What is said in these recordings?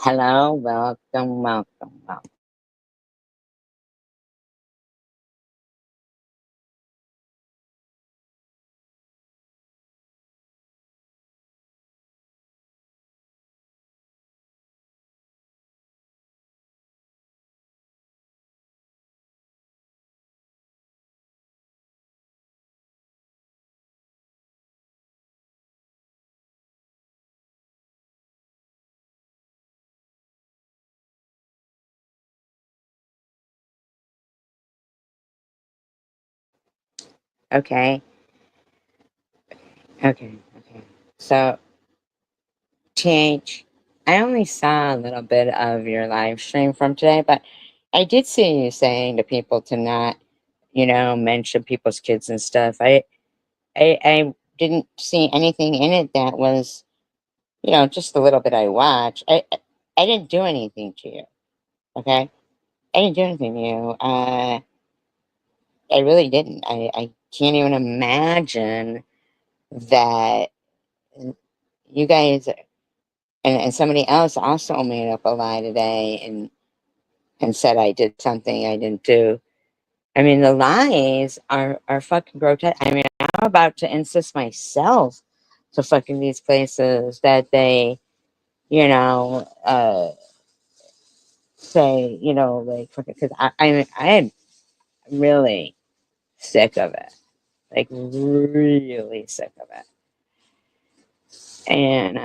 Hello, welcome. Okay, okay. So, TH, I only saw a little bit of your live stream from today, but I did see you saying to people to not, mention people's kids and stuff. I didn't see anything in it that was, just a little bit I watched. I didn't do anything to you, okay? I didn't do anything to you. I really didn't. I can't even imagine that you guys and somebody else also made up a lie today and said I did something I didn't do. I mean, the lies are fucking grotesque. I mean, I'm about to insist myself to fucking these places that they, you know, say, like fucking because I'm really sick of it, like really sick of it, and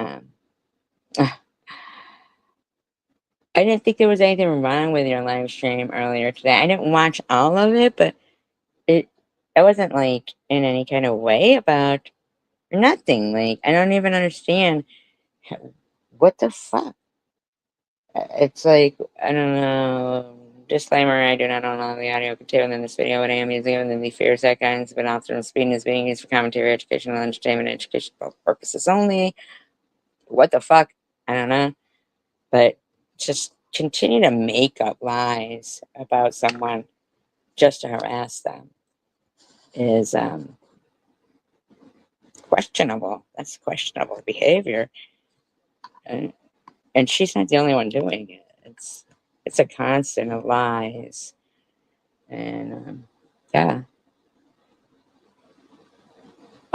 I didn't think there was anything wrong with your live stream earlier today. I didn't watch all of it, but it I wasn't like in any kind of way about nothing. Like I don't even understand what the fuck. It's like I don't know. Disclaimer: I do not own all the audio contained in this video. What I am using within the fear seconds, but alternate speed is being used for commentary, educational, entertainment, educational purposes only. What the fuck? I don't know. But just continue to make up lies about someone just to harass them is questionable. That's questionable behavior, and, and she's not the only one doing it. It's a constant of lies, and yeah.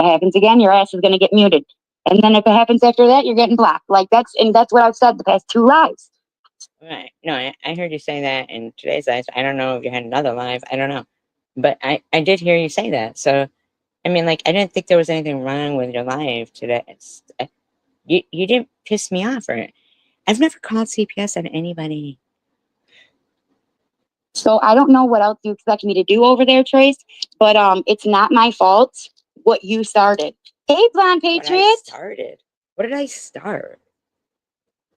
If it happens again, your ass is going to get muted. And then if it happens after that, you're getting blocked. That's what I've said the past 2 lives. Right. No, I heard you say that in today's live. I don't know if you had another live. I don't know, but I did hear you say that. So I mean, like, I didn't think there was anything wrong with your live today. You didn't piss me off for it. I've never called CPS on anybody. So I don't know what else you expect me to do over there, Trace, but it's not my fault what you started. Hey, Blonde What I Patriot. started. What did I start?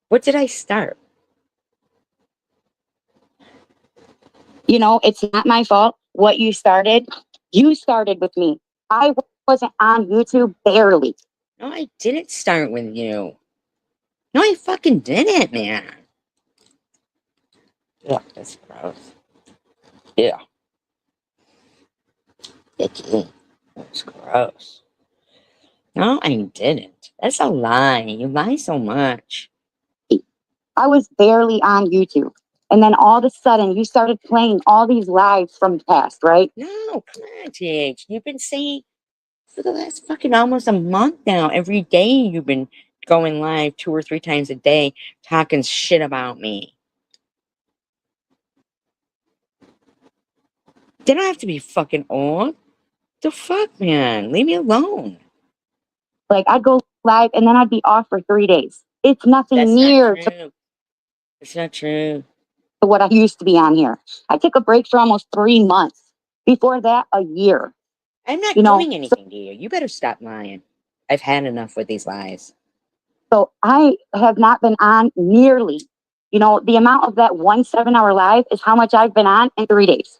What did I start? It's not my fault what you started. You started with me. I wasn't on YouTube barely. No, I didn't start with you. No, I fucking didn't, man. Yeah, that's gross. Yeah. That's gross. No, I didn't. That's a lie. You lie so much. I was barely on YouTube. And then all of a sudden, you started playing all these lives from the past, right? No, come on, TH. You've been saying for the last fucking almost a month now, every day you've been going live 2 or 3 times a day talking shit about me. They don't have to be fucking old. The fuck, man? Leave me alone. Like, I'd go live and then I'd be off for 3 days. It's nothing That's not near to true. It's not true. what I used to be on here. I took a break for almost 3 months. Before that, a year. I'm not You know, doing anything to you. You better stop lying. I've had enough with these lies. so I have not been on nearly, the amount of that 1 7 hour live is how much I've been on in 3 days.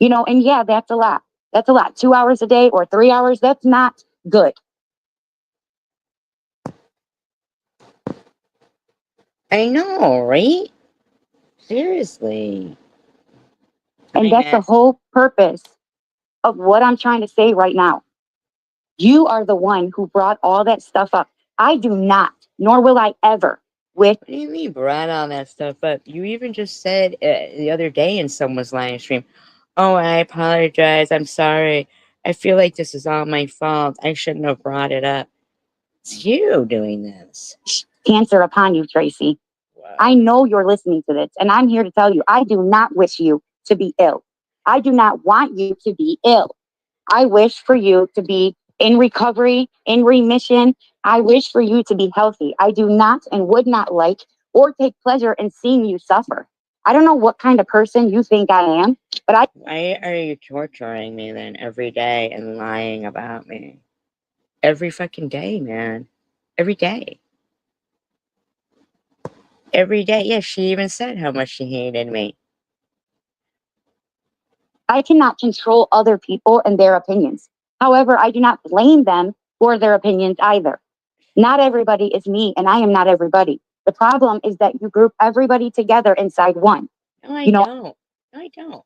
And yeah, that's a lot. That's a lot. 2 hours a day or 3 hours, that's not good. I know, right? Seriously. And Hi, that's the Matt. whole purpose of what I'm trying to say right now. You are the one who brought all that stuff up. I do not, nor will I ever with. What do you mean brought all that stuff up? You even just said the other day in someone's live stream, "Oh, I apologize. I'm sorry. I feel like this is all my fault. I shouldn't have brought it up." It's you doing this. Cancer upon you, Tracy. Wow. I know you're listening to this, and I'm here to tell you I do not wish you to be ill. I do not want you to be ill. I wish for you to be in recovery, in remission. I wish for you to be healthy. I do not and would not like or take pleasure in seeing you suffer. I don't know what kind of person you think I am, but I. Why are you torturing me then every day and lying about me? Every fucking day, man. Every day. Every day. Yeah, she even said how much she hated me. I cannot control other people and their opinions. However, I do not blame them for their opinions either. Not everybody is me, and I am not everybody. The problem is that you group everybody together inside one. No, I You know, don't. No, I don't.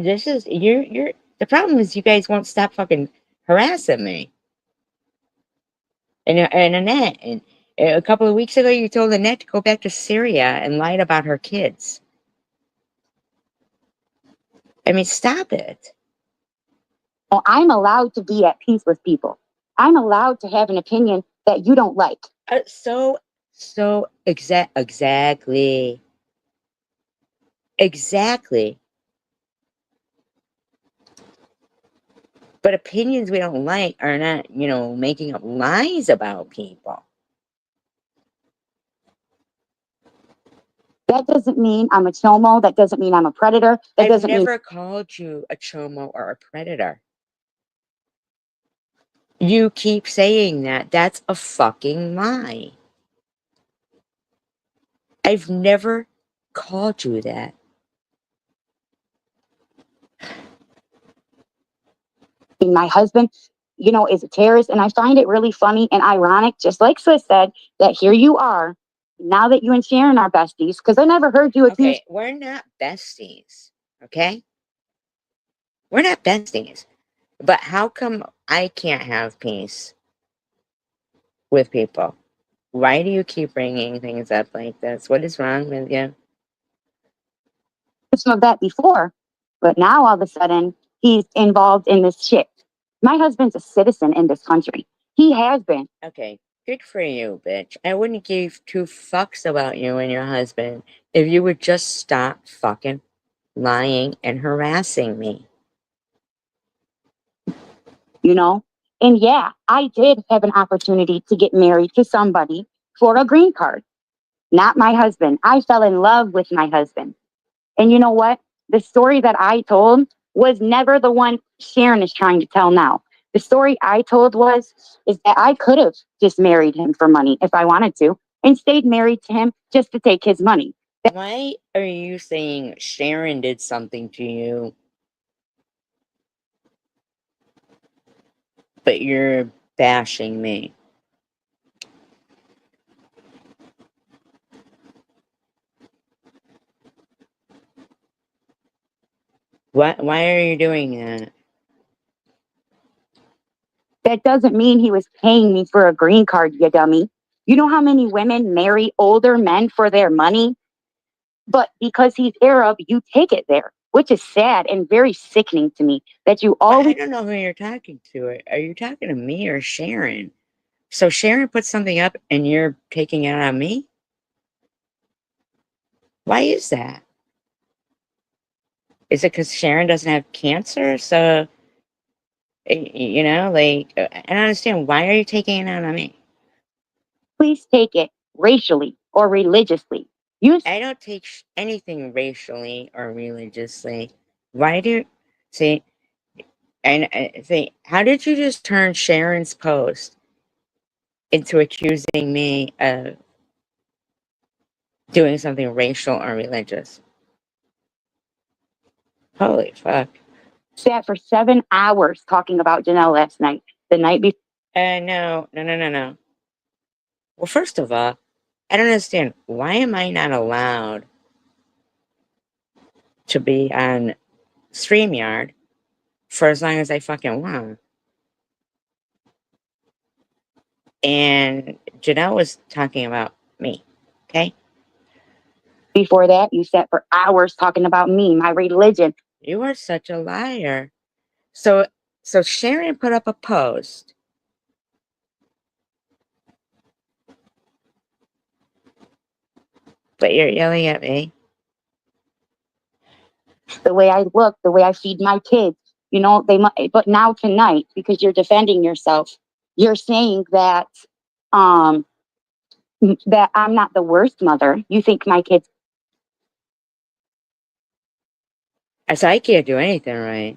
This is you're. The problem is you guys won't stop fucking harassing me. And Annette, and a couple of weeks ago, you told Annette to go back to Syria and lied about her kids. I mean, stop it. I'm allowed to be at peace with people. I'm allowed to have an opinion that you don't like. So exactly. Exactly. But opinions we don't like are not, making up lies about people. That doesn't mean I'm a chomo. That doesn't mean I'm a predator. That I've doesn't mean. never called you a chomo or a predator. You keep saying that. That's a fucking lie. I've never called you that. My husband, is a terrorist. And I find it really funny and ironic, just like Sis said, that here you are, now that you and Sharon are besties, because I never heard you accuse. Okay, we're not besties. Okay? We're not besties. But how come I can't have peace with people? Why do you keep bringing things up like this? What is wrong with you? Some of that before, but now all of a sudden he's involved in this shit. My husband's a citizen in this country. He has been. Okay, good for you, bitch. I wouldn't give two fucks about you and your husband if you would just stop fucking lying and harassing me. you know? And yeah, I did have an opportunity to get married to somebody for a green card, not my husband. I fell in love with my husband. And you know what? The story that I told was never the one Sharon is trying to tell now. The story I told is that I could have just married him for money if I wanted to and stayed married to him just to take his money. Why are you saying Sharon did something to you, but you're bashing me? Why are you doing that? That doesn't mean he was paying me for a green card, you dummy. You know how many women marry older men for their money? But because he's Arab, you take it there, which is sad and very sickening to me that you But I always. don't know who you're talking to. Are you talking to me or Sharon? So Sharon put something up and you're taking it on me? Why is that? Is it because Sharon doesn't have cancer? So, I don't understand. Why are you taking it out on me? Please take it racially or religiously. You. I don't take anything racially or religiously. Why do see? And see, how did you just turn Sharon's post into accusing me of doing something racial or religious? Holy fuck! sat for 7 hours talking about Janelle last night, the night before. No, no, no, no, no. Well, first of all, I don't understand. Why am I not allowed to be on StreamYard for as long as I fucking want? And Janelle was talking about me. okay? Before that, you sat for hours talking about me, my religion. You are such a liar. So, so Sharon put up a post, but you're yelling at me. The way I look, the way I feed my kids. You know, but now tonight, because you're defending yourself, you're saying that um that I'm not the worst mother. You think my kids. So I can't do anything right.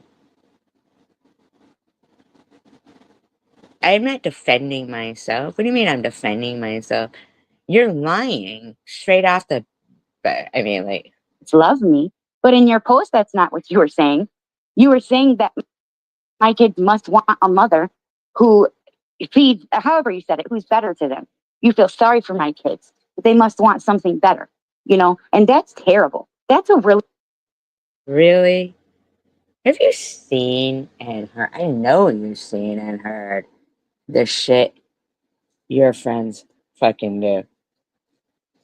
I'm not defending myself. What do you mean I'm defending myself? You're lying straight off the bat. I mean, like, Love me, but in your post, that's not what you were saying. You were saying that my kids must want a mother who feeds, however you said it, who's better to them. You feel sorry for my kids, but they must want something better, you know, and that's terrible. That's a really. really? Have you seen and heard? I know you've seen and heard the shit your friends fucking do.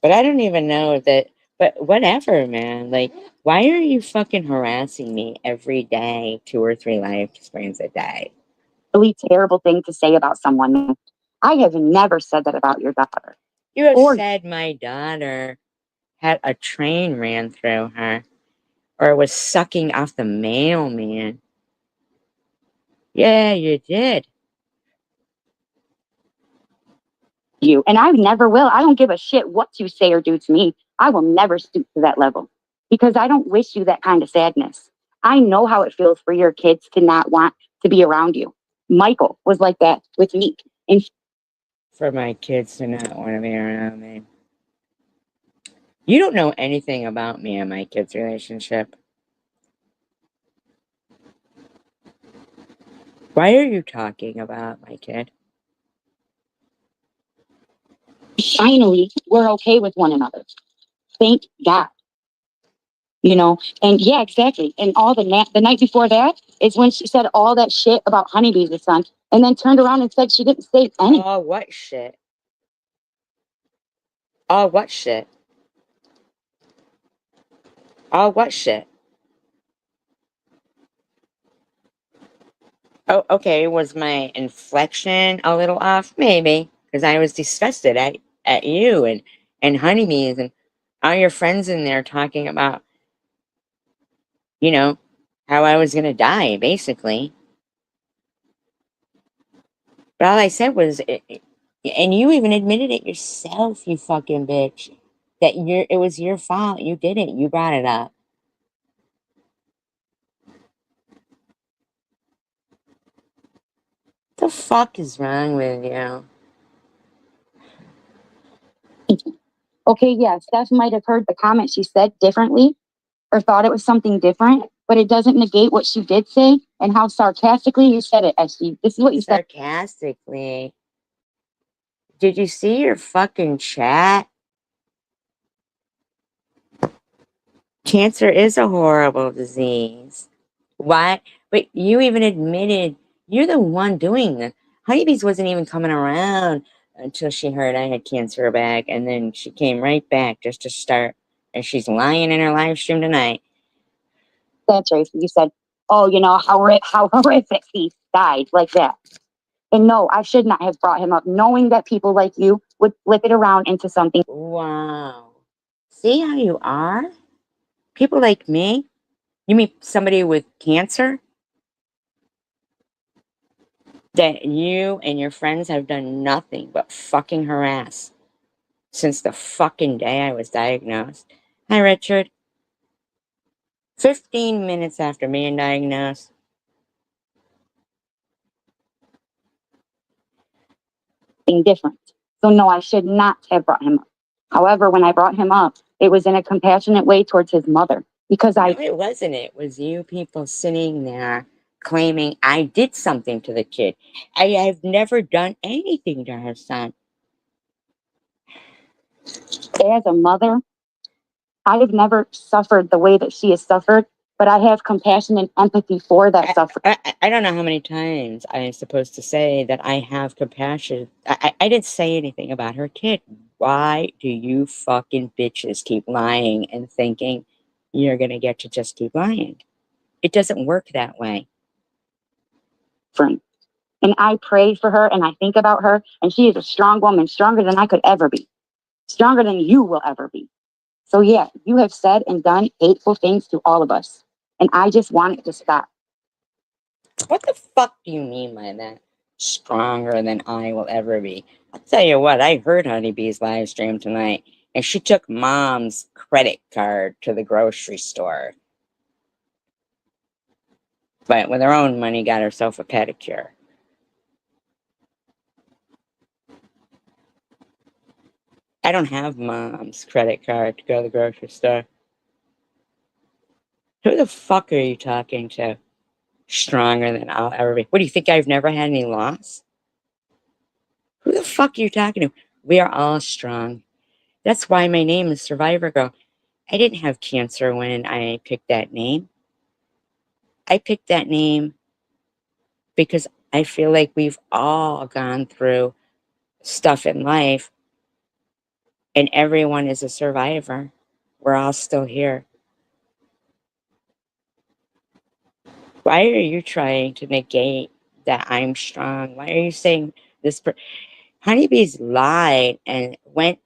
But I don't even know that. But whatever, man. Like, why are you fucking harassing me every day, 2 or 3 life streams a day? Really terrible thing to say about someone. I have never said that about your daughter. You have Or said my daughter had a train ran through her or was sucking off the mailman. Yeah, you did. you. And I never will. I don't give a shit what you say or do to me. I will never stoop to that level because I don't wish you that kind of sadness. I know how it feels for your kids to not want to be around you. Michael was like that with me. And For my kids to not want to be around me. You don't know anything about me and my kids' relationship. Why are you talking about my kid? finally, we're okay with one another. Thank God. You know, and yeah, exactly. And all the night before that is when she said all that shit about honeybees or son, and then turned around and said she didn't say anything. Oh, what shit? Oh, what shit? Oh, what shit? Oh, okay. Was my inflection a little off? Maybe. Because I was disgusted at you and honeybees and all your friends in there talking about, you know, how I was going to die, basically. But all I said was, and you even admitted it yourself, you fucking bitch, that it was your fault. You did it. You brought it up. The fuck is wrong with you? Okay, yeah, Steph might have heard the comment she said differently or thought it was something different, but it doesn't negate what she did say and how sarcastically you said it, SG. This is what you said. Sarcastically. Did you see your fucking chat? Cancer is a horrible disease. What? But you even admitted you're the one doing this. Honeybees wasn't even coming around until she heard I had cancer back, and then she came right back just to start. And she's lying in her live stream tonight. That, Tracy. You said, oh, you know, how horrific he died like that. And no, I should not have brought him up, knowing that people like you would flip it around into something. Wow. See how you are? People like me? You mean somebody with cancer? That you and your friends have done nothing but fucking harass since the fucking day I was diagnosed. Hi, Richard. 15 minutes after being diagnosed. Different. So no, I should not have brought him up. However, when I brought him up, it was in a compassionate way towards his mother because No, it wasn't. It was you people sitting there claiming I did something to the kid. I have never done anything to her son. as a mother, I have never suffered the way that she has suffered, but I have compassion and empathy for that suffering. I don't know how many times I'm supposed to say that I have compassion. I didn't say anything about her kid Why do you fucking bitches keep lying and thinking you're gonna get to just keep lying? It doesn't work that way. Friend. And I pray for her and I think about her, and she is a strong woman, stronger than I could ever be, stronger than you will ever be. So, yeah, you have said and done hateful things to all of us. And I just want it to stop. What the fuck do you mean by that? Stronger than I will ever be. I'll tell you what, I heard Honeybee's live stream tonight, and she took mom's credit card to the grocery store. But with her own money, got herself a pedicure. I don't have mom's credit card to go to the grocery store. Who the fuck are you talking to? Stronger than I'll ever be. What do you think? I've never had any loss? Who the fuck are you talking to? We are all strong. That's why my name is Survivor Girl. I didn't have cancer when I picked that name. I picked that name because I feel like we've all gone through stuff in life and everyone is a survivor. We're all still here. Why are you trying to negate that I'm strong? Why are you saying this? Honeybee's lied and went.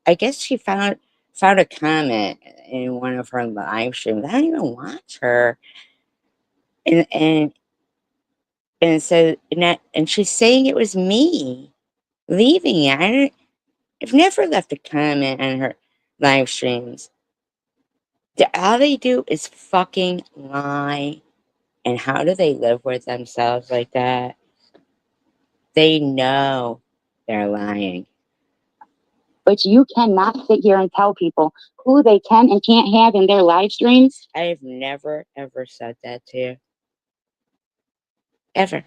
I guess she found a comment in one of her live streams. I don't even watch her, and and it said and she's saying it was me leaving it. I've never left a comment on her live streams. All they do is fucking lie. And how do they live with themselves like that? They know they're lying. But you cannot sit here and tell people who they can and can't have in their live streams. I've never, ever said that to you. Ever.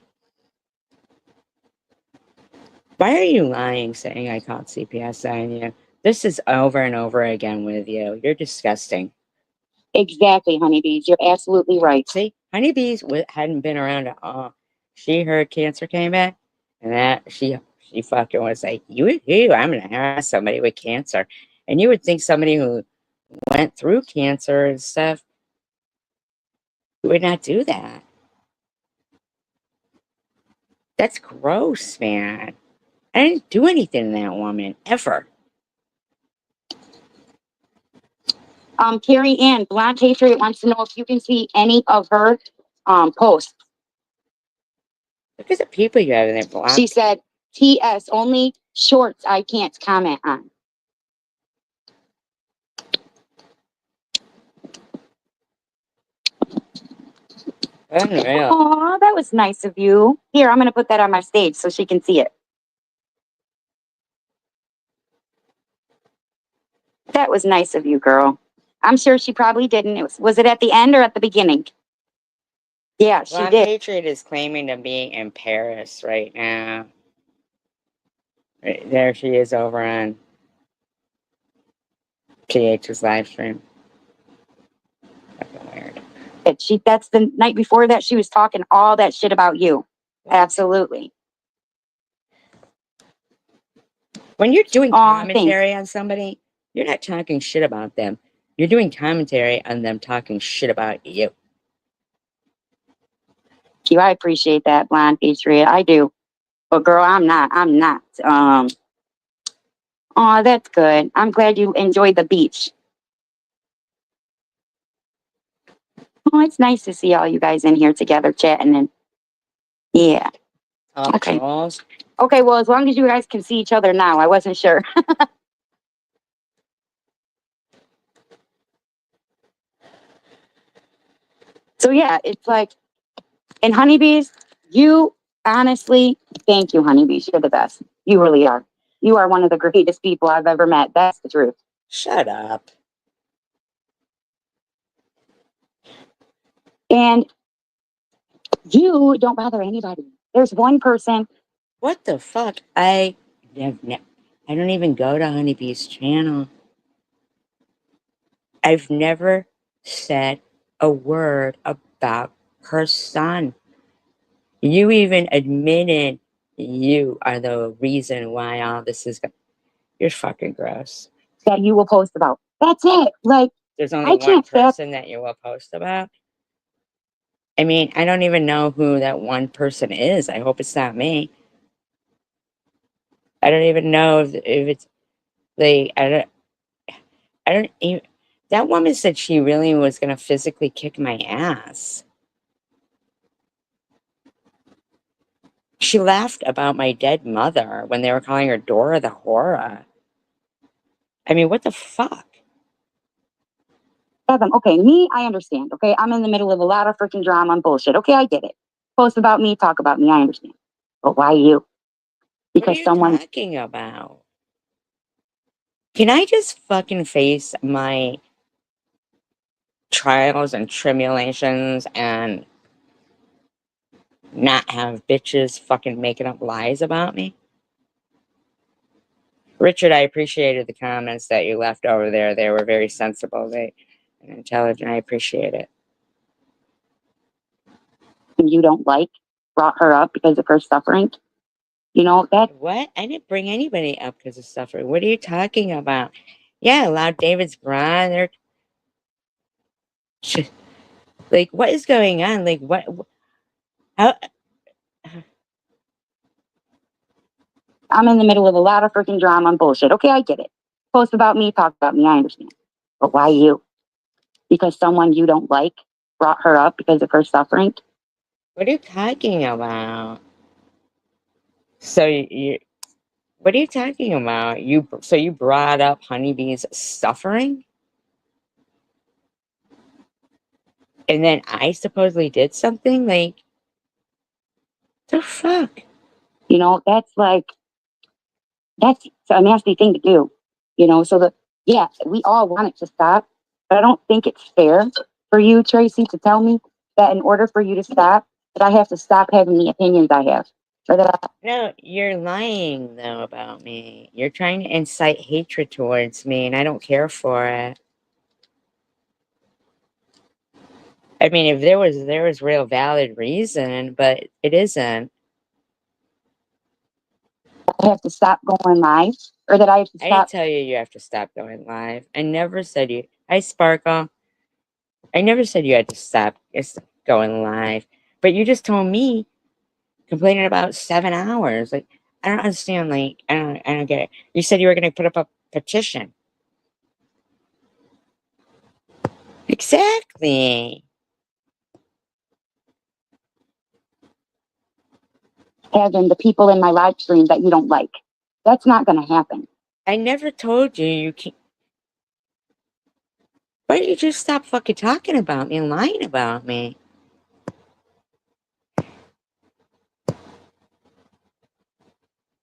Why are you lying saying I called CPS on you? This is over and over again with you. You're disgusting. Exactly, honeybees. You're absolutely right. See, honeybees hadn't been around at all. She heard cancer came back, and that she fucking was like, you, I'm gonna harass somebody with cancer. And you would think somebody who went through cancer and stuff would not do that. That's gross, man. I didn't do anything to that woman, ever. Carrie Ann, Blonde Patriot wants to know if you can see any of her posts. Look at the people you have in there, block. She said, TS, only shorts I can't comment on. Unreal. Oh, that was nice of you. Here, I'm going to put that on my stage so she can see it. That was nice of you, girl. I'm sure she probably didn't. Was it at the end or at the beginning? Yeah, she Blonde did. Patriot is claiming to be in Paris right now. Right, there she is over on TH's live stream. Fucking weird. That's the night before that she was talking all that shit about you. Absolutely. When you're doing Aw, thanks. commentary on somebody, you're not talking shit about them. You're doing commentary on them talking shit about you. You, I appreciate that, Blonde Patriot. I do. But girl, I'm not. Oh, that's good. I'm glad you enjoyed the beach. Oh, it's nice to see all you guys in here together chatting and yeah. Okay. Trolls. Okay, well, as long as you guys can see each other now, I wasn't sure. So yeah, it's like, and honeybees, you honestly, thank you, honeybees. You're the best. You really are. You are one of the greatest people I've ever met. That's the truth. Shut up. And you don't bother anybody. There's one person. What the fuck? I don't even go to Honeybee's channel. I've never said a word about her son. You even admitted you are the reason why all this is going. You're fucking gross. that you will post about. That's it. Like, There's only I one can't stand. person that you will post about. I mean, I don't even know who that one person is. I hope it's not me. I don't even know if it's like I don't even. That woman said she really was gonna physically kick my ass. She laughed about my dead mother when they were calling her Dora the Hora. I mean, what the fuck? Fathom. Okay, me, I understand. Okay, I'm in the middle of a lot of freaking drama and bullshit. Okay, I get it. Post about me, talk about me. I understand. But why you? What are Because you someone. talking about? Can I just fucking face my trials and tribulations and not have bitches fucking making up lies about me? Richard, I appreciated the comments that you left over there. They were very sensible, and intelligent. I appreciate it. You don't like brought her up because of her suffering. You know that. What? I didn't bring anybody up because of suffering. What are you talking about? Yeah, allowed David's brother. Like, what is going on? Like, what? How? I'm in the middle of a lot of freaking drama and bullshit. Okay, I get it. Post about me, talk about me. I understand. But why you? Because someone you don't like brought her up because of her suffering. What are you talking about? So what are you talking about? So you brought up honeybees suffering, and then I supposedly did something. Like, the fuck? You know, that's a nasty thing to do. You know, so yeah, we all want it to stop, but I don't think it's fair for you, Tracy, to tell me that in order for you to stop, that I have to stop having the opinions I have. Or that I, No, you're lying though about me. You're trying to incite hatred towards me, and I don't care for it. I mean, if there was real valid reason, but it isn't. have to stop going live, or that I have to I didn't stop. tell you you have to stop going live. I never said you. Hi, Sparkle. I never said you had to stop going live. But you just told me complaining about 7 hours. Like, I don't understand. Like, I don't get it. You said you were going to put up a petition. Exactly. Having the people in my live stream that you don't like. That's not going to happen. I never told you you can't. Why don't you just stop fucking talking about me and lying about me?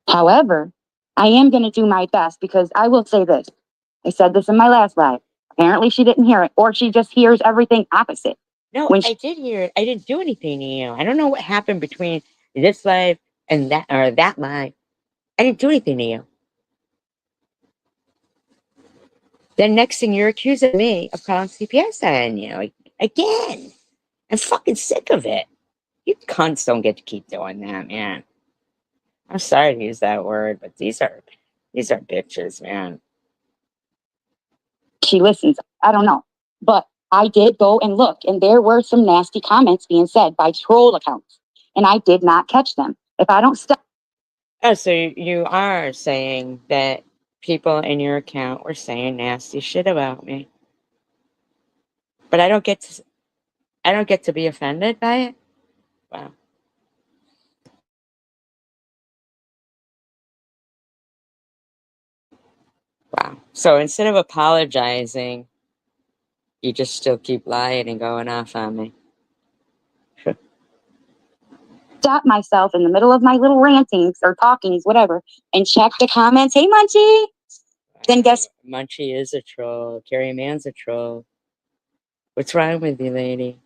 However, I am going to do my best because I will say this. I said this in my last live. Apparently, she didn't hear it, or she just hears everything opposite. No, When I she, did hear it. I didn't do anything to you. I don't know what happened between this live and that, or that live. I didn't do anything to you. Then next thing you're accusing me of calling CPS on you again. I'm fucking sick of it. You cunts don't get to keep doing that, man. I'm sorry to use that word, but these are bitches, man. she listens, I don't know. But I did go and look, and there were some nasty comments being said by troll accounts, and I did not catch them. If I don't stop. Oh, so you are saying that people in your account were saying nasty shit about me, but I don't get to be offended by it. Wow, wow. So instead of apologizing, you just still keep lying and going off on me. Stop myself in the middle of my little rantings or talkings, whatever, and check the comments. Hey, Munchie. Then Wow, guess Munchie is a troll. Carrie Mann's a troll. What's wrong with you, lady?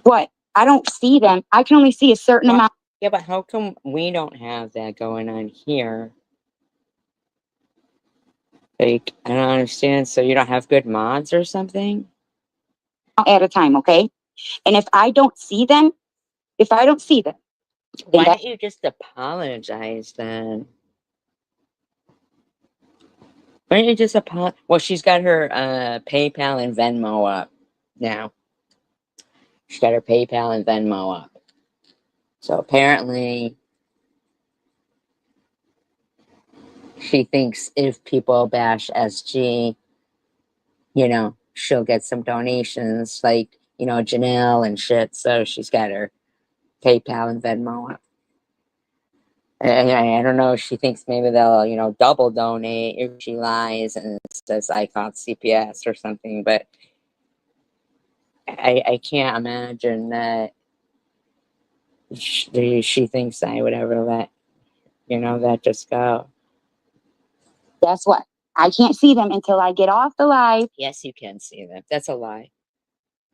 what? I don't see them. I can only see a certain What? amount. Yeah, but how come we don't have that going on here? Like, I don't understand. So you don't have good mods or something? At a time, okay? And if I don't see them, Why don't you just apologize then? Why don't you just apologize? Well, she's got her PayPal and Venmo up now. She's got her PayPal and Venmo up. So apparently, she thinks if people bash SG, she'll get some donations like, Janelle and shit. So she's got her PayPal and Venmo up. And I don't know. She thinks maybe they'll, double donate if she lies and says I called CPS or something. But I can't imagine that she thinks I would ever let, that just go. Guess what? I can't see them until I get off the live. Yes, you can see them. That's a lie.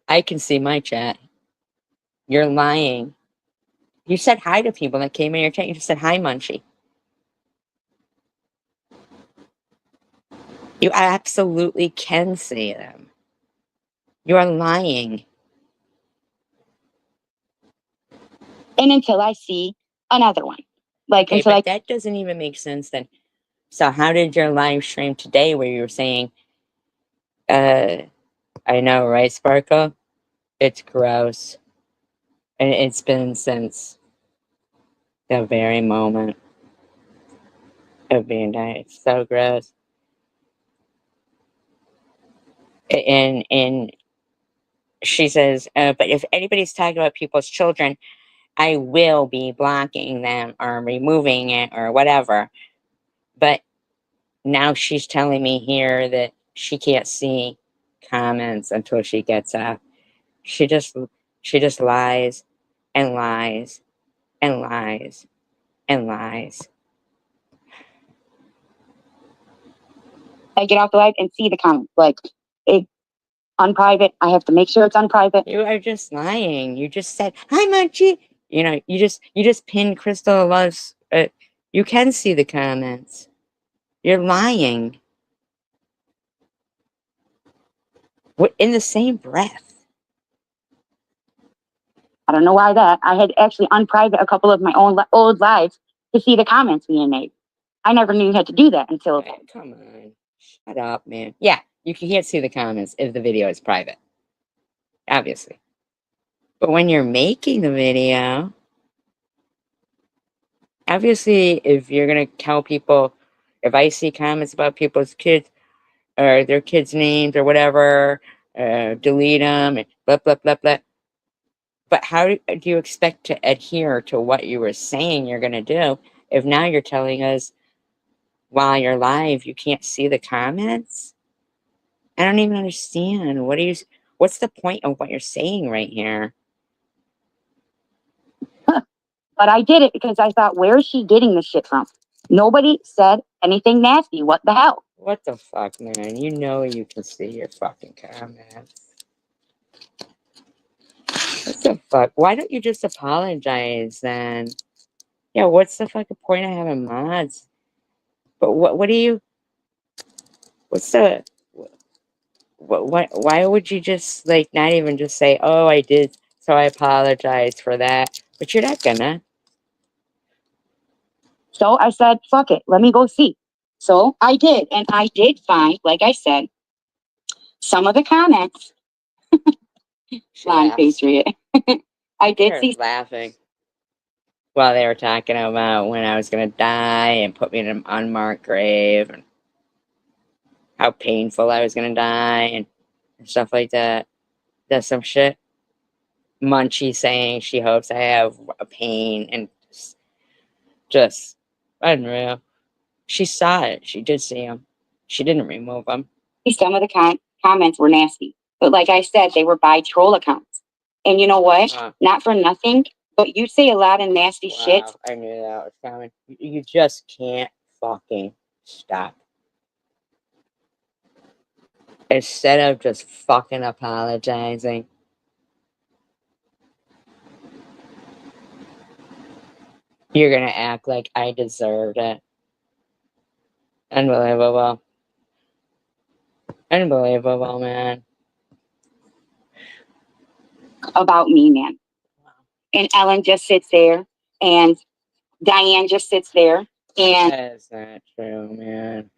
I can see my chat. You're lying. You said hi to people that came in your chat. You just said hi, Munchie. You absolutely can see them. You are lying. And until I see another one. Okay, but that doesn't even make sense then. So how did your live stream today where you were saying, I know, right, Sparkle? It's gross. And it's been since the very moment of being died. It's so gross. And she says, but if anybody's talking about people's children, I will be blocking them or removing it or whatever. But now she's telling me here that she can't see comments until she gets up. She just lies and lies and lies and lies. I get off the live and see the comments. It unprivate. I have to make sure it's unprivate. You are just lying. You just said, hi, Munchie. You just pinned Crystal Love's. You can see the comments. You're lying. In the same breath. I don't know why that. I had actually unprivate a couple of my own old lives to see the comments being made. I never knew you had to do that until. Come on. Shut up, man. Yeah, you can't see the comments if the video is private. Obviously. But when you're making the video, obviously, if you're going to tell people, if I see comments about people's kids or their kids' names or whatever, delete them, and blah, blah, blah, blah. But how do you expect to adhere to what you were saying you're going to do if now you're telling us while you're live you can't see the comments? I don't even understand. What's the point of what you're saying right here? But I did it because I thought, where is she getting this shit from? Nobody said anything nasty. What the hell? What the fuck, man? You know you can see your fucking comments. What the fuck? Why don't you just apologize then? Yeah, what's the fucking point of having mods? But what do you... What's the... Why would you just, like, not even just say, oh, I did, so I apologize for that? But you're not gonna. So I said, fuck it. Let me go see. So I did. And I did find, like I said, some of the comments on Patriot. I did see laughing while they were talking about when I was gonna die and put me in an unmarked grave and how painful I was gonna die and stuff like that. That's some shit. Munchie saying she hopes I have a pain and just unreal. She saw it. She did see him. She didn't remove him. Some of the comments were nasty. But like I said, they were by troll accounts. And you know what? Not for nothing, but you say a lot of nasty shit. I knew that was coming. You just can't fucking stop. Instead of just fucking apologizing. You're gonna act like I deserved it. Unbelievable. Unbelievable, man. About me, man. And Ellen just sits there and Diane just sits there and That is not true, man.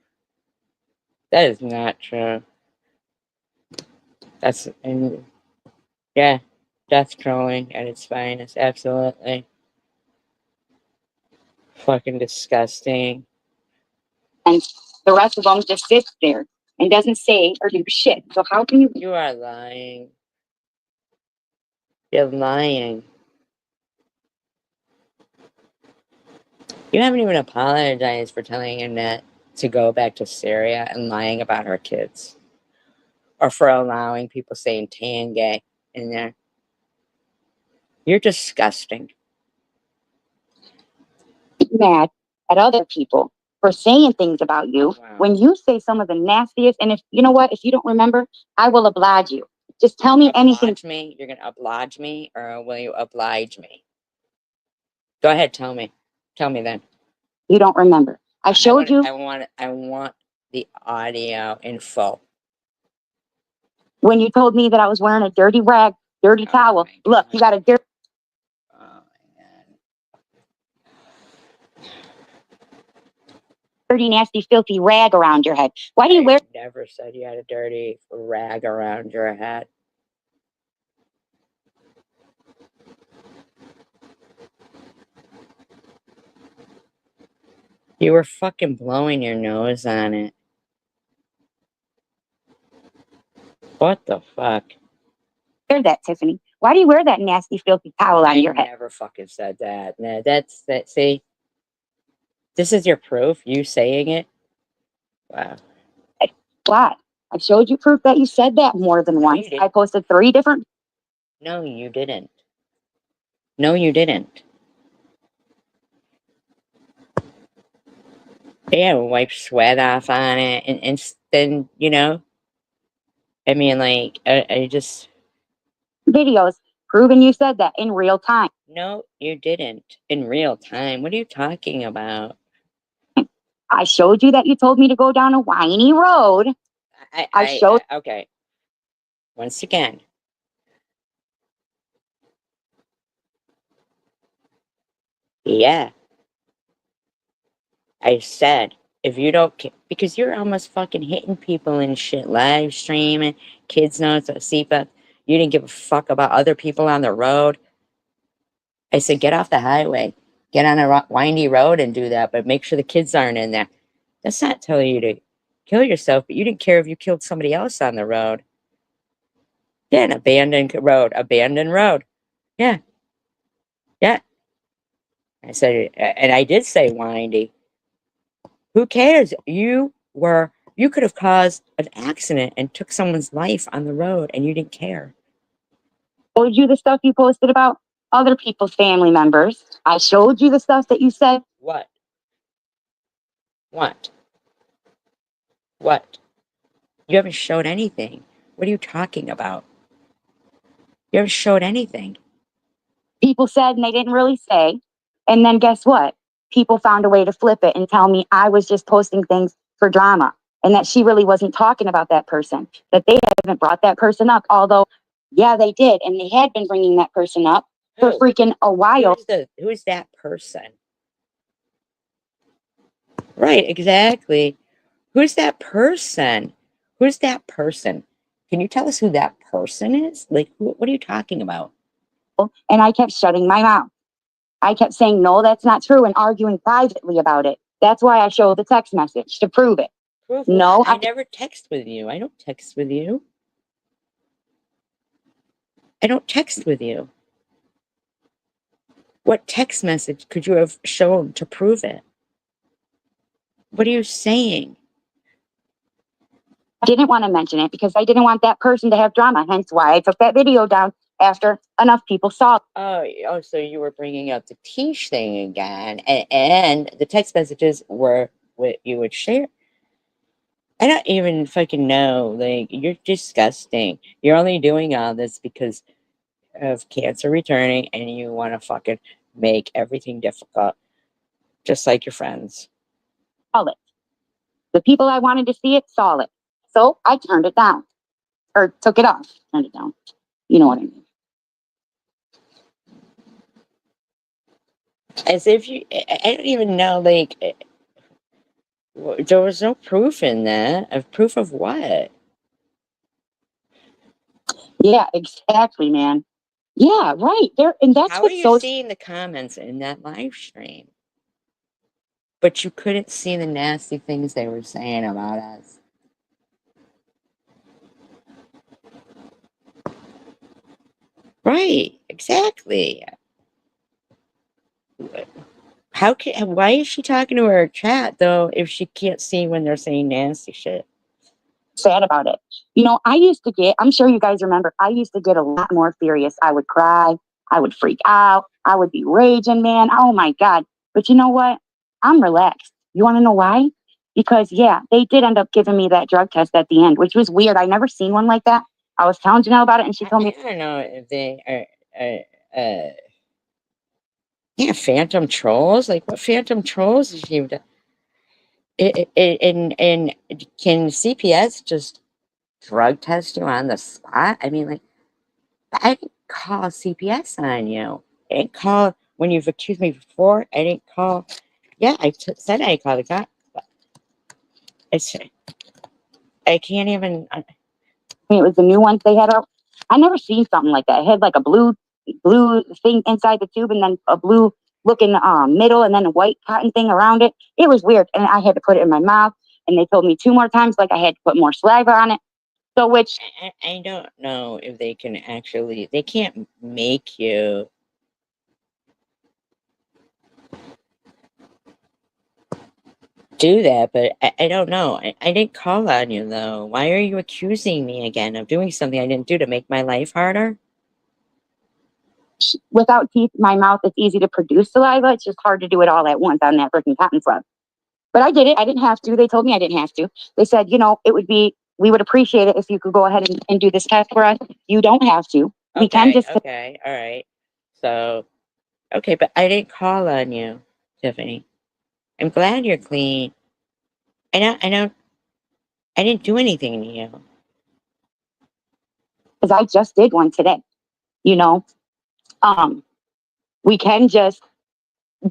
That is not true. That's and yeah, death trolling at its finest. Absolutely. Fucking disgusting. and the rest of them just sits there and doesn't say or do shit. So how can you? You are lying. You're lying. You haven't even apologized for telling Annette to go back to Syria and lying about her kids. Or for allowing people saying Tangay in there. You're disgusting. Mad at other people for saying things about you Wow. when you say some of the nastiest. And if you know what, if you don't remember, I will oblige you. Just tell me anything. Oblige me? You're gonna oblige me, or will you oblige me? Go ahead, tell me. Tell me then. You don't remember. I showed you I want the audio in full. when you told me that I was wearing a dirty rag, dirty Oh towel. my Look, you got a Oh my dirty, nasty, filthy rag around your head. Why do you god. wear? I never said you had a dirty rag around your head. You were fucking blowing your nose on it. What the fuck? Wear that, Tiffany? Why do you wear that nasty, filthy towel on your I head? never fucking said that. No, that's that. See, this is your proof. You saying it. Wow. Why? I showed you proof that you said that more than No, once. you didn't. I posted 3 different. No, you didn't. No, you didn't. Yeah, wipe sweat off on it, and then I mean, like, I just Videos proving you said that in real time. no, you didn't in real time. What are you talking about? I showed you that you told me to go down a whiny road. I showed Okay. Once again, yeah, I said if you don't, because you're almost fucking hitting people and shit, live streaming, kids notes, SIPA. You didn't give a fuck about other people on the road. I said, get off the highway, get on a windy road and do that, but make sure the kids aren't in there. That's not telling you to kill yourself, but you didn't care if you killed somebody else on the road. Yeah, an abandoned road, abandoned road. Yeah, yeah. I said, and I did say windy. Who cares? You could have caused an accident and took someone's life on the road and you didn't care. showed you the stuff you posted about other people's family members. I showed you the stuff that you said. What? What? What? You haven't showed anything. What are you talking about? You haven't showed anything. People said and they didn't really say. And then guess what? People found a way to flip it and tell me I was just posting things for drama and that she really wasn't talking about that person, that they haven't brought that person up. Although, yeah, they did. And they had been bringing that person up for freaking a while. Who's that person? Right, exactly. Who's that person? Who's that person? Can you tell us who that person is? Like, what are you talking about? And I kept shutting my mouth. I kept saying, no, that's not true, and arguing privately about it. That's why I showed the text message to prove it. Proof No, what? I never text with you. I don't text with you. I don't text with you. What text message could you have shown to prove it? What are you saying? I didn't want to mention it because I didn't want that person to have drama. Hence why I took that video down after enough people saw it. Oh, so you were bringing up the Tish thing again, and the text messages were what you would share. I don't even fucking know. Like, you're disgusting. You're only doing all this because of cancer returning, and you want to fucking make everything difficult, just like your friends. Saw it. The people I wanted to see it saw it. So I turned it down or took it off. Turned it down. You know what I mean. As if you, I don't even know, like, there was no proof in that. Of proof of what? Yeah, exactly, man. Yeah, right. There, and that's How are what's you so seeing the comments in that live stream? But you couldn't see the nasty things they were saying about us. Right, exactly. How can, why is she talking to her chat though if she can't see when they're saying nasty shit? sad about it. You know, I used to get, I'm sure you guys remember, I used to get a lot more furious. I would cry, I would freak out, I would be raging, man. Oh my God. But you know what? I'm relaxed. You want to know why? Because, yeah, they did end up giving me that drug test at the end, which was weird. I never seen one like that. I was telling Janelle about it, and she told I me, don't know if they yeah, phantom trolls. Like, what phantom trolls is you? And can CPS just drug test you on the spot? I mean, like, I didn't call CPS on you. I didn't call when you've accused me before. I didn't call. Yeah, said I called the cop. But it's I can't even. it was the new ones they had out. I never seen something like that. It had like a blue thing inside the tube, and then a blue looking middle, and then a white cotton thing around it. It was weird, and I had to put it in my mouth. And they told me 2 more times, like I had to put more saliva on it. So, which I don't know if they can actually. They can't make you do that, but I don't know. I didn't call on you though. Why are you accusing me again of doing something I didn't do to make my life harder? without teeth, my mouth, it's easy to produce saliva. It's just hard to do it all at once on that freaking cotton swab. But I did it. I didn't have to. They told me I didn't have to. They said, you know, it would be, we would appreciate it if you could go ahead and do this test for us. You don't have to. We can Okay, just, okay, all right. So, okay, but I didn't call on you, Tiffany. I'm glad you're clean. I didn't do anything to you. because I just did one today, you know. Um, we can just,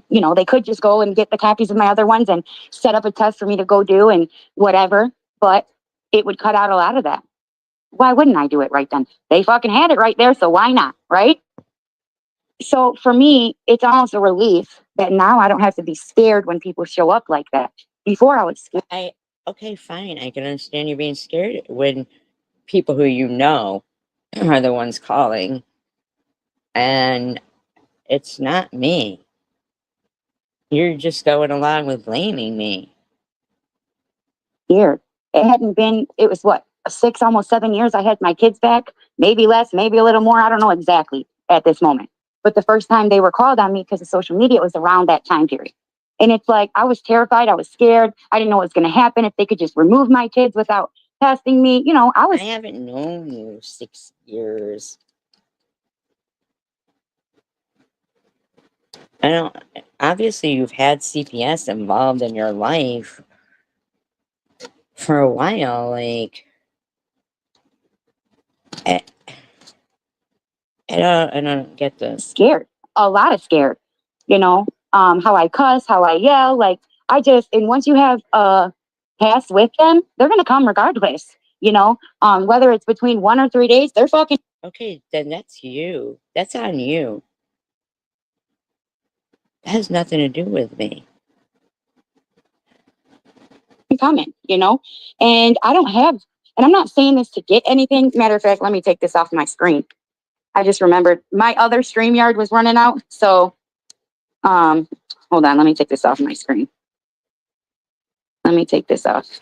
you know, they could just go and get the copies of my other ones and set up a test for me to go do and whatever, but it would cut out a lot of that. Why wouldn't I do it right then? They fucking had it right there, so why not, right? So for me, it's almost a relief that now I don't have to be scared when people show up like that. Before I was scared. I okay, fine. I can understand you being scared when people who you know are the ones calling, and it's not me. You're just going along with blaming me. It hadn't been, it was what, 6, almost 7 years. I had my kids back, maybe less, maybe a little more. I don't know exactly at this moment. But the first time they were called on me because of social media, it was around that time period. And it's like, I was terrified. I was scared. I didn't know what was going to happen if they could just remove my kids without testing me. You know, I I was haven't known you 6 years. I don't. Obviously, you've had CPS involved in your life for a while. Like, I, I don't get this. scared, a lot of scared, you know, how I cuss, how I yell. Like, I just, and once you have a past with them, they're going to come regardless, you know, whether it's between 1 or 3 days, they're fucking Okay, then that's you. That's on you. That has nothing to do with me. coming, you know, and I don't have, and I'm not saying this to get anything. Matter of fact, let me take this off my screen. I just remembered my other StreamYard was running out. So, um, hold on, let me take this off my screen. Let me take this off.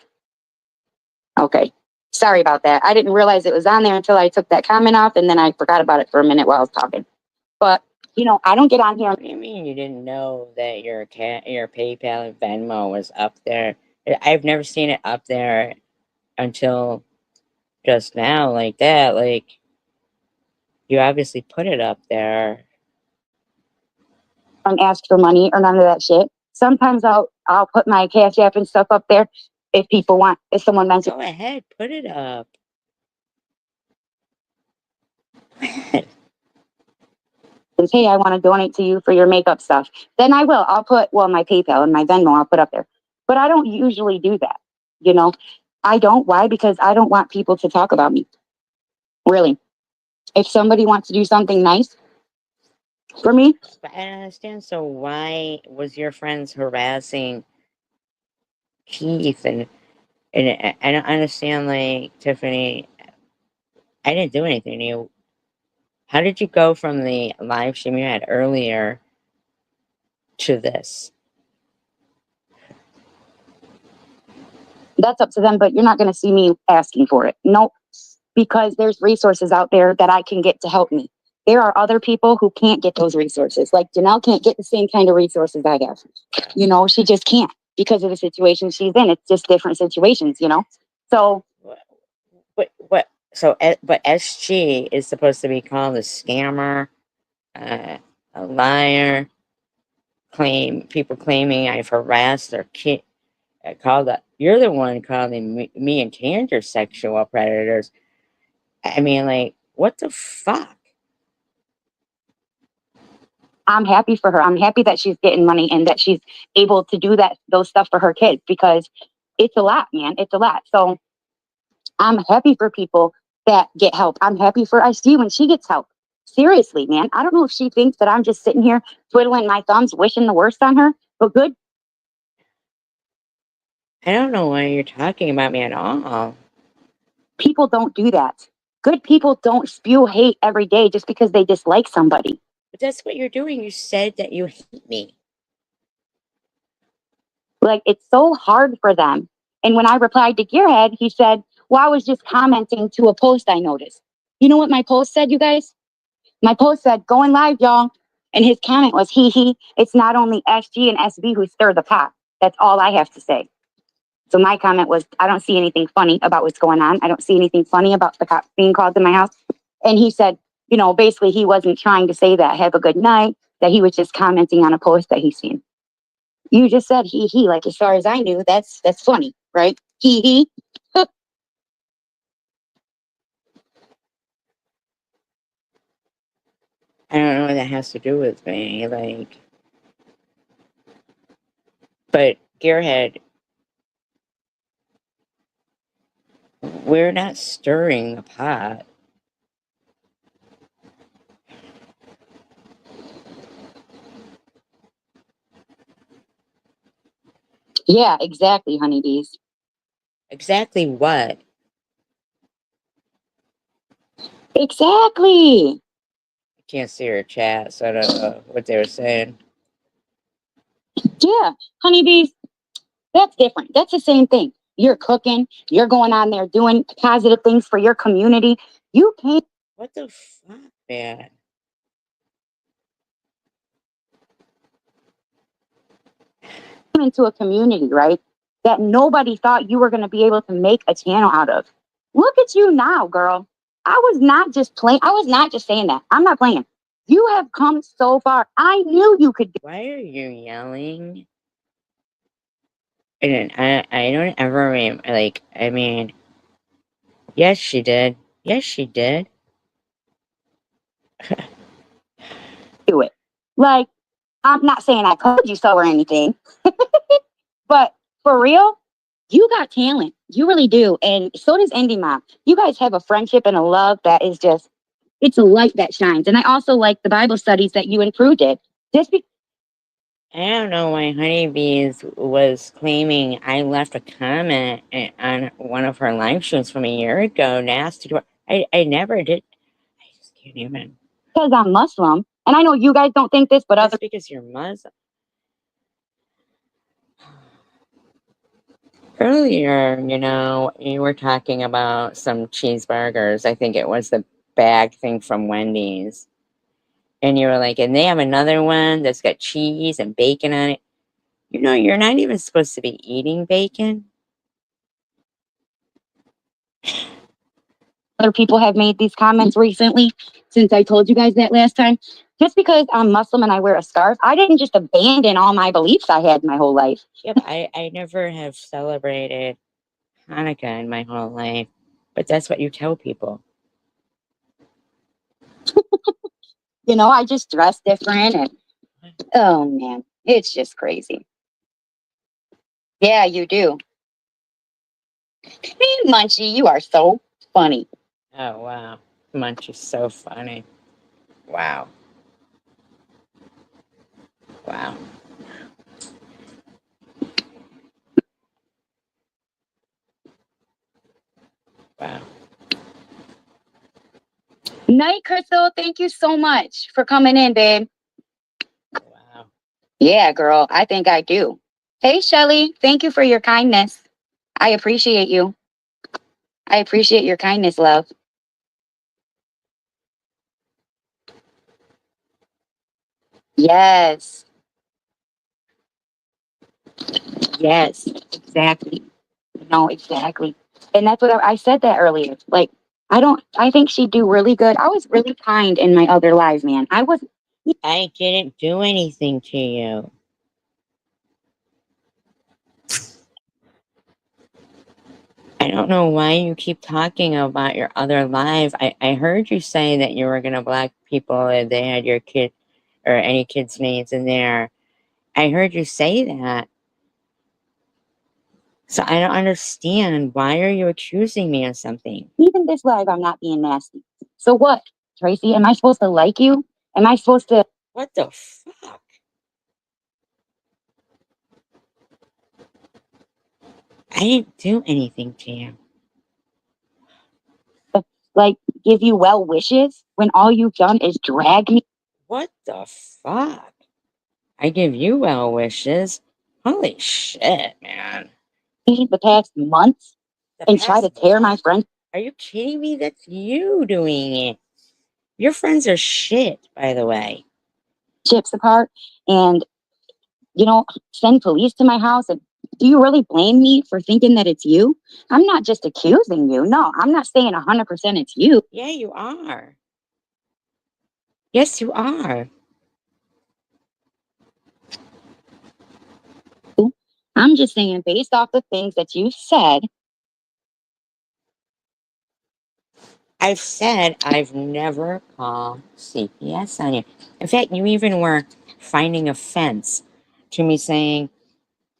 Okay. Sorry about that. I didn't realize it was on there until I took that comment off, and then I forgot about it for a minute while I was talking. But, you know, I don't get on here. What do you mean you didn't know that your PayPal and Venmo was up there? I've never seen it up there until just now, like that. Like, you obviously put it up there. And ask for money or none of that shit. Sometimes I'll put my Cash App and stuff up there if people want, if someone mentions. Go ahead, put it up. Go ahead. says, hey, I want to donate to you for your makeup stuff, then I will. I'll put, well, my PayPal and my Venmo, I'll put up there. But I don't usually do that. You know, I don't. Why? Because I don't want people to talk about me. Really. If somebody wants to do something nice for me, But I don't understand. So why was your friends harassing Keith? And I don't understand, like, Tiffany, I didn't do anything to you. How did you go from the live stream you had earlier to this? that's up to them, but you're not going to see me asking for it. Nope. Because there's resources out there that I can get to help me. There are other people who can't get those resources. Like Janelle can't get the same kind of resources I have. You know, she just can't because of the situation she's in. It's just different situations, you know? So, What? So, but SG is supposed to be called a scammer, uh, a liar, people claiming I've harassed their kid. You're the one calling me and Tanger sexual predators. I mean, like, what the fuck? I'm happy for her. I'm happy that she's getting money and that she's able to do those stuff for her kids because it's a lot, man. It's a lot. So I'm happy for people that get help. I'm happy for SG when she gets help. Seriously, man. I don't know if she thinks that I'm just sitting here twiddling my thumbs, wishing the worst on her, but good. I don't know why you're talking about me at all. People don't do that. Good people don't spew hate every day just because they dislike somebody. But that's what you're doing. You said that you hate me. Like, it's so hard for them. And when I replied to Gearhead, he said, well, I was just commenting to a post I noticed. You know what my post said, you guys? My post said, going live, y'all. And his comment was, hee. It's not only SG and SB who stir the pot. That's all I have to say. So my comment was, I don't see anything funny about what's going on. I don't see anything funny about the cops being called to my house. And he said, you know, basically he wasn't trying to say that have a good night, that he was just commenting on a post that he's seen. You just said he, like as far as I knew, that's funny, right? He. I don't know what that has to do with me. Like, but Gearhead, we're not stirring the pot. Yeah, exactly, honeybees. Exactly what? Exactly. I can't see her chat, so I don't know what they were saying. Yeah, honeybees. That's different. That's the same thing. You're cooking. You're going on there doing positive things for your community. You can't. What the fuck, man? Into a community, right? That nobody thought you were going to be able to make a channel out of. Look at you now, girl. I was not just playing. I was not just saying that. I'm not playing. You have come so far. I knew you could do. Why are you yelling? And I don't ever like. I mean, yes, she did. Yes, she did. It. Like, I'm not saying I told you so or anything, but for real, you got talent. You really do. And so does Indie Mom. You guys have a friendship and a love that is just, it's a light that shines. And I also like the Bible studies that you and Prue did. Just because I don't know why Honeybees was claiming I left a comment on one of her live streams from a year ago. Nasty. I never did. I just can't even. I'm Muslim. And I know you guys don't think this, but Just other because you're Muslim. Earlier, you were talking about some cheeseburgers. I think it was the bag thing from Wendy's. And you were like, and they have another one that's got cheese and bacon on it. You're not even supposed to be eating bacon. other people have made these comments recently since I told you guys that last time. Just because I'm Muslim and I wear a scarf, I didn't just abandon all my beliefs I had my whole life. Yep, I never have celebrated Hanukkah in my whole life, but that's what you tell people. I just dress different and oh man, it's just crazy. Yeah, you do. Hey, Munchie, you are so funny. Oh, wow. Munch is so funny. Wow. Wow. Wow. Night, Crystal. Thank you so much for coming in, babe. Wow. Yeah, girl, I think I do. Hey, Shelly, thank you for your kindness. I appreciate you. I appreciate your kindness, love. Yes, yes, exactly. No, exactly. And that's what I said that earlier. Like, I think she'd do really good. I was really kind in my other lives, man. I was, I didn't do anything to you. I don't know why you keep talking about your other life. I heard you say that you were going to block people if they had your kid or any kids' names in there. I heard you say that. So I don't understand. Why are you accusing me of something? even this live, I'm not being nasty. So what, Tracy? Am I supposed to like you? Am I supposed to, What the fuck? I didn't do anything to you. like, give you well wishes when all you've done is drag me What the fuck? I give you well wishes. Holy shit, man. the past months The and try to past tear my month? friendships Are you kidding me? That's you doing it. Your friends are shit, by the way. apart and, send police to my house? And do you really blame me for thinking that it's you? I'm not just accusing you. No, I'm not saying 100% it's you. Yeah, you are. Yes, you are. I'm just saying, based off the things that you said, I've said I've never called CPS on you. In fact, you even were finding offense to me saying,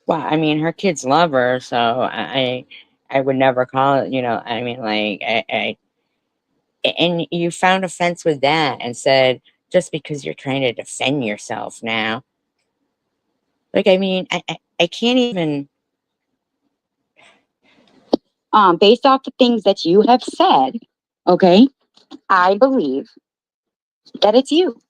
well, I mean, her kids love her, so I would never call it, I mean, like, and you found offense with that and said, just because you're trying to defend yourself now. Like, I mean, I can't even. based off the things that you have said, okay, I believe that it's you.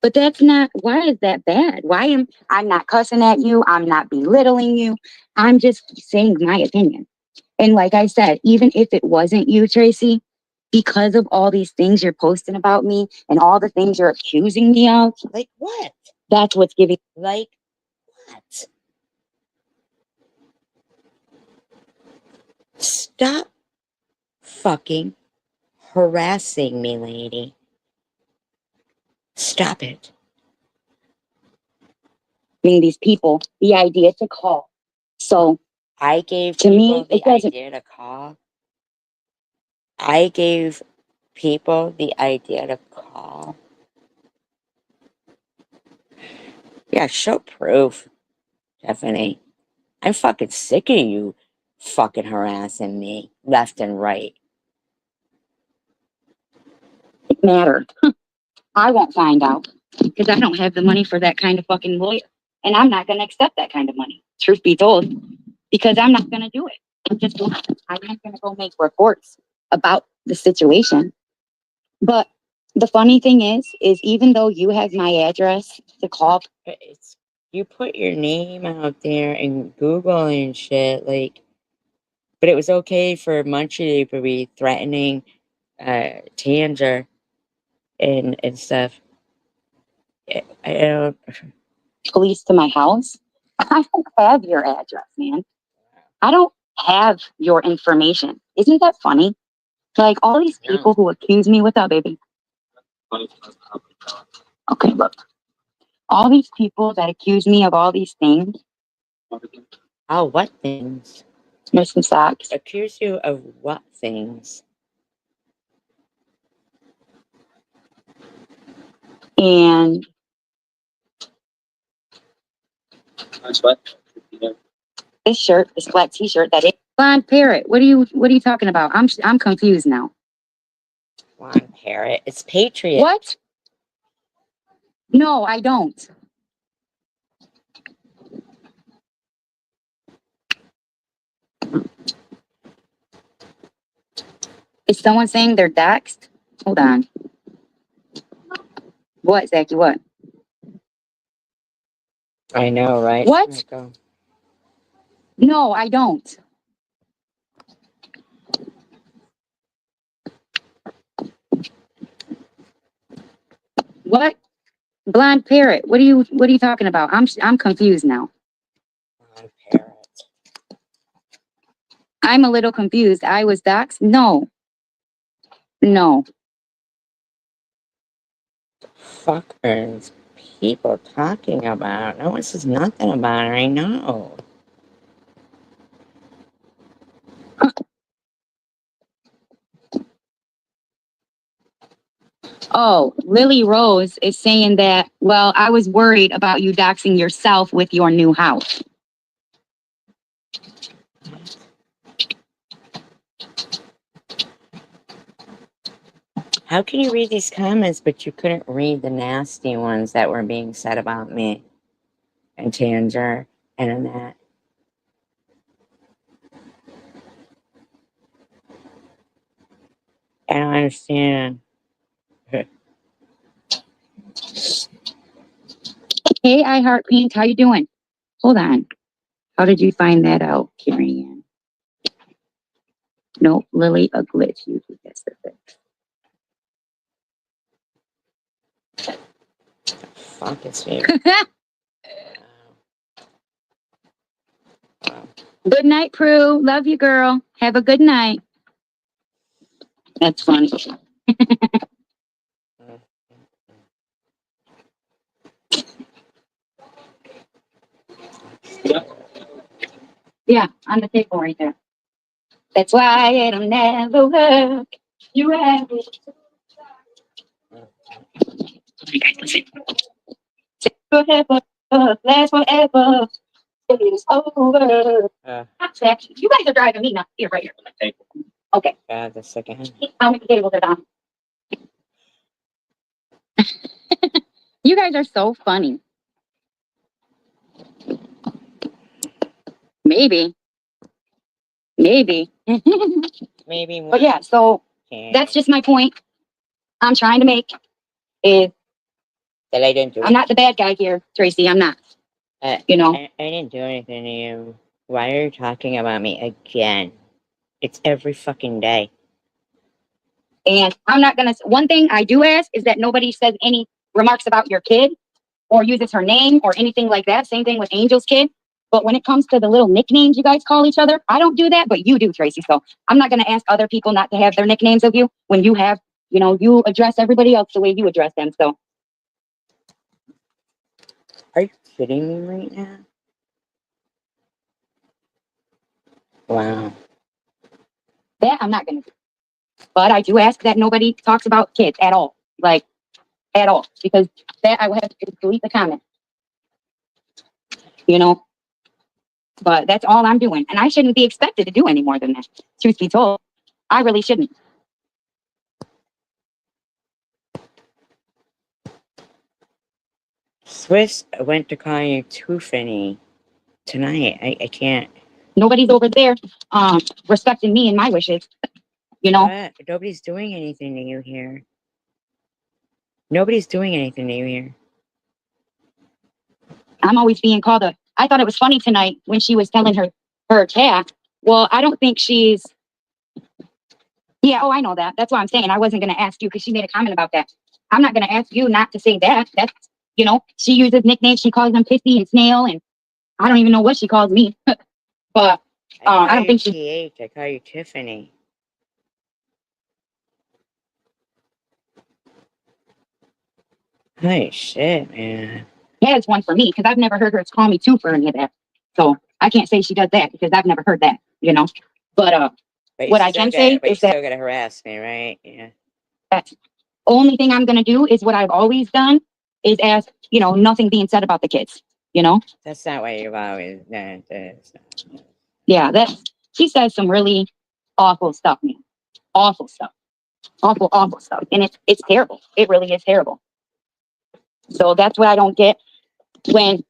But that's not, why is that bad? I'm not cussing at you. I'm not belittling you. I'm just saying my opinion. And like I said, even if it wasn't you, Tracy, because of all these things you're posting about me and all the things you're accusing me of, Like what? that's what's giving. Like what? Stop fucking harassing me, lady. Stop it. These people the idea to call. So I gave to me, people it the doesn't. idea to call. I gave people the idea to call. Yeah, show proof, Stephanie. I'm fucking sick of you fucking harassing me left and right. Matter. I won't find out because I don't have the money for that kind of fucking lawyer. And I'm not going to accept that kind of money, truth be told, because I'm not going to do it. I'm not going to go make reports about the situation. But the funny thing is even though you have my address to call, It's you put your name out there in Google and shit, like, but it was okay for Munchie to be threatening Tanger and stuff. I don't. police to my house, I don't have your address, man. I don't have your information. Isn't that funny? Like all these people who accuse me, what's up, baby? Okay, look. All these people that accuse me of all these things, Oh, what things? there's some socks. Accuse you of what things? And this shirt, this black t-shirt that is blonde parrot. What are you talking about? I'm confused now. Blonde parrot. It's Patriot. What? No, I don't. Is someone saying they're doxxed? Hold on. What, Zachy? What? I know, right? What? No, I don't. What? Blonde parrot. What are you talking about? I'm confused now. Blonde parrot. I'm a little confused. I was doxxed? No. No. Fuck is people talking about? No one says nothing about it. I know. Oh, Lily Rose is saying that, well, I was worried about you doxing yourself with your new house. How can you read these comments, but you couldn't read the nasty ones that were being said about me and Tanger and Annette? I don't understand. Hey, I Heart Pink, how you doing? Hold on. How did you find that out, Carrie Ann? Nope, Lily, a glitch. You guess Fuck is here. Wow. Good night, Prue. Love you, girl. Have a good night. That's funny. Yeah, on the table right there. That's why it'll never work. You have it. You guys listen. Forever, last forever. It's over. You guys are driving me nuts. Here, right here. Okay. The second. How many tables are down? You guys are so funny. Maybe. Maybe. Maybe one. But yeah, so that's just my point I'm trying to make is that I didn't do. I'm not the bad guy here, Tracy. I'm not. You know. I didn't do anything to you. Why are you talking about me again? It's every fucking day. And I'm not gonna. One thing I do ask is that nobody says any remarks about your kid or uses her name or anything like that. Same thing with Angel's kid. But when it comes to the little nicknames you guys call each other, I don't do that, but you do, Tracy. So I'm not gonna ask other people not to have their nicknames of you when you have, you know, you address everybody else the way you address them. So. Are you kidding me right now? Wow. That I'm not gonna do. But I do ask that nobody talks about kids at all. Like, at all. Because that I will have to delete the comment. You know? But that's all I'm doing. And I shouldn't be expected to do any more than that. Truth be told, I really shouldn't. Swiss went to call you Tiffany tonight. I can't. Nobody's over there respecting me and my wishes. You know? What? Nobody's doing anything to you here. Nobody's doing anything to you here. I'm always being called a. I thought it was funny tonight when she was telling her cat. Well, I don't think she's. Yeah, oh, I know that. That's why I'm saying I wasn't going to ask you because she made a comment about that. I'm not going to ask you not to say that. That's, you know, she uses nicknames. She calls them Pissy and Snail, and I don't even know what she calls me. But I don't think she. TH. I call you Tiffany. Holy shit, man. Yeah, it's one for me because I've never heard her call me two for any of that. So I can't say she does that because I've never heard that, you know. But what I can say is that still gotta harass me, right? Yeah. that's only thing I'm gonna do is what I've always done is as, nothing being said about the kids, you know? That's not what you've always done. Yeah, she says some really awful stuff, man. Awful stuff. Awful, awful stuff. And it's terrible. It really is terrible. So that's what I don't get when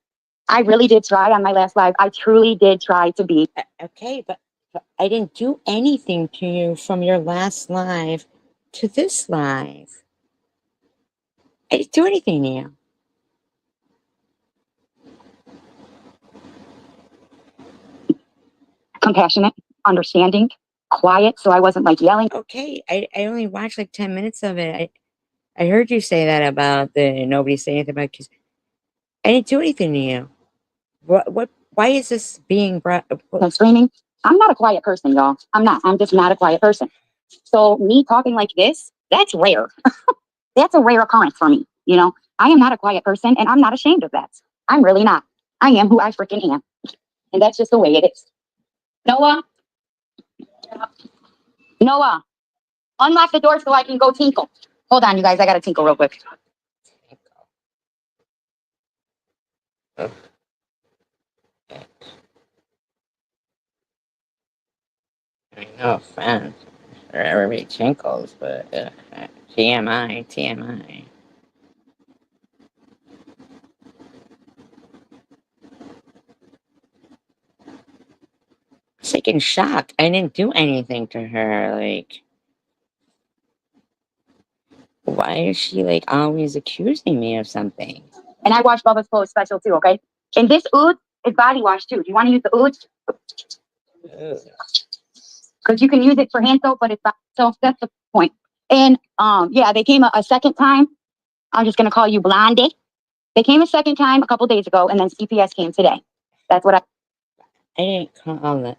I really did try on my last live. I truly did try to be. Okay, but I didn't do anything to you from your last live to this live. I didn't do anything to you. Compassionate, understanding, quiet, so I wasn't like yelling. Okay, I only watched like 10 minutes of it. I heard you say that about the nobody say anything about kids. I didn't do anything to you. Why is this being brought? And screaming. I'm not a quiet person, y'all. I'm not. I'm just not a quiet person. So me talking like this, that's rare. That's a rare occurrence for me. I am not a quiet person and I'm not ashamed of that. I'm really not. I am who I freaking am. And that's just the way it is. Noah, Noah, unlock the door so I can go tinkle. Hold on, you guys. I got to tinkle real quick. No offense, or everybody tinkles, but TMI, TMI. I was like in shock. I didn't do anything to her. Like, why is she like always accusing me of something? And I wash Bubba's clothes special too, okay? And this oud is body wash too. Do you want to use the oud? Because you can use it for hand soap, but it's not. So that's the point. And yeah, they came a second time. I'm just gonna call you Blondie. They came a second time a couple days ago, and then CPS came today. That's what I didn't call it.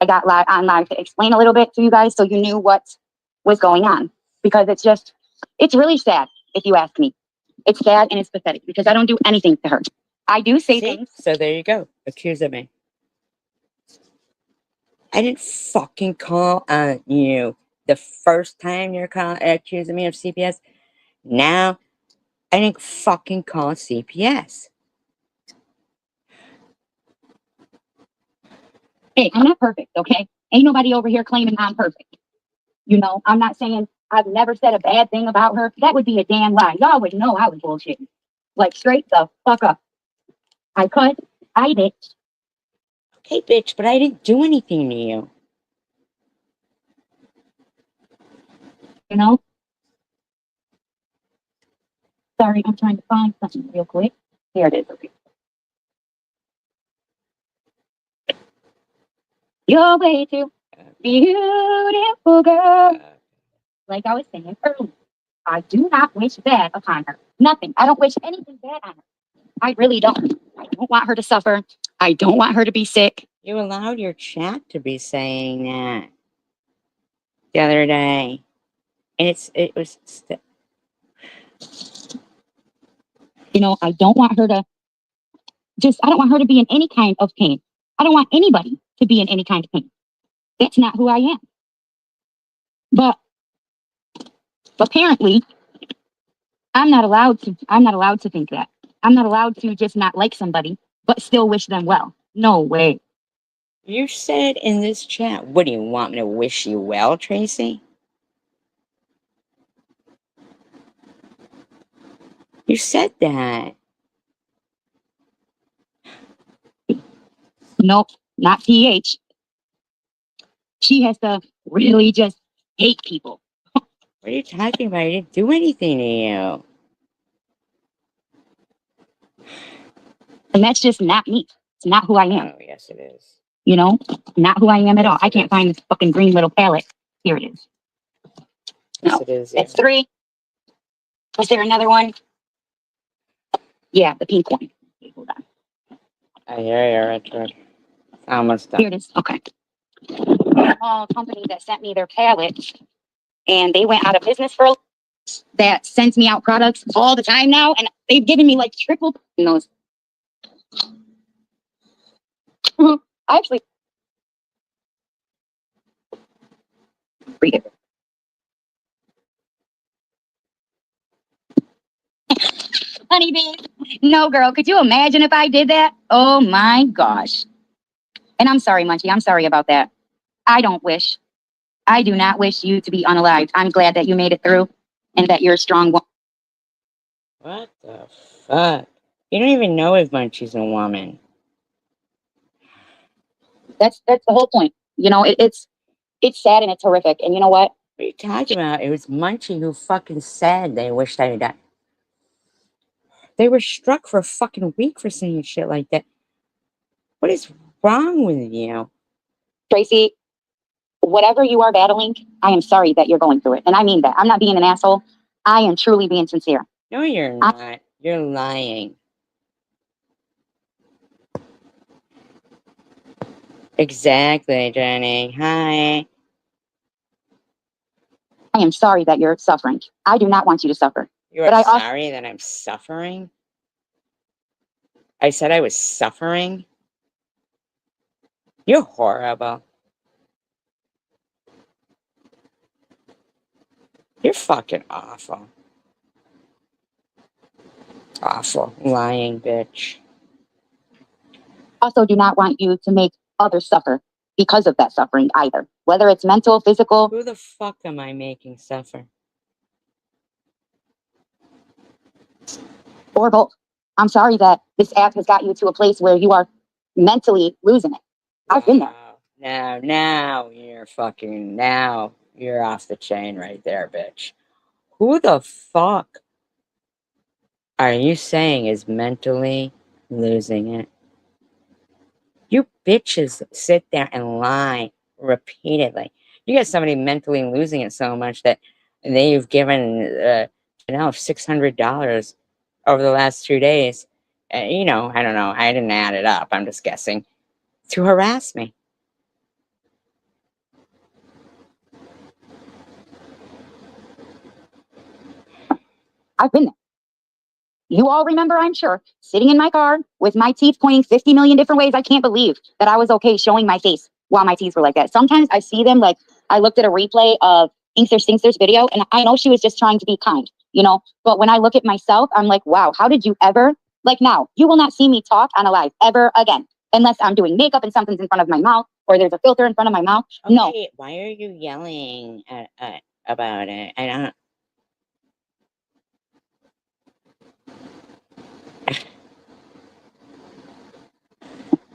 I got on live to explain a little bit to you guys, so you knew what was going on. Because it's really sad if you ask me. It's sad and it's pathetic because I don't do anything to her. I do say things. So there you go. Accusing me. I didn't fucking call on you the first time you're accusing me of CPS. Now I didn't fucking call CPS. Hey, I'm not perfect, okay? Ain't nobody over here claiming I'm perfect. I'm not saying I've never said a bad thing about her. That would be a damn lie. Y'all would know I was bullshitting. Like straight the fuck up. I could. I did. Okay, bitch, but I didn't do anything to you. You know? Sorry, I'm trying to find something real quick. Here it is. Okay. You're way too beautiful, girl. Like I was saying earlier, I do not wish bad upon her. Nothing. I don't wish anything bad on her. I really don't. I don't want her to suffer. I don't want her to be sick. You allowed your chat to be saying that the other day. And it was I don't want her to I don't want her to be in any kind of pain. I don't want anybody to be in any kind of pain. That's not who I am. But apparently, I'm not allowed to think that. I'm not allowed to just not like somebody, but still wish them well. No way. You said in this chat, what do you want me to wish you well, Tracy? You said that. Nope, not PH. She has to really just hate people. What are you talking about? I didn't do anything to you. And that's just not me. It's not who I am. Oh, yes, it is. Not who I am at all. Yes, I it can't is. find this fucking green little palette. Here it is. Yes, No, it is. Yeah. it's 3. Was there another one? Yeah, the pink one. Okay, hold on. I hear you, Richard. Almost done. Here it is. Okay. Small company that sent me their palette, and they went out of business for that sends me out products all the time now, and they've given me like triple those. I actually read it. Honey bee. No, girl, could you imagine if I did that? Oh my gosh. And I'm sorry, Munchie. I'm sorry about that. I don't wish. I do not wish you to be unalived. I'm glad that you made it through and that you're a strong woman. What the fuck? You don't even know if Munchie's a woman. That's the whole point. You know, it's sad and it's horrific. And you know what? What are you talking about? It was Munchie who fucking said they wished I had died. They were struck for a fucking week for saying shit like that. What is wrong with you? Tracy, whatever you are battling, I am sorry that you're going through it. And I mean that. I'm not being an asshole. I am truly being sincere. No, you're not. You're lying. Exactly, Jenny. Hi. I am sorry that you're suffering. I do not want you to suffer. You But are I also sorry that I'm suffering? I said I was suffering? You're horrible. You're fucking awful. Awful. Lying bitch. also do not want you to make others suffer because of that suffering either, whether it's mental, physical, Who the fuck am I making suffer? or both. I'm sorry that this app has got you to a place where you are mentally losing it. I've been there. Wow. Now you're off the chain right there, bitch. Who the fuck are you saying is mentally losing it? You bitches sit there and lie repeatedly. You got somebody mentally losing it so much that they've given $600 over the last 2 days. I don't know. I didn't add it up. I'm just guessing to harass me. I've been there. You all remember, I'm sure, sitting in my car with my teeth pointing 50 million different ways. I can't believe that I was okay showing my face while my teeth were like that. Sometimes I see them like I looked at a replay of Inkster Stinkster's video and I know she was just trying to be kind, but when I look at myself, I'm like, wow, how did you ever, like now, you will not see me talk on a live ever again unless I'm doing makeup and something's in front of my mouth or there's a filter in front of my mouth. Okay, no. why are you yelling about it? I don't.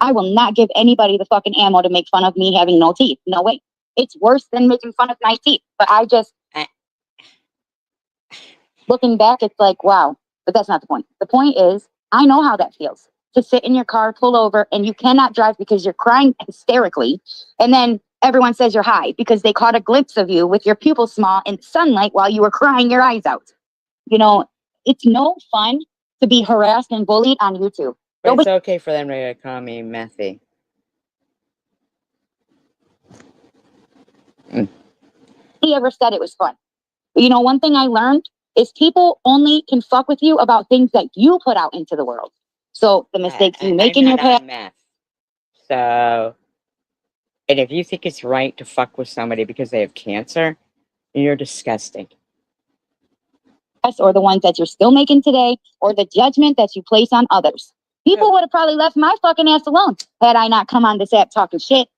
I will not give anybody the fucking ammo to make fun of me having no teeth. No way. It's worse than making fun of my teeth. But looking back, it's like, wow. But that's not the point. The point is, I know how that feels to sit in your car, pull over, and you cannot drive because you're crying hysterically. And then everyone says you're high because they caught a glimpse of you with your pupils small in the sunlight while you were crying your eyes out. It's no fun to be harassed and bullied on YouTube. But it's okay for them to call me Methy. He ever said it was fun. One thing I learned is people only can fuck with you about things that you put out into the world. So the mistakes you make in your past. Meth. So, and if you think it's right to fuck with somebody because they have cancer, you're disgusting. Or the ones that you're still making today, or the judgment that you place on others. People would have probably left my fucking ass alone had I not come on this app talking shit.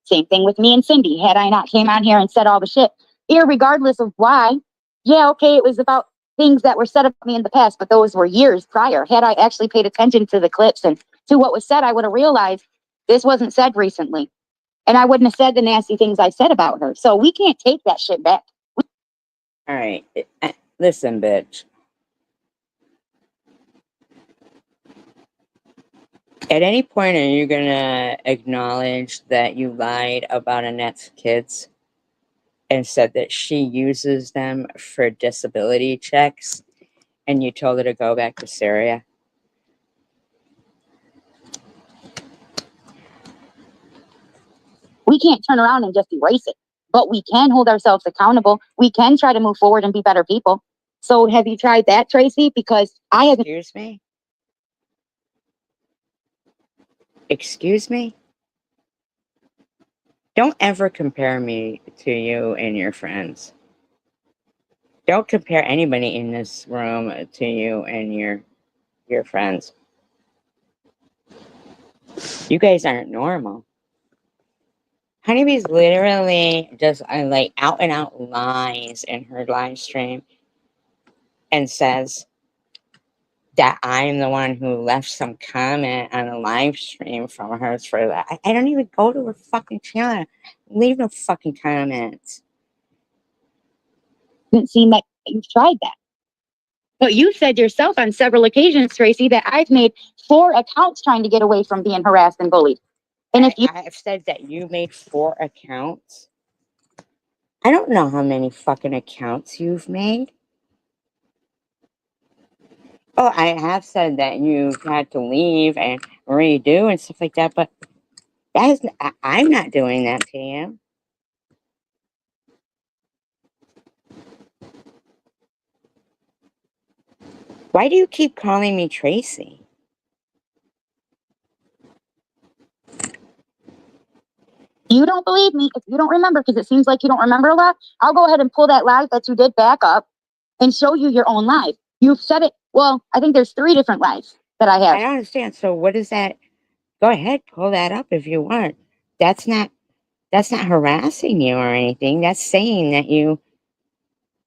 Same thing with me and Cindy. Had I not came on here and said all the shit, irregardless of why. Yeah, okay, it was about things that were said about me in the past, but those were years prior. Had I actually paid attention to the clips and to what was said, I would have realized this wasn't said recently. And I wouldn't have said the nasty things I said about her. So we can't take that shit back. All right. Listen, bitch. At any point, are you going to acknowledge that you lied about Annette's kids and said that she uses them for disability checks and you told her to go back to Syria? We can't turn around and just erase it, but we can hold ourselves accountable. We can try to move forward and be better people. So have you tried that, Tracy? Because I haven't. Excuse me? Excuse me? Don't ever compare me to you and your friends. Don't compare anybody in this room to you and your your friends. You guys aren't normal. Honeybee's literally just like out and out lies in her live stream and says that I'm the one who left some comment on a live stream from hers for that. I don't even go to her fucking channel. Leave no fucking comments. Didn't seem that you've tried that. But you said yourself on several occasions, Tracy, that I've made 4 accounts trying to get away from being harassed and bullied. And if you I've said that you made 4 accounts. I don't know how many fucking accounts you've made. Oh, I have said that you've had to leave and redo and stuff like that, but that is, I'm not doing that to you. Why do you keep calling me Tracy? you don't believe me, if you don't remember, because it seems like you don't remember a lot, I'll go ahead and pull that live that you did back up and show you your own live. You've said it. Well, I think there's 3 different lives that I I have. don't understand. So what is that? Go ahead, pull that up if you want. That's not harassing you or anything. That's saying that you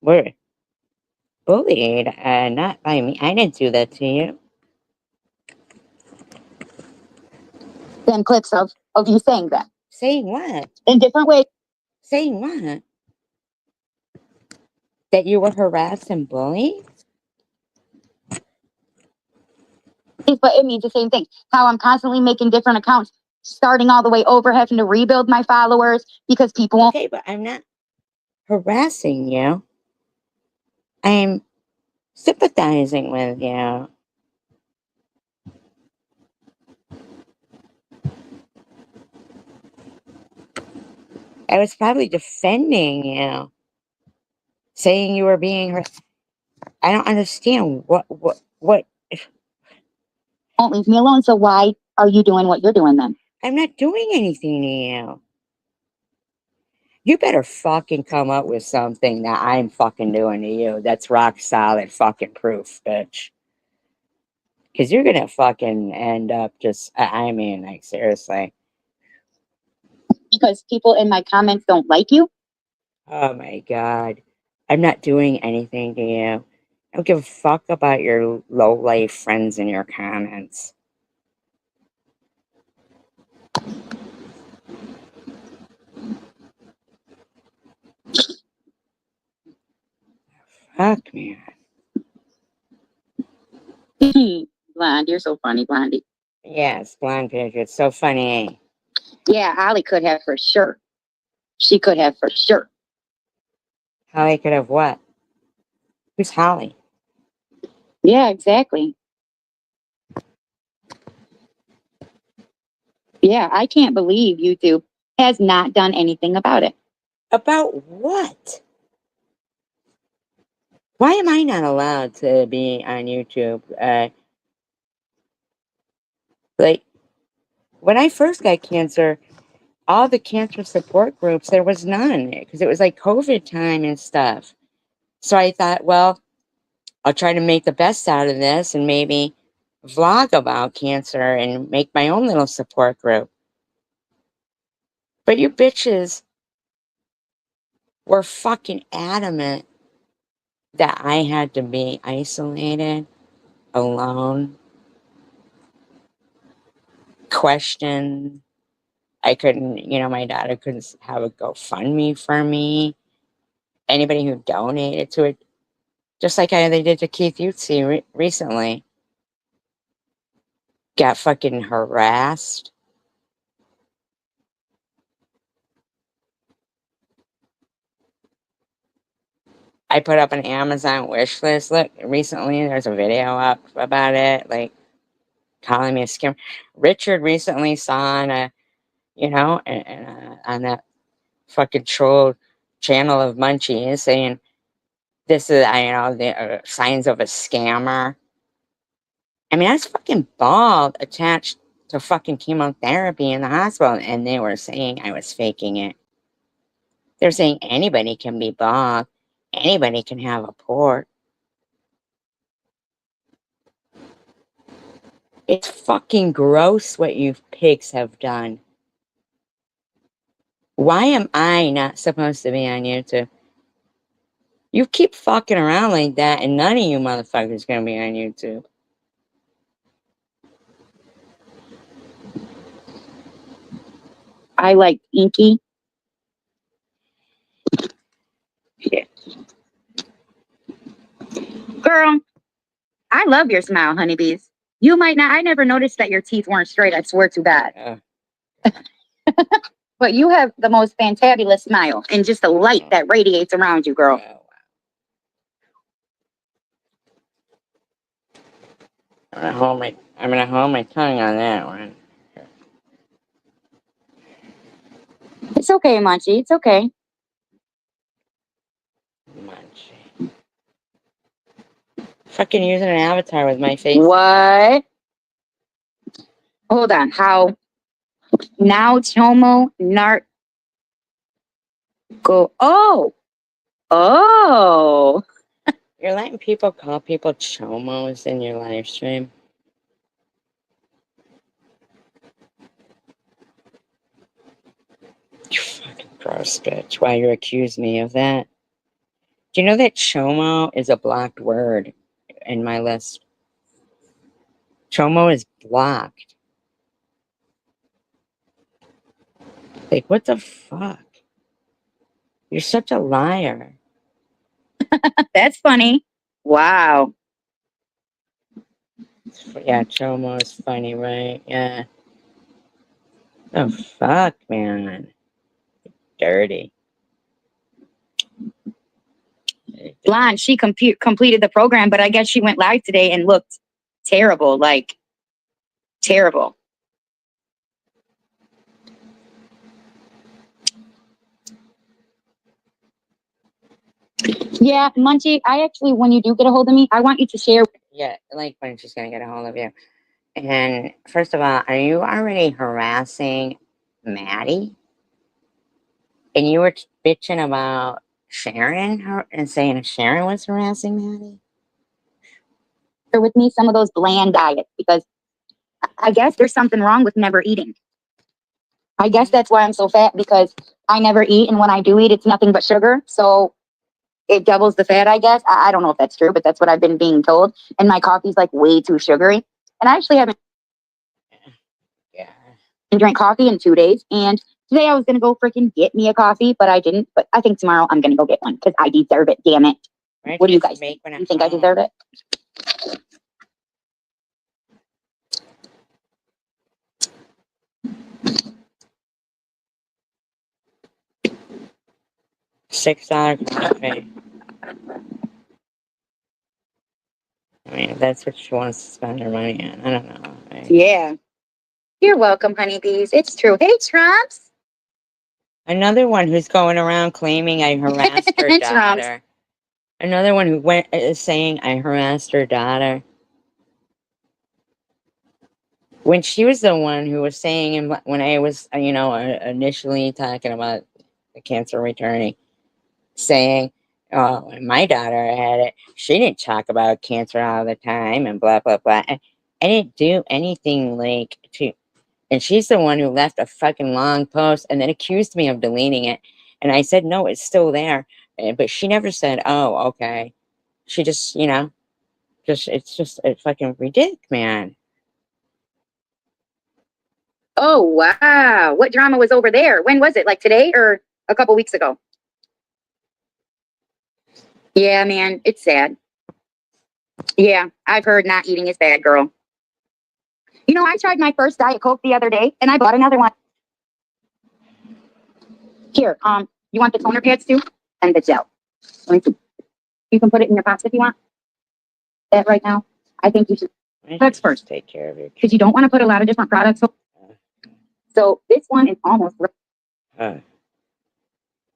were bullied, not by me. I didn't do that to you. Then clips of you saying that Saying what? in different ways. Saying what? That you were harassed and bullied? But it means the same thing. How I'm constantly making different accounts, starting all the way over, having to rebuild my followers because people won't. Okay, but I'm not harassing you. I'm sympathizing with you. I was probably defending you, saying you were being harassed. I don't understand what. Won't leave me alone. So why are you doing what you're doing then? I'm not doing anything to you. You better fucking come up with something that I'm fucking doing to you. That's rock solid fucking proof, bitch. Because you're gonna fucking end up just, I mean, like, seriously. Because people in my comments don't like you. Oh my God. I'm not doing anything to you. I don't give a fuck about your low life friends in your comments. Fuck, man. Blonde, you're so funny, Blondie. Yes, blonde bitch. It's so funny. Yeah, Holly could have for sure. She could have for sure. Holly could have what? Who's Holly? Yeah, exactly. Yeah, I can't believe YouTube has not done anything about it. About what? Why am I not allowed to be on YouTube? Like, when I first got cancer, all the cancer support groups, there was none because it was like COVID time and stuff. So I thought, well, I'll try to make the best out of this and maybe vlog about cancer and make my own little support group. But you bitches were fucking adamant that I had to be isolated, alone, questioned. I couldn't, my daughter couldn't have a GoFundMe for me. Anybody who donated to it, just like they did to Keith Utzi recently, got fucking harassed. I put up an Amazon wish list. Look, recently there's a video up about it, like calling me a scam. Richard recently saw on on that fucking troll channel of Munchies saying this is, the signs of a scammer. I mean, I was fucking bald, attached to fucking chemotherapy in the hospital, and they were saying I was faking it. They're saying anybody can be bald, anybody can have a port. It's fucking gross what you pigs have done. Why am I not supposed to be on YouTube? You keep fucking around like that, and none of you motherfuckers gonna be on YouTube. I like inky. Yeah. Girl, I love your smile, honeybees. You might not, I never noticed that your teeth weren't straight, I swear to God. But you have the most fantabulous smile and just the light that radiates around you, girl. I'm gonna hold my tongue on that one. It's okay, Munchie. It's okay. Munchie. Fucking using an avatar with my face. What? Hold on. How? Now Chomo Nart go. Oh. Oh. You're letting people call people chomos in your live stream. You fucking gross bitch. Why you accuse me of that? Do you know that chomo is a blocked word in my list? Chomo is blocked. Like, what the fuck? You're such a liar. That's funny. Wow. Yeah, chomo is funny, right? Yeah. Oh, fuck, man. Dirty. Blonde, she completed the program, but I guess she went live today and looked terrible. Like, terrible. Yeah, Munchie, I actually, when you do get a hold of me, I want you to share. Yeah, like when she's gonna get a hold of you. And first of all, are you already harassing Maddie? And you were bitching about Sharon and saying Sharon was harassing Maddie? With me some of those bland diets because I guess there's something wrong with never eating. I guess that's why I'm so fat because I never eat. And when I do eat, it's nothing but sugar. So it doubles the fat, I guess. I don't know if that's true, but that's what I've been being told. And my coffee's like way too sugary. And I actually haven't drank coffee in 2 days. And today I was going to go freaking get me a coffee, but I didn't. But I think tomorrow I'm going to go get one because I deserve it. Damn it. What do you guys think? You think I deserve it? $6 coffee. I mean, if that's what she wants to spend her money on, I don't know. Yeah. You're welcome, honeybees. It's true. Hey, Trumps. Another one who's going around claiming I harassed her daughter. Another one who is saying I harassed her daughter. When she was the one who was saying, when I was, initially talking about the cancer returning, saying, oh, when my daughter had it, she didn't talk about cancer all the time and blah, blah, blah. I didn't do anything like to, and she's the one who left a fucking long post and then accused me of deleting it. And I said, no, it's still there. But she never said, oh, okay. She just, it's fucking ridiculous, man. Oh, wow. What drama was over there? When was it? Like today or a couple weeks ago? Yeah, man, it's sad. Yeah, I've heard not eating is bad, girl. You know, I tried my first Diet Coke the other day and I bought another one. Here, you want the toner pads too? And the gel. You can put it in your pasta if you want. That right now. I think you should. That's first. Take care of it. Because you don't want to put a lot of different products. So this one is almost.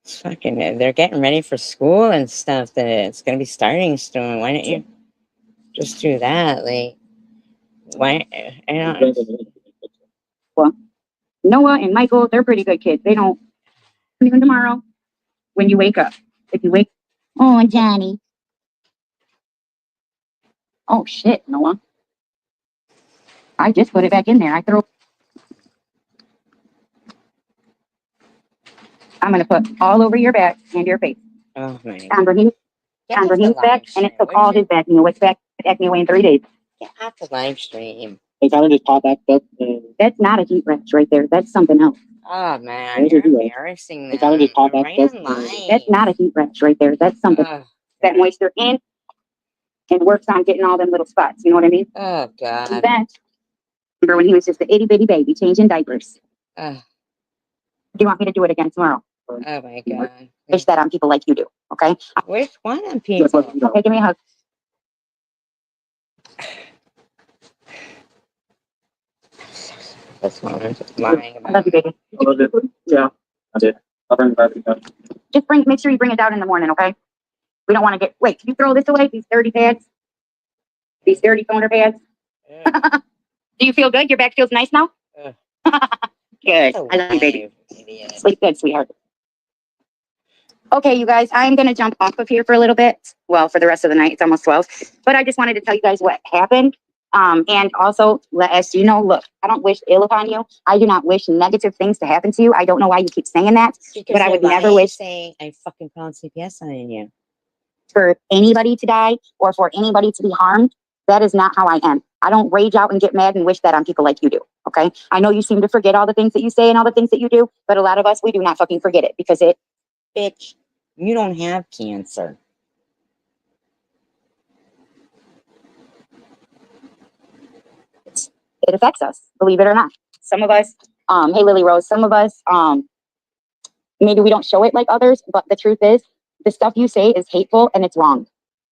It's fucking, they're getting ready for school and stuff. That it's going to be starting soon. Why don't you just do that? Like, why? I don't. Well, Noah and Michael, they're pretty good kids. They don't. Even tomorrow, when you wake up, if you wake. Oh, Johnny. Oh shit, Noah. I just put it back in there. I'm going to put all over your back and your face. Oh my On Raheem's back, and it took all his back. You know what's back? It acne away in 3 days. Get off the live stream. They kind of just pop back up. That's not a heat rash right there. That's something else. Oh man, you're embarrassing They them. kind of just pop back Right up. online. That's not a heat rash right there. That's something that moisture in and works on getting all them little spots. You know what I mean? Oh god. Remember when he was just an itty bitty baby changing diapers? Oh Do you want me to do it again tomorrow? my god. Wish that on people like you do. Okay. Which one on people? Okay, give me a hug. That's what I'm lying I love about. you, baby. Yeah, I did. I'll bring it back again. Just make sure you bring it down in the morning, okay? We don't want to wait, can you throw this away? These dirty pads? These dirty toner pads? Do you feel good? Your back feels nice now? Good. I love you, baby. Idiot. Sleep good, sweetheart. Okay, you guys, I'm going to jump off of here for a little bit. Well, for the rest of the night, it's almost 12. But I just wanted to tell you guys what happened. And also let us, look, I don't wish ill upon you. I do not wish negative things to happen to you. I don't know why you keep saying that. Because but I would never wish saying I fucking found CPS on you. For anybody to die or for anybody to be harmed. That is not how I am. I don't rage out and get mad and wish that on people like you do. Okay. I know you seem to forget all the things that you say and all the things that you do, but a lot of us, we do not fucking forget it because bitch, you don't have cancer. It affects us, believe it or not. Some of us, hey Lily Rose, some of us, maybe we don't show it like others, but the truth is the stuff you say is hateful and it's wrong.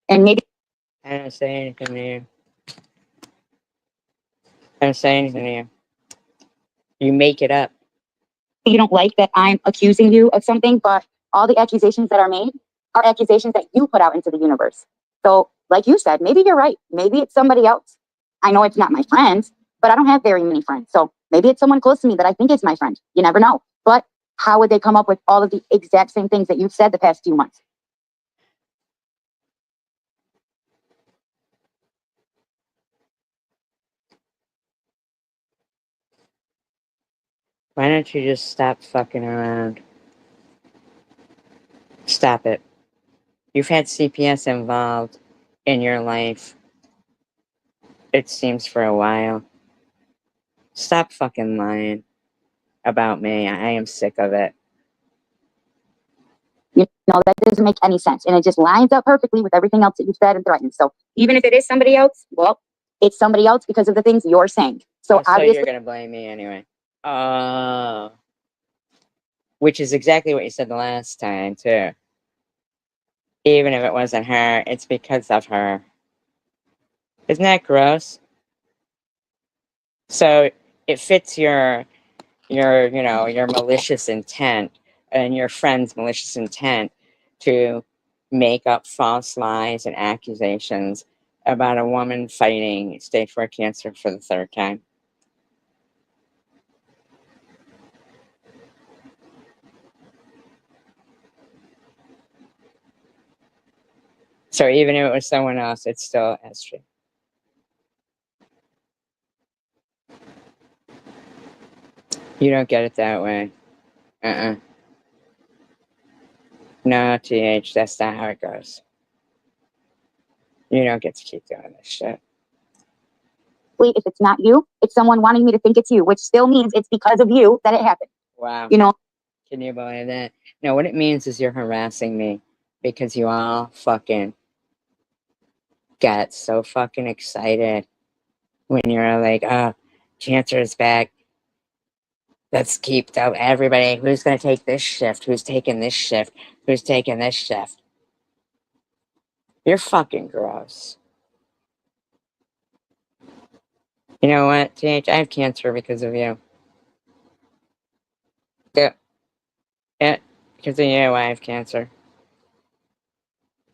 And maybe I don't say anything to you. I don't say anything to you. You make it up. you don't like that I'm accusing you of something, but all the accusations that are made are accusations that you put out into the universe. So, like you said, maybe you're right. Maybe it's somebody else. I know it's not my friends, but I don't have very many friends. So maybe it's someone close to me that I think is my friend. You never know. But how would they come up with all of the exact same things that you've said the past few months? Why don't you just stop fucking around? Stop it. You've had CPS involved in your life, it seems, for a while. Stop fucking lying about me. I am sick of it. That doesn't make any sense. And it just lines up perfectly with everything else that you've said and threatened. So even if it is somebody else, well, it's somebody else because of the things you're saying. So obviously you're going to blame me anyway. Which is exactly what you said the last time, too. Even if it wasn't her, it's because of her. Isn't that gross? So it fits your malicious intent and your friend's malicious intent to make up false lies and accusations about a woman fighting stage 4 cancer for the 3rd time. So even if it was someone else, it's still true. You don't get it that way. No, TH, that's not how it goes. You don't get to keep doing this shit. if it's not you, it's someone wanting me to think it's you, which still means it's because of you that it happened. Wow. Can you believe that? No, what it means is you're harassing me because you all fucking got so fucking excited when you're like, oh, cancer is back. Let's keep everybody. Who's going to take this shift? Who's taking this shift? Who's taking this shift? You're fucking gross. You know what, TH? I have cancer because of you. Yeah, because of you, I have cancer.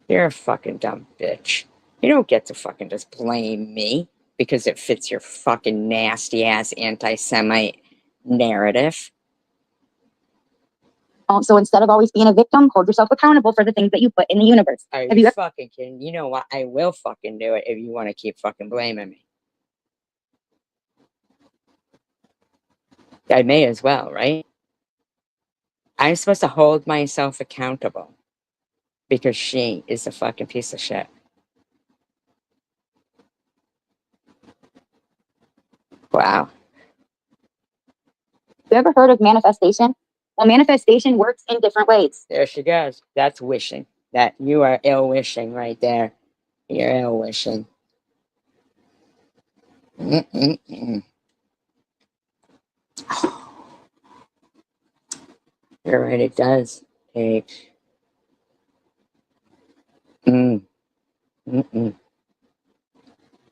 You're a fucking dumb bitch. You don't get to fucking just blame me because it fits your fucking nasty ass anti-Semite narrative. So instead of always being a victim, hold yourself accountable for the things that you put in the universe. Are you fucking kidding? You know what? I will fucking do it if you want to keep fucking blaming me. I may as well, right? I'm supposed to hold myself accountable because she is a fucking piece of shit. Wow. You ever heard of manifestation? Well, manifestation works in different ways. There she goes. That's wishing. That you are ill wishing right there. You're ill wishing. Mm-mm-mm. You're right, it does take. Mm, mm-mm.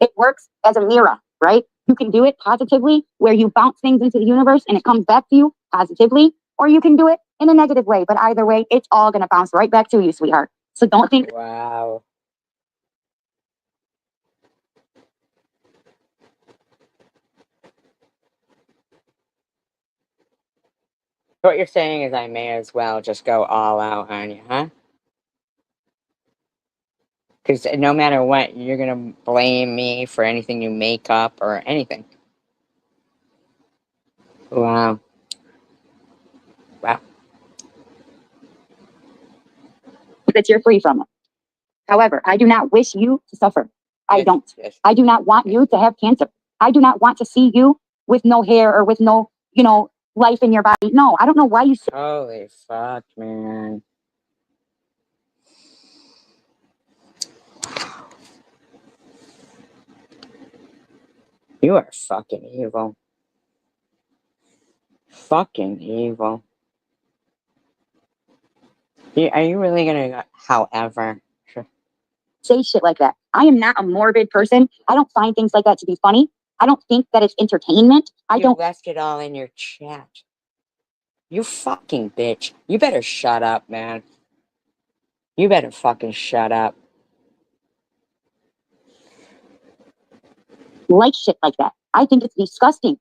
It works as a mirror, right? You can do it positively, where you bounce things into the universe and it comes back to you positively, or you can do it in a negative way. But either way, it's all going to bounce right back to you, sweetheart. So don't think. Wow. What you're saying is I may as well just go all out on you, huh? Because no matter what, you're going to blame me for anything you make up or anything. Wow. Wow. That you're free from it. However, I do not wish you to suffer. I Yes, don't. yes. I do not want you to have cancer. I do not want to see you with no hair or with no, life in your body. No, I don't know why you. Holy fuck, man. You are fucking evil. Fucking evil. Are you really gonna, however? Say shit like that. I am not a morbid person. I don't find things like that to be funny. I don't think that it's entertainment. You left it all in your chat. You fucking bitch. You better shut up, man. You better fucking shut up. Like shit like that. I think it's disgusting.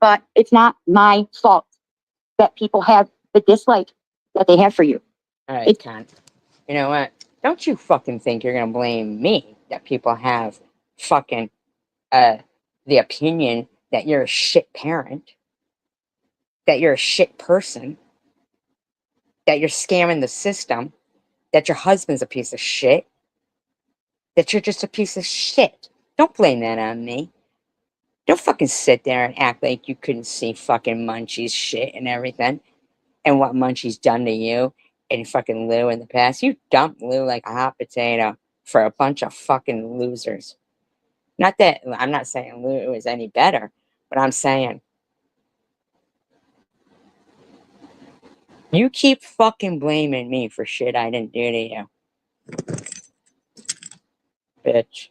But it's not my fault that people have the dislike that they have for you. All right, cunt. You know what? Don't you fucking think you're gonna blame me that people have fucking the opinion that you're a shit parent, that you're a shit person, that you're scamming the system, that your husband's a piece of shit, that you're just a piece of shit. Don't blame that on me. Don't fucking sit there and act like you couldn't see fucking Munchie's shit and everything and what Munchie's done to you and fucking Lou in the past. You dumped Lou like a hot potato for a bunch of fucking losers. Not that I'm not saying Lou is any better, but I'm saying you keep fucking blaming me for shit I didn't do to you, bitch.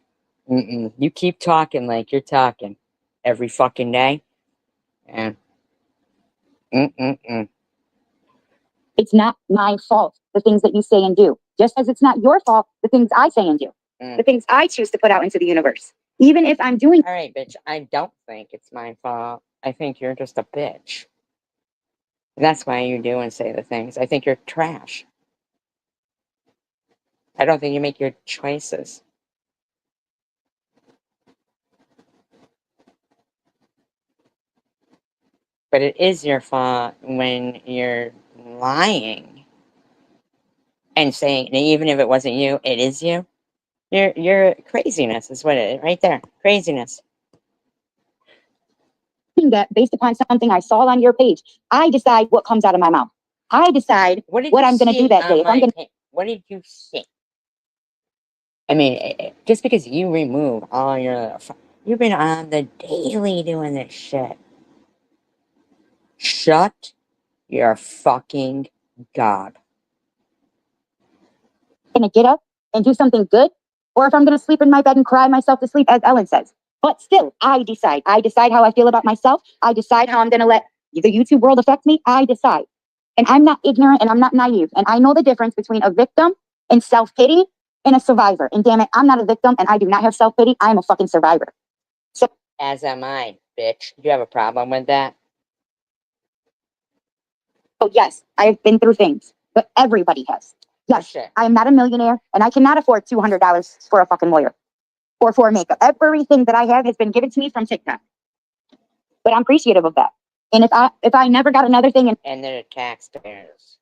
Mm-mm. You keep talking like you're talking every fucking day, and mm-mm-mm. It's not my fault, the things that you say and do. Just as it's not your fault, the things I say and do. The things I choose to put out into the universe. Even if I'm doing. All right, bitch, I don't think it's my fault. I think you're just a bitch. That's why you do and say the things. I think you're trash. I don't think you make your choices. But it is your fault when you're lying and saying, and even if it wasn't you, it is you. You're craziness is what it is right there. Craziness. That based upon something I saw on your page, I decide what comes out of my mouth. I decide what I'm going to do that day. If I'm going to. What did you see? I mean, just because you remove all your, you've been on the daily doing this shit. Shut your fucking gob. Going to get up and do something good, or if I'm going to sleep in my bed and cry myself to sleep, as Ellen says. But still, I decide. I decide how I feel about myself. I decide how I'm going to let the YouTube world affect me. I decide. And I'm not ignorant and I'm not naive. And I know the difference between a victim and self-pity and a survivor. And damn it, I'm not a victim and I do not have self-pity. I am a fucking survivor. So, as am I, bitch. Do you have a problem with that? oh yes, I've been through things, but everybody has. Yes, I am not a millionaire and I cannot afford $200 for a fucking lawyer or for makeup. Everything that I have has been given to me from TikTok. But I'm appreciative of that. And if I never got another thing in And they're the taxpayers.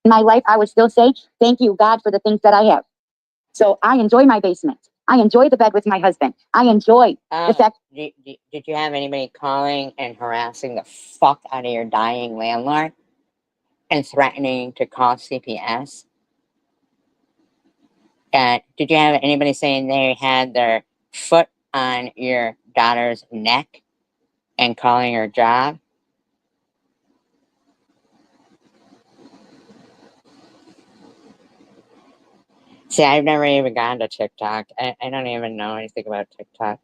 my life, I would still say, thank you, God, for the things that I have. So I enjoy my basement. I enjoy the bed with my husband. I enjoy the fact. Did you have anybody calling and harassing the fuck out of your dying landlord and threatening to call CPS? Did you have anybody saying they had their foot on your daughter's neck and calling her job? See, I've never even gone to TikTok. I don't even know anything about TikTok.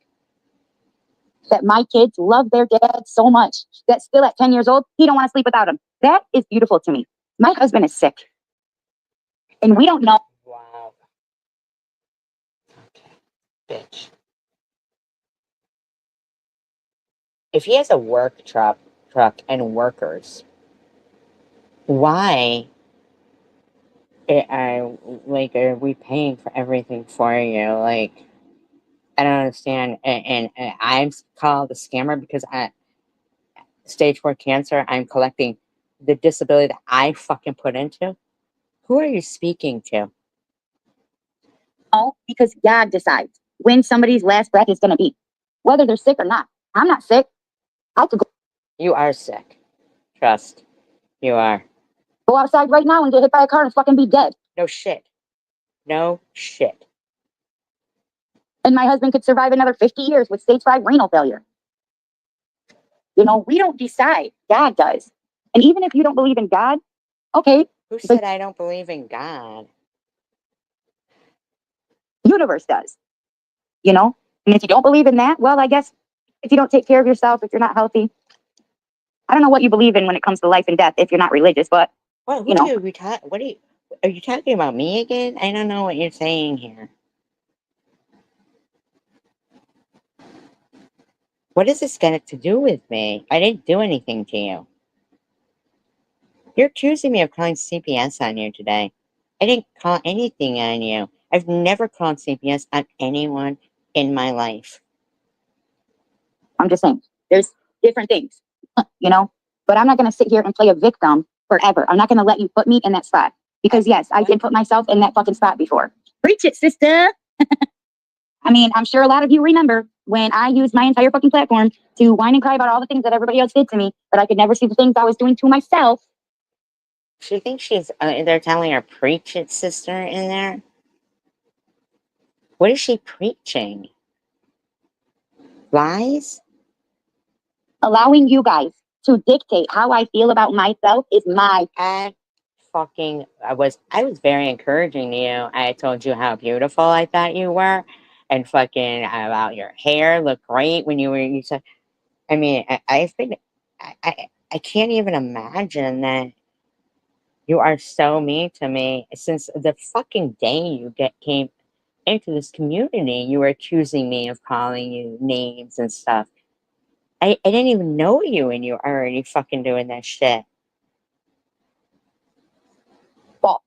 That my kids love their dad so much that still at 10 years old, he don't want to sleep without him. That is beautiful to me. My husband is sick. And we don't know. Wow. Okay. Bitch. If he has a work truck and workers, why are we paying for everything for you? Like, I don't understand. And I'm called a scammer because stage 4 cancer, I'm collecting the disability that I fucking put into. Who are you speaking to? No, because God decides when somebody's last breath is going to be, whether they're sick or not. I'm not sick. I could You are sick. Trust. You are. go outside right now and get hit by a car and fucking be dead. No shit. No shit. And my husband could survive another 50 years with stage 5 renal failure. You know, we don't decide. God does. And even if you don't believe in God, okay, Who the said I don't believe in God? universe does. You know? And if you don't believe in that, well, I guess if you don't take care of yourself, if you're not healthy, I don't know what you believe in when it comes to life and death if you're not religious, but What? you know, What are you? Are you talking about me again? I don't know what you're saying here. What is this got to do with me? I didn't do anything to you. You're accusing me of calling CPS on you today. I didn't call anything on you. I've never called CPS on anyone in my life. I'm just saying there's different things, you know, but I'm not going to sit here and play a victim forever. I'm not going to let you put me in that spot because yes, I did put myself in that fucking spot before. Preach it, sister. I mean, I'm sure a lot of you remember when I used my entire fucking platform to whine and cry about all the things that everybody else did to me, but I could never see the things I was doing to myself. She thinks they're telling her preach it, sister, in there. What is she preaching? Lies? Allowing you guys to dictate how I feel about myself is my. I was very encouraging to you. I told you how beautiful I thought you were, and fucking about your hair looked great when you said. I mean, I've been. I can't even imagine that you are so mean to me since the fucking day you came into this community. You were accusing me of calling you names and stuff. I didn't even know you, and you're already fucking doing that shit. Fault,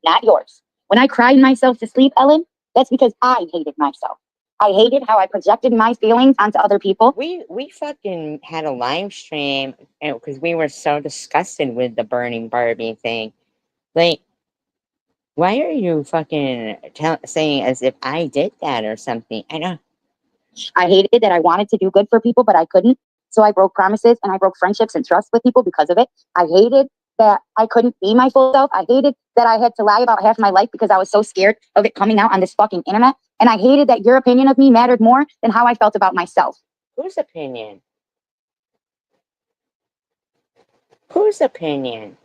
not yours. When I cried myself to sleep, Ellen, that's because I hated myself. I hated how I projected my feelings onto other people. We fucking had a live stream because we were so disgusted with the burning Barbie thing. Like, why are you fucking saying as if I did that or something? I don't. I hated that I wanted to do good for people, but I couldn't. So I broke promises and I broke friendships and trust with people because of it. I hated that I couldn't be my full self. I hated that I had to lie about half my life because I was so scared of it coming out on this fucking internet. And I hated that your opinion of me mattered more than how I felt about myself. Whose opinion? Whose opinion?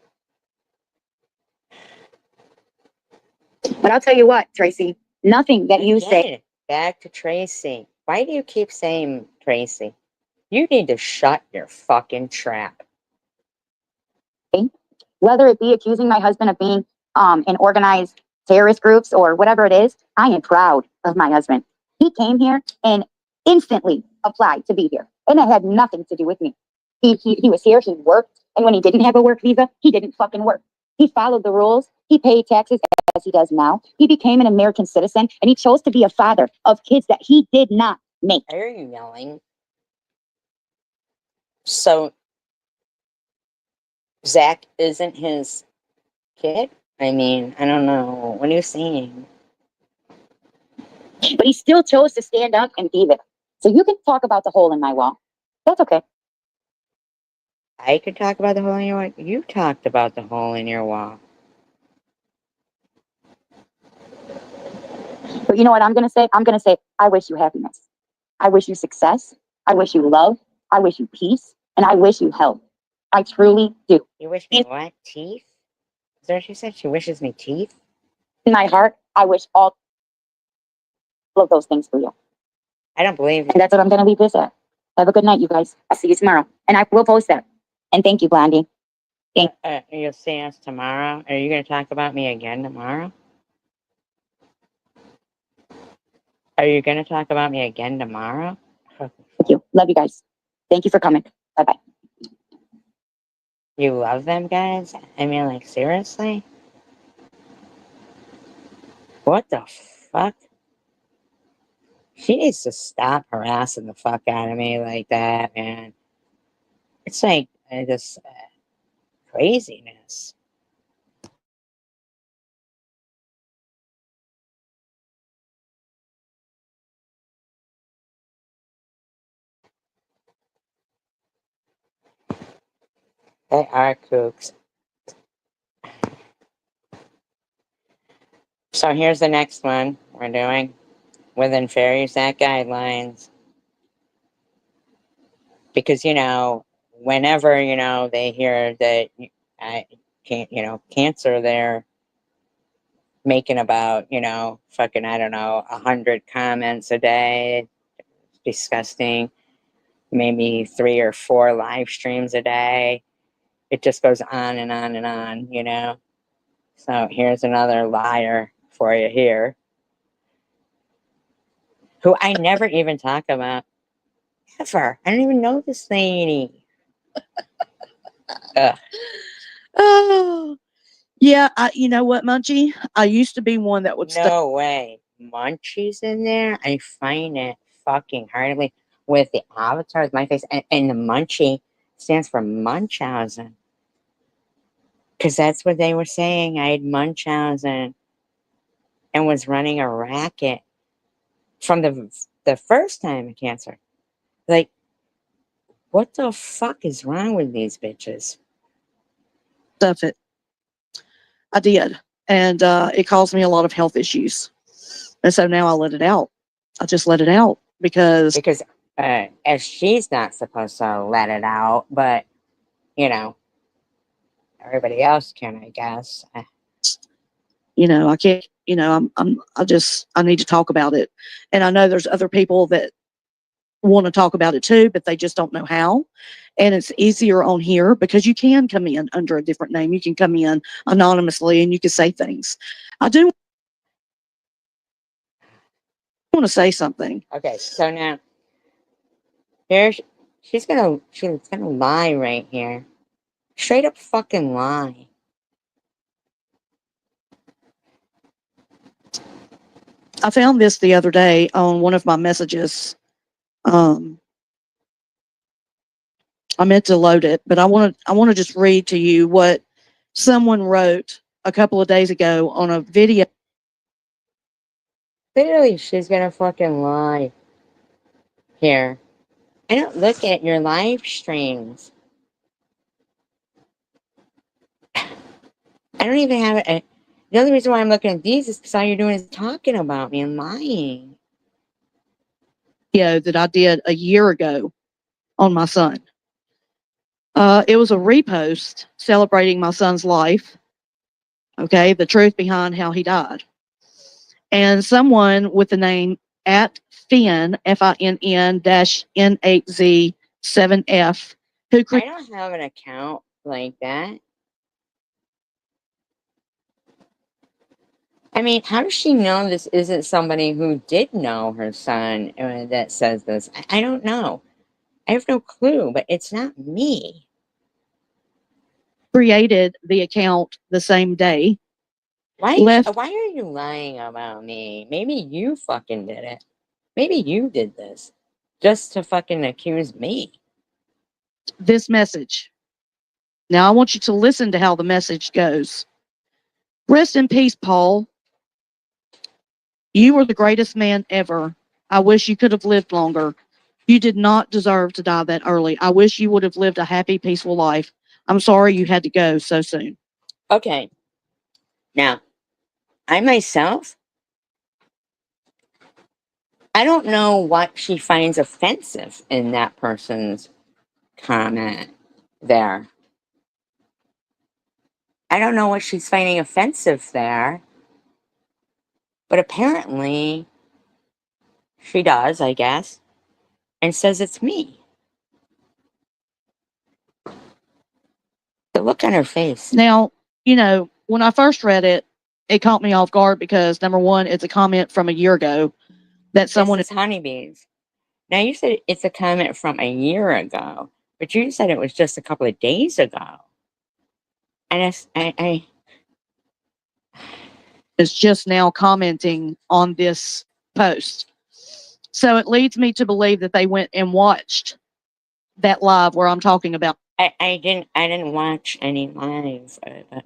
But I'll tell you what, Tracy, nothing that you say. Again, back to Tracy. Why do you keep saying Tracy? You need to shut your fucking trap. Whether it be accusing my husband of being in organized terrorist groups or whatever it is, I am proud of my husband. He came here and instantly applied to be here. And it had nothing to do with me. He was here, he worked, and when he didn't have a work visa, he didn't fucking work. He followed the rules, he paid taxes as he does now. He became an American citizen, and he chose to be a father of kids that he did not make. Why are you yelling? So Zach isn't his kid? I mean, I don't know. What are you saying? But he still chose to stand up and be there. So you can talk about the hole in my wall. That's okay. I could talk about the hole in your wall. You talked about the hole in your wall. But you know what I'm going to say? I'm going to say, I wish you happiness. I wish you success. I wish you love. I wish you peace. And I wish you health. I truly do. You wish me what? Teeth? Is that what she said? She wishes me teeth? In my heart, I wish all of those things for you. I don't believe you. And that's what I'm going to leave this at. Have a good night, you guys. I'll see you tomorrow. And I will post that. And thank you, Blondie. You'll see us tomorrow? Are you going to talk about me again tomorrow? Are you going to talk about me again tomorrow? Thank you. Love you guys. Thank you for coming. Bye-bye. You love them guys? I mean, like, seriously? What the fuck? She needs to stop harassing the fuck out of me like that, man. It's like, just craziness. They are kooks. So here's the next one we're doing. Within Fair Use Act guidelines. Because, whenever, they hear that I can't, cancer, they're making about, fucking, I don't know, 100 comments a day. It's disgusting. Maybe 3 or 4 live streams a day. It just goes on and on and on. So here's another liar for you here, who I never even talk about ever. I don't even know this lady. Ugh. Oh, yeah. You know what, Munchie? I used to be one that would stay. No way. Munchies in there? I find it fucking hardly with the avatar with my face. And the munchie stands for Munchausen. Because that's what they were saying. I had Munchausen and was running a racket from the first time of cancer. Like, what the fuck is wrong with these bitches? Stuff it. I did. And it caused me a lot of health issues. And so now I let it out. I just let it out because As she's not supposed to let it out, but, everybody else can, I guess. I can't, I need to talk about it. And I know there's other people that want to talk about it too, but they just don't know how. And it's easier on here because you can come in under a different name. You can come in anonymously and you can say things. I do want to say something. Okay, so now here she's gonna lie right here. Straight up fucking lie. I found this the other day on one of my messages. I meant to load it, but I want to just read to you what someone wrote a couple of days ago on a video. Literally, she's gonna fucking lie. Here. I don't look at your live streams. I don't even have it. The only reason why I'm looking at these is because all you're doing is talking about me and lying. That I did a year ago on my son. It was a repost celebrating my son's life. Okay, the truth behind how he died. And someone with the name at Finn, FINN -N8Z7F, who I don't have an account like that. I mean, how does she know this isn't somebody who did know her son that says this? I don't know. I have no clue, but it's not me. created the account the same day. Why are you lying about me? Maybe you fucking did it. Maybe you did this just to fucking accuse me. this message. Now, I want you to listen to how the message goes. Rest in peace, Paul. You were the greatest man ever. I wish you could have lived longer. You did not deserve to die that early. I wish you would have lived a happy, peaceful life. I'm sorry you had to go so soon. Okay. Now, I myself, I don't know what she finds offensive in that person's comment there. I don't know what she's finding offensive there, but apparently she does, I guess, and says it's me. The look on her face. Now, when I first read it, it caught me off guard because, number one, it's a comment from a year ago that someone This is honeybees. Now you said it's a comment from a year ago, but you said it was just a couple of days ago. And I is just now commenting on this post. So it leads me to believe that they went and watched that live where I'm talking about. I didn't watch any live. But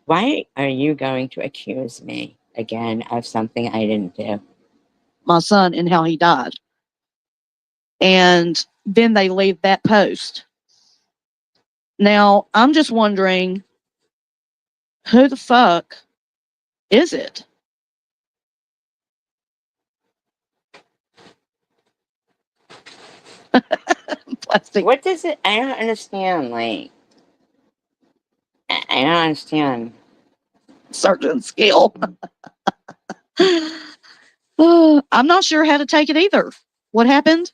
why are you going to accuse me again of something I didn't do? My son and how he died. And then they leave that post. Now, I'm just wondering, who the fuck is it? Plastic What does it? I don't understand. Like, I don't understand. surgeon skill. I'm not sure how to take it either. What happened?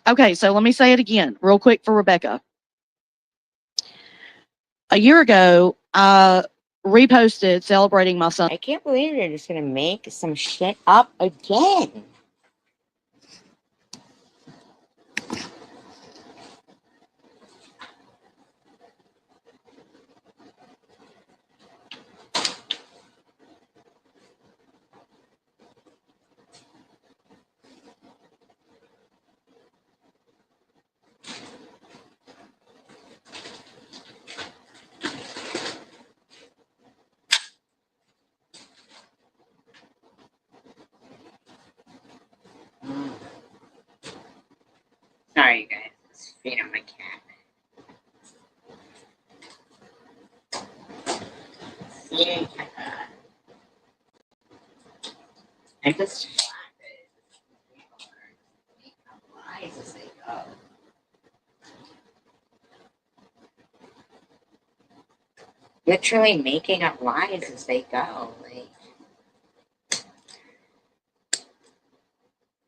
Okay, so let me say it again, real quick for Rebecca. A year ago, I reposted celebrating my son. I can't believe you're just gonna make some shit up again. Sorry, you guys. Just feeding my cat. Feeding cat. I'm just shocked that people are making up lies as they go. Literally making up lies as they go. Like,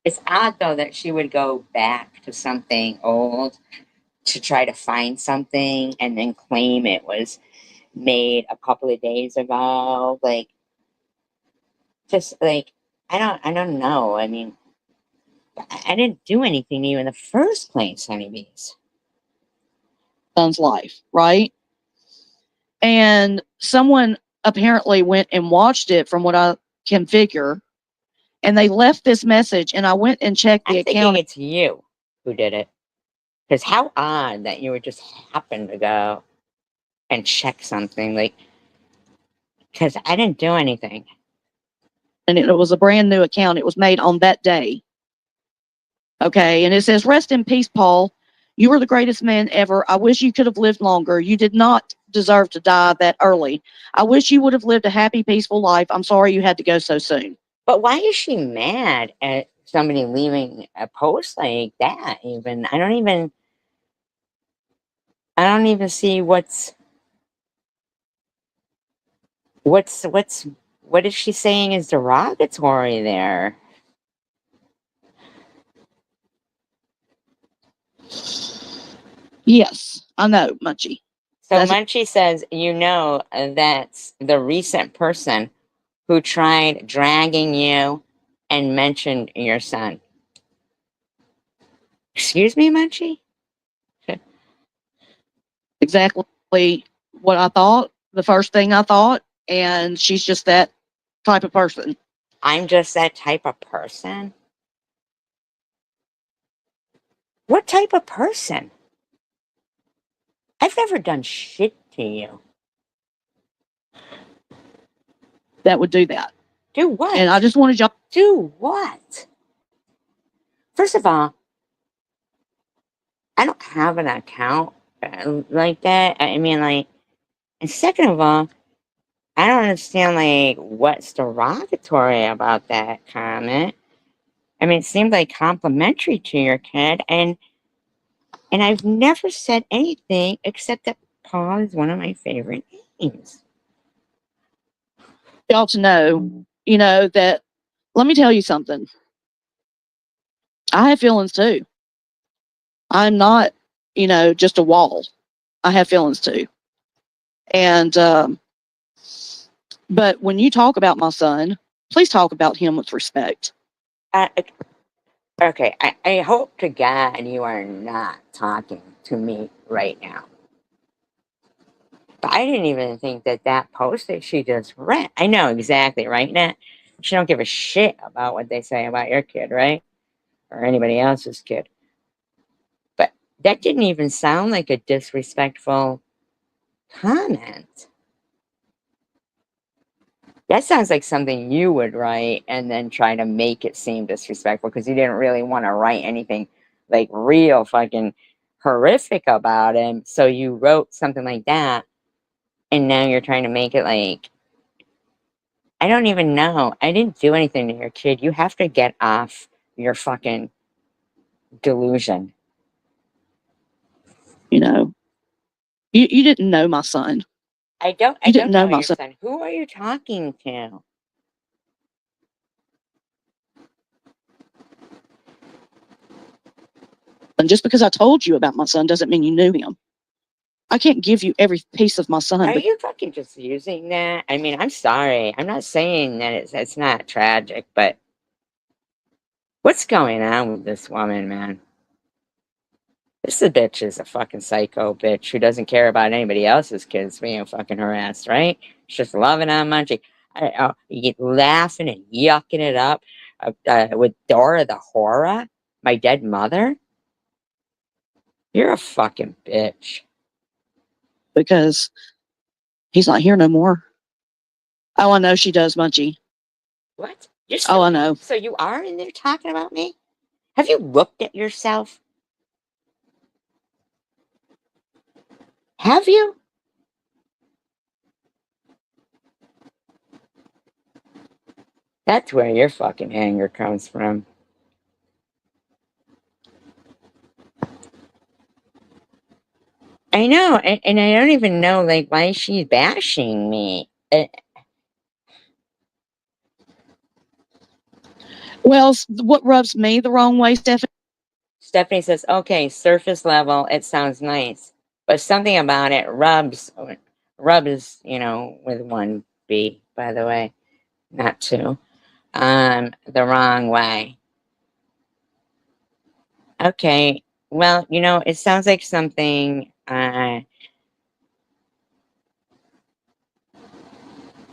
it's odd though that she would go back to something old to try to find something and then claim it was made a couple of days ago. Like, just like I don't know. I mean, I didn't do anything to you in the first place, honeybees. Son's life, right? And someone apparently went and watched it from what I can figure. And they left this message, and I went and checked the I'm thinking account. it's you who did it. Because how odd that you would just happen to go and check something. Like, because I didn't do anything. And it was a brand new account. It was made on that day. Okay. And it says, rest in peace, Paul. You were the greatest man ever. I wish you could have lived longer. You did not deserve to die that early. I wish you would have lived a happy, peaceful life. I'm sorry you had to go so soon. But why is she mad at somebody leaving a post like that? I don't even see what is she saying is derogatory there? Yes, I know, Munchie. So That's Munchie says, that's the recent person who tried dragging you and mentioned your son. Excuse me, Munchie? exactly what I thought, the first thing I thought. And she's just that type of person. I'm just that type of person. What type of person? I've never done shit to you. that would do that. Do what? And I just wanted y'all. Do what? First of all, I don't have an account like that. I mean, like, and second of all, I don't understand, like, what's derogatory about that comment. I mean, it seemed like complimentary to your kid, and I've never said anything except that Paul is one of my favorite names. Y'all to know, that, let me tell you something. I have feelings too. I'm not, just a wall. I have feelings too. And, but when you talk about my son, please talk about him with respect. Uh, okay, I hope to God you are not talking to me right now. But I didn't even think that post that she just read. I know exactly, right, Nat? She don't give a shit about what they say about your kid, right? Or anybody else's kid. But that didn't even sound like a disrespectful comment. That sounds like something you would write and then try to make it seem disrespectful because you didn't really want to write anything like real fucking horrific about him. So you wrote something like that, and now you're trying to make it like, I don't even know. I didn't do anything to your kid. You have to get off your fucking delusion. You know, you didn't know my son. I You don't didn't know know my your son. son. Who are you talking to? And just because I told you about my son doesn't mean you knew him. I can't give you every piece of my son, Are but you fucking just using that? I mean, I'm sorry. I'm not saying that it's not tragic, but what's going on with this woman, man? This bitch is a fucking psycho bitch who doesn't care about anybody else's kids being fucking harassed, right? She's just loving on munching. You get laughing and yucking it up with Dora the Horror, my dead mother. You're a fucking bitch. because he's not here no more. Oh, I know she does, Munchie. What? You're Oh, still I know. so you are in there talking about me? Have you looked at yourself? Have you? That's where your fucking anger comes from. I know, and I don't even know like why she's bashing me. Well, what rubs me the wrong way, Stephanie? Stephanie says, "Okay, surface level, it sounds nice, but something about it rubs, with one B, by the way, not two, the wrong way." Okay, well, it sounds like something.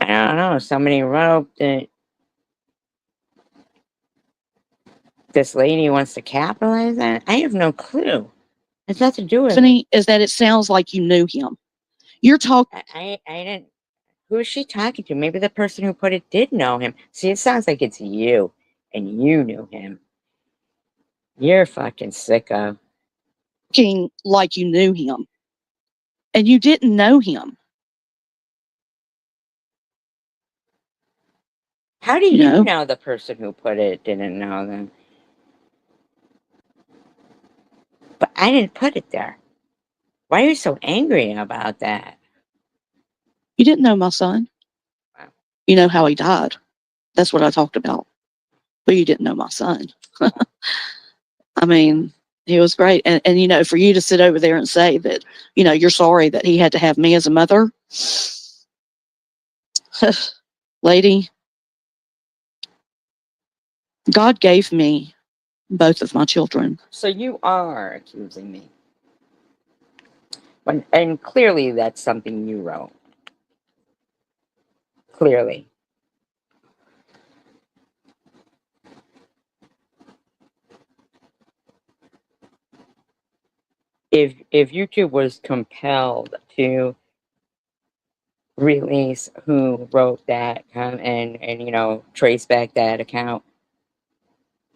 I don't know. Somebody wrote that this lady wants to capitalize on it. I have no clue. It's nothing to do with me. Is that it sounds like you knew him. You're talking. I didn't. Who is she talking to? Maybe the person who put it did know him. See, it sounds like it's you, and you knew him. You're fucking sicko. Like you knew him, and you didn't know him. How do You you know, know the person who put it didn't know them? But I didn't put it there. Why are you so angry about that? you didn't know my son. Wow. You know how he died. That's what I talked about. But you didn't know my son. I mean, he was great. And for you to sit over there and say that, you're sorry that he had to have me as a mother. Lady, God gave me both of my children. So you are accusing me. And clearly that's something you wrote. Clearly. if YouTube was compelled to release who wrote that and trace back that account,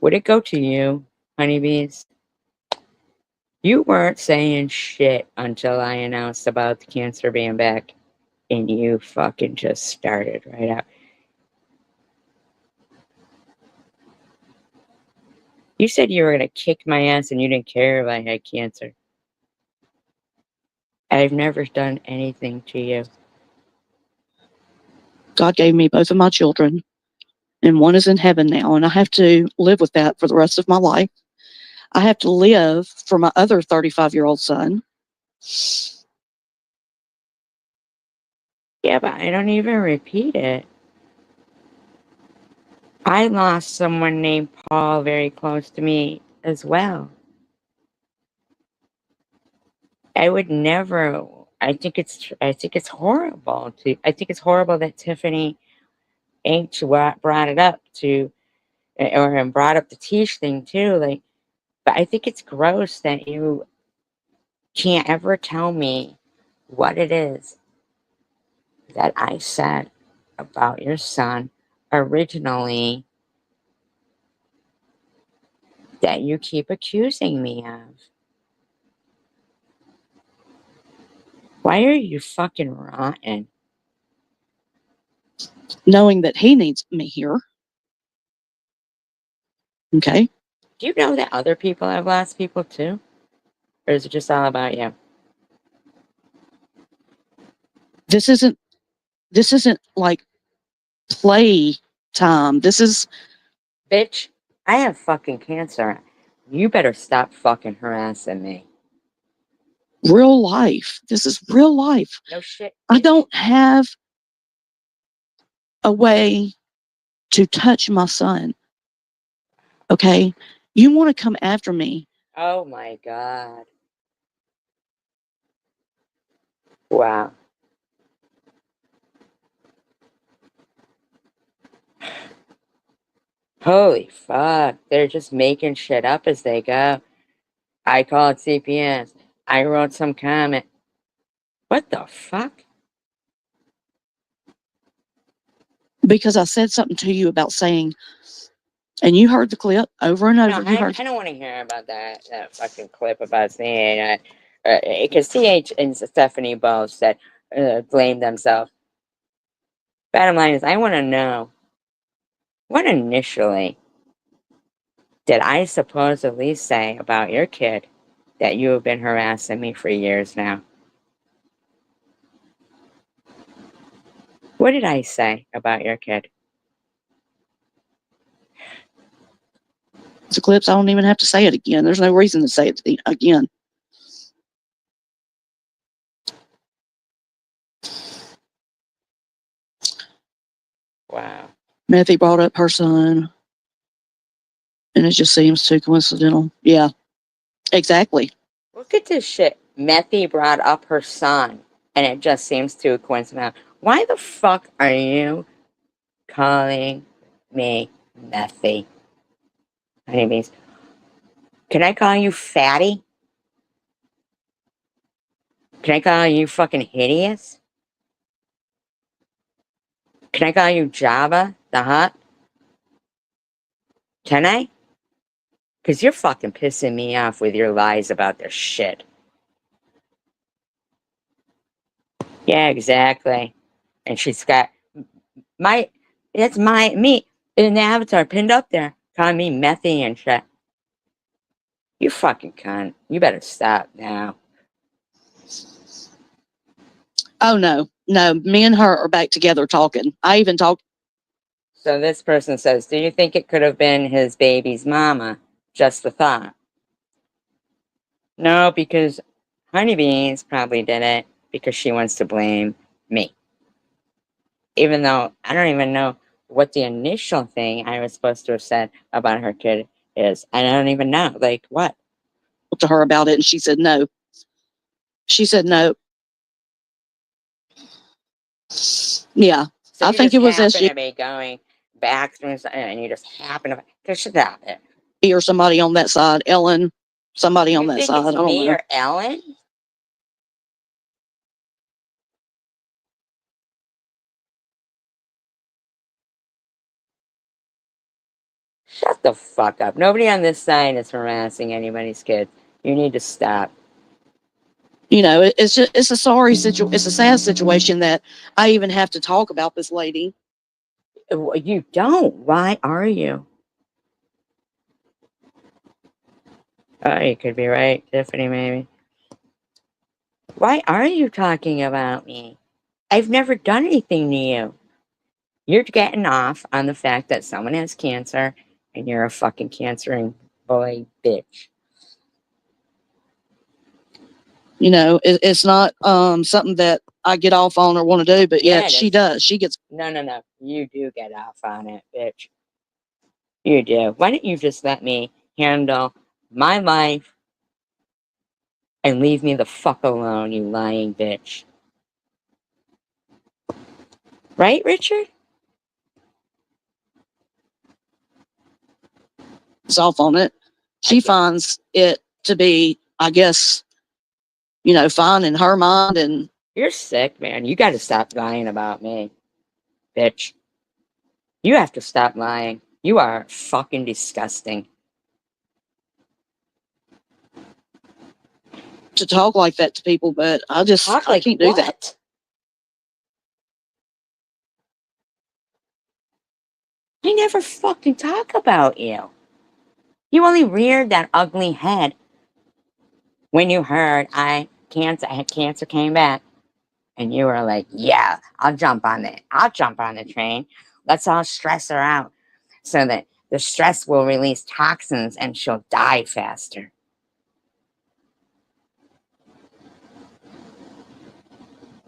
would it go to you, honeybees? You weren't saying shit until I announced about the cancer being back, and you fucking just started right out. You said you were gonna kick my ass and you didn't care if I had cancer. I've never done anything to you. God gave me both of my children, and one is in heaven now, and I have to live with that for the rest of my life. I have to live for my other 35-year-old son. Yeah, but I don't even repeat it. I lost someone named Paul very close to me as well. I would never. I think it's horrible to. I think it's horrible that Tiffany H brought it up to, or and brought up the Tish thing too. Like, but I think it's gross that you can't ever tell me what it is that I said about your son originally that you keep accusing me of. Why are you fucking rotten? Knowing that he needs me here. Okay. Do you know that other people have lost people too? Or is it just all about you? This isn't like play time. This is Bitch, I have fucking cancer. You better stop fucking harassing me. real life. This is real life. No shit. I don't have a way to touch my son. Okay. You want to come after me. Oh my god. Wow. Holy fuck. They're just making shit up as they go. I called CPS. I wrote some comment. What the fuck? Because I said something to you about saying, and you heard the clip over and No, over. You I heard. don't want to hear about that fucking clip about saying, because CH and Stephanie both said, blamed themselves. Bottom line is, I want to know, what initially did I supposedly say about your kid that you have been harassing me for years now? What did I say about your kid? The clips. I don't even have to say it again. There's no reason to say it again. Wow. Methy brought up her son, and it just seems too coincidental. Yeah, exactly. Look at this shit. Methy brought up her son, and it just seems too coincidental. Why the fuck are you calling me Methy? Anyways, can I call you fatty? Can I call you fucking hideous? Can I call you Java the Hutt? Can I? Because you're fucking pissing me off with your lies about this shit. Yeah, exactly. And she's got my, that's me in the avatar pinned up there, calling me methy and shit. You fucking cunt. You better stop now. Oh no, no. Me and her are back together talking. I even talked. So this person says, do you think it could have been his baby's mama? Just a thought. No, because Honeybees probably did it because she wants to blame me. Even though I don't even know what the initial thing I was supposed to have said about her kid is. I don't even know. Like, what? To her about it, and she said no. She said no. Yeah, So I you think just it was happen SG to be going back through and you just happen to stop it. or somebody on that side. Ellen, somebody on You that think side. I it's don't me know. or Ellen? Shut the fuck up. Nobody on this side is harassing anybody's kids. You need to stop. You know, it's just it's a it's a sad situation that I even have to talk about this lady. You don't. Why are you? Oh, you could be right, Tiffany, maybe. Why are you talking about me? I've never done anything to you. You're getting off on the fact that someone has cancer and you're a fucking cancering boy bitch. You know, it's not something that I get off on or want to do, but Yeah, yet it she is. does. She gets. No. You do get off on it, bitch. You do. Why don't you just let me handle my life and leave me the fuck alone, you lying bitch? Right, Richard? Off on it. She finds it to be, I guess, you know, fine in her mind. And You're sick, man. You gotta stop lying about me, bitch. You have to stop lying. You are fucking disgusting. to talk like that to people, but I Talk I like can't do that. what? I never fucking talk about you. You only reared that ugly head when you heard I had cancer came back, and you were like, "Yeah, I'll jump on it. I'll jump on the train. Let's all stress her out, so that the stress will release toxins and she'll die faster."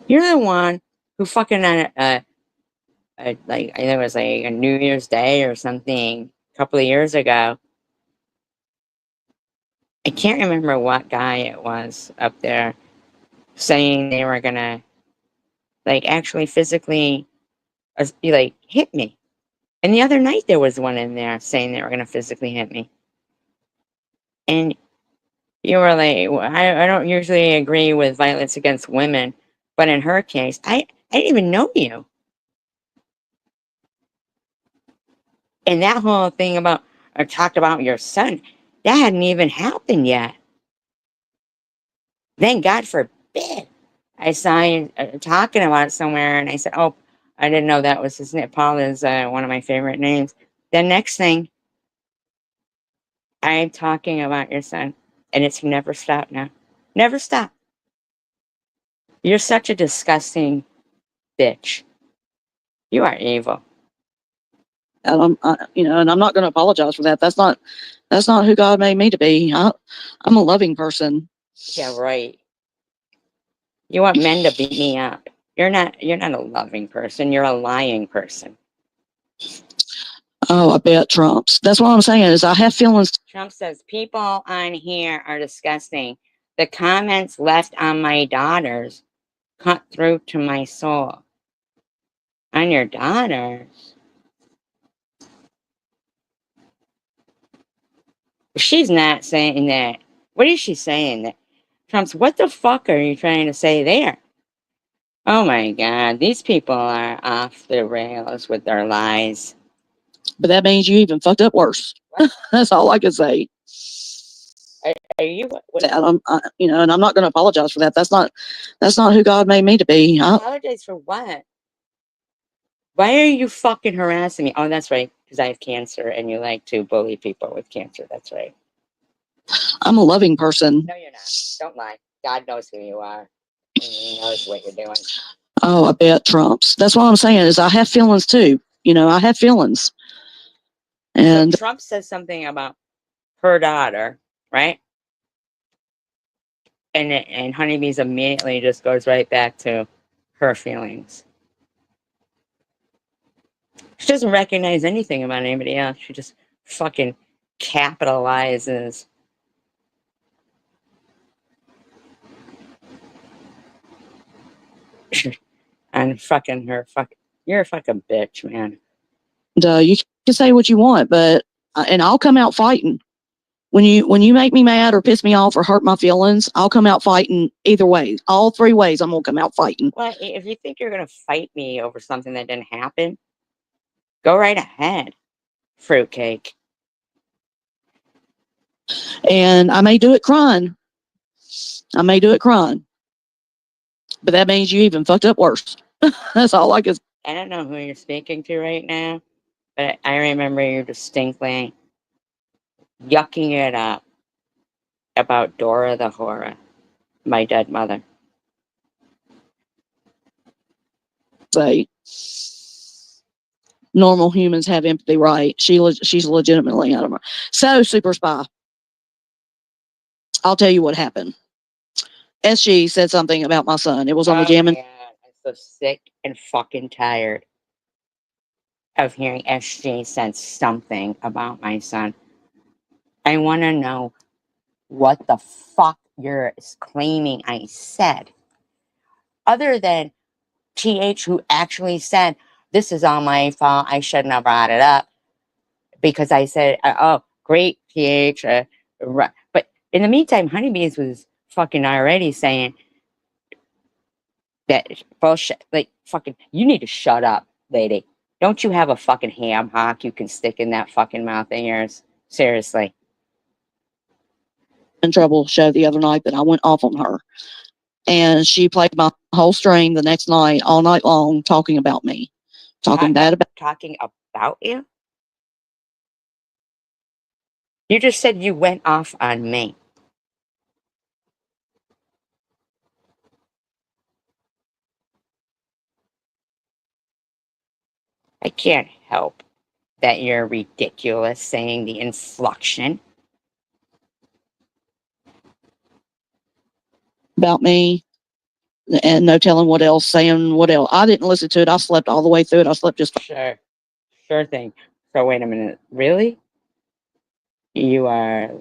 You're the one who fucking on like I think it was like a New Year's Day or something a couple of years ago. I can't remember what guy it was up there saying they were gonna like actually physically like hit me. And the other night there was one in there saying they were gonna physically hit me. And you were like, "Well, I don't usually agree with violence against women, but in her case, I didn't even know you." And that whole thing about or talked about your son, that hadn't even happened yet. Then God forbid, I saw you talking about it somewhere, and I said, "Oh, I didn't know that was his name. Paul is one of my favorite names." The next thing, I'm talking about your son, and it's never stopped now. Never stopped. You're such a disgusting bitch. You are evil. And you know, and I'm not going to apologize for that. That's not who God made me to be. I'm a loving person. Yeah, right. You want men to beat me up. You're not a loving person. You're a lying person. Oh, I bet Trump's. That's what I'm saying is I have feelings. Trump says people on here are disgusting. The comments left on my daughters cut through to my soul. On your daughters? She's not saying that. What is she saying? That Trump's, what the fuck are you trying to say there? Oh my God, these people are off the rails with their lies. But that means you even fucked up worse. That's all I can say. Are you? You know, and I'm not going to apologize for that. That's not who God made me to be. Apologize for what? Why are you fucking harassing me? Oh, that's right, because I have cancer and you like to bully people with cancer. That's right. I'm a loving person. No, you're not. Don't lie. God knows who you are. And he knows what you're doing. Oh, I bet Trump's. That's what I'm saying is I have feelings too. You know, I have feelings. And so Trump says something about her daughter, right? And Honeybees immediately just goes right back to her feelings. She doesn't recognize anything about anybody else. She just fucking capitalizes on fucking her. You're a fucking bitch, man. you can say what you want, but and I'll come out fighting. When you make me mad or piss me off or hurt my feelings, I'll come out fighting either way. All three ways I'm gonna come out fighting. Well, if you think you're gonna fight me over something that didn't happen, go right ahead, fruitcake. And I may do it crying. I may do it crying. But that means you even fucked up worse. That's all I can. I don't know who you're speaking to right now, but I remember you distinctly yucking it up about Dora the Horror, my dead mother. Say normal humans have empathy, right? She's legitimately out of her. So, super spy, I'll tell you what happened. SG said something about my son. It was on the Oh my jamming. god, I'm so sick and fucking tired of hearing SG said something about my son. I want to know what the fuck you're claiming I said. Other than TH, who actually said, this is all my fault, I shouldn't have brought it up. Because I said, oh, great, TH. But in the meantime, Honeybees was fucking already saying that bullshit. Like, fucking, you need to shut up, lady. Don't you have a fucking ham hock you can stick in that fucking mouth of yours? Seriously. In trouble show the other night that I went off on her. And she played my whole stream the next night, all night long, talking about me. Talking bad about Talking about you? You just said you went off on me. I can't help that you're ridiculous saying the inflection. me and no telling what else, saying what else. I didn't listen to it. I slept all the way through it. I slept just Sure thing. So wait a minute. Really? You're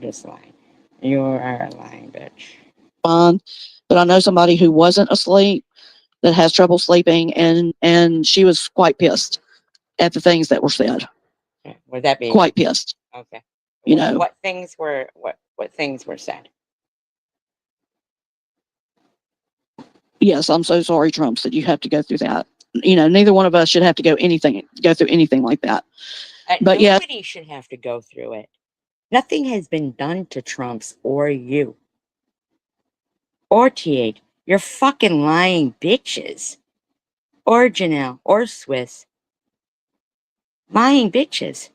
just lying. You are a lying bitch. fine. But I know somebody who wasn't asleep that has trouble sleeping, and she was quite pissed at the things that were said. Would that be Quite pissed. okay? You know, What things were what things were said? yes, I'm so sorry, Trump, that you have to go through that. You know, neither one of us should have to go through anything like that. But yeah, Nobody should have to go through it. Nothing has been done to Trump's or you or TH. You're fucking lying bitches. Or Janelle or Swiss. Lying bitches.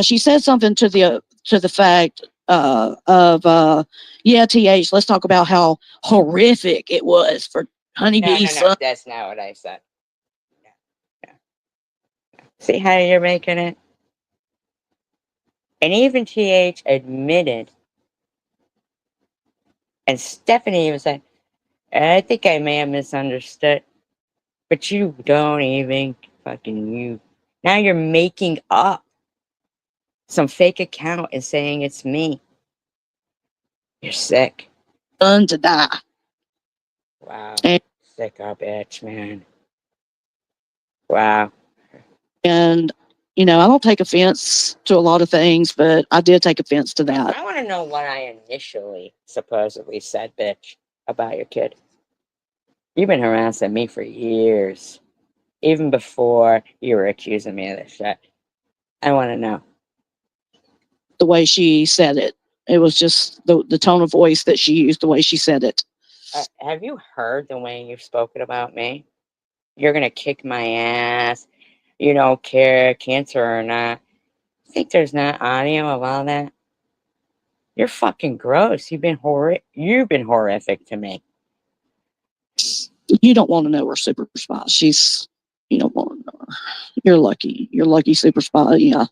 she said something to the fact yeah, TH, let's talk about how horrific it was for Honeybee's son. That's not what I said. No. See how you're making it? And even TH admitted, and Stephanie was like, I think I may have misunderstood. But you don't even fucking you. Now you're making up some fake account and saying it's me. You're sick. Son to die. Wow. And, Sick up bitch, man. Wow. and you know, I don't take offense to a lot of things, but I did take offense to that. I want to know what I initially supposedly said, bitch, about your kid. You've been harassing me for years. Even before you were accusing me of this shit. I want to know. The way she said it, it was just the tone of voice that she used, the way she said it. Have you heard the way you've spoken about me? You're going to kick my ass. You don't care, cancer or not. You think there's not audio of all that? You're fucking gross. You've been horrific to me. You don't want to know her, super spy. You don't want to know her. You're lucky. You're lucky, super spy. Yeah.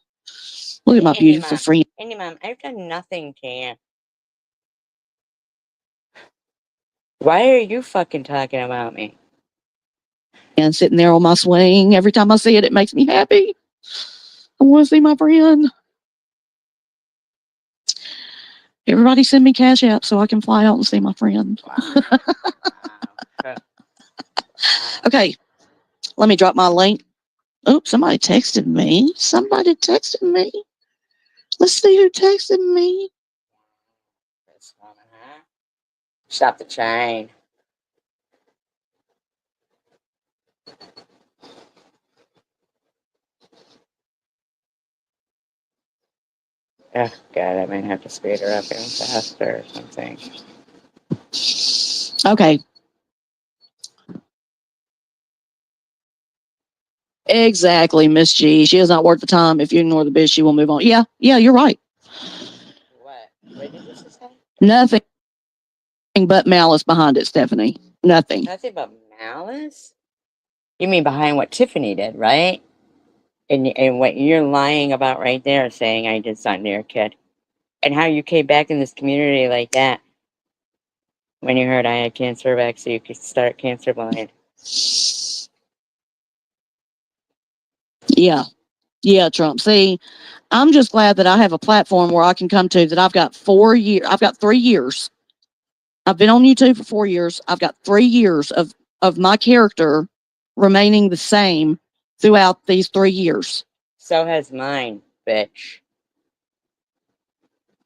Look at my beautiful friend. Andy, Mom, I've done nothing to you. Why are you fucking talking about me? And sitting there on my swing, every time I see it, it makes me happy. I want to see my friend. Everybody send me cash app so I can fly out and see my friend. Wow. Okay, let me drop my link. Oops, somebody texted me. Let's see who texted me. This woman, huh? Stop the chain. Oh, God, I might have to speed her up even faster or something. Okay. Exactly, Miss G. She is not worth the time. If you ignore the bitch, she will move on. Yeah, you're right. What? What did you just say? Nothing but malice behind it, Stephanie. Nothing. Nothing but malice? You mean behind what Tiffany did, right? And what you're lying about right there, saying I did something to your kid. And how you came back in this community like that when you heard I had cancer back so you could start cancer blind. Yeah. Yeah, Trump. See, I'm just glad that I have a platform where I can come to that I've got 4 years. I've got 3 years. I've been on YouTube for 4 years. I've got 3 years of my character remaining the same throughout these 3 years. So has mine, bitch.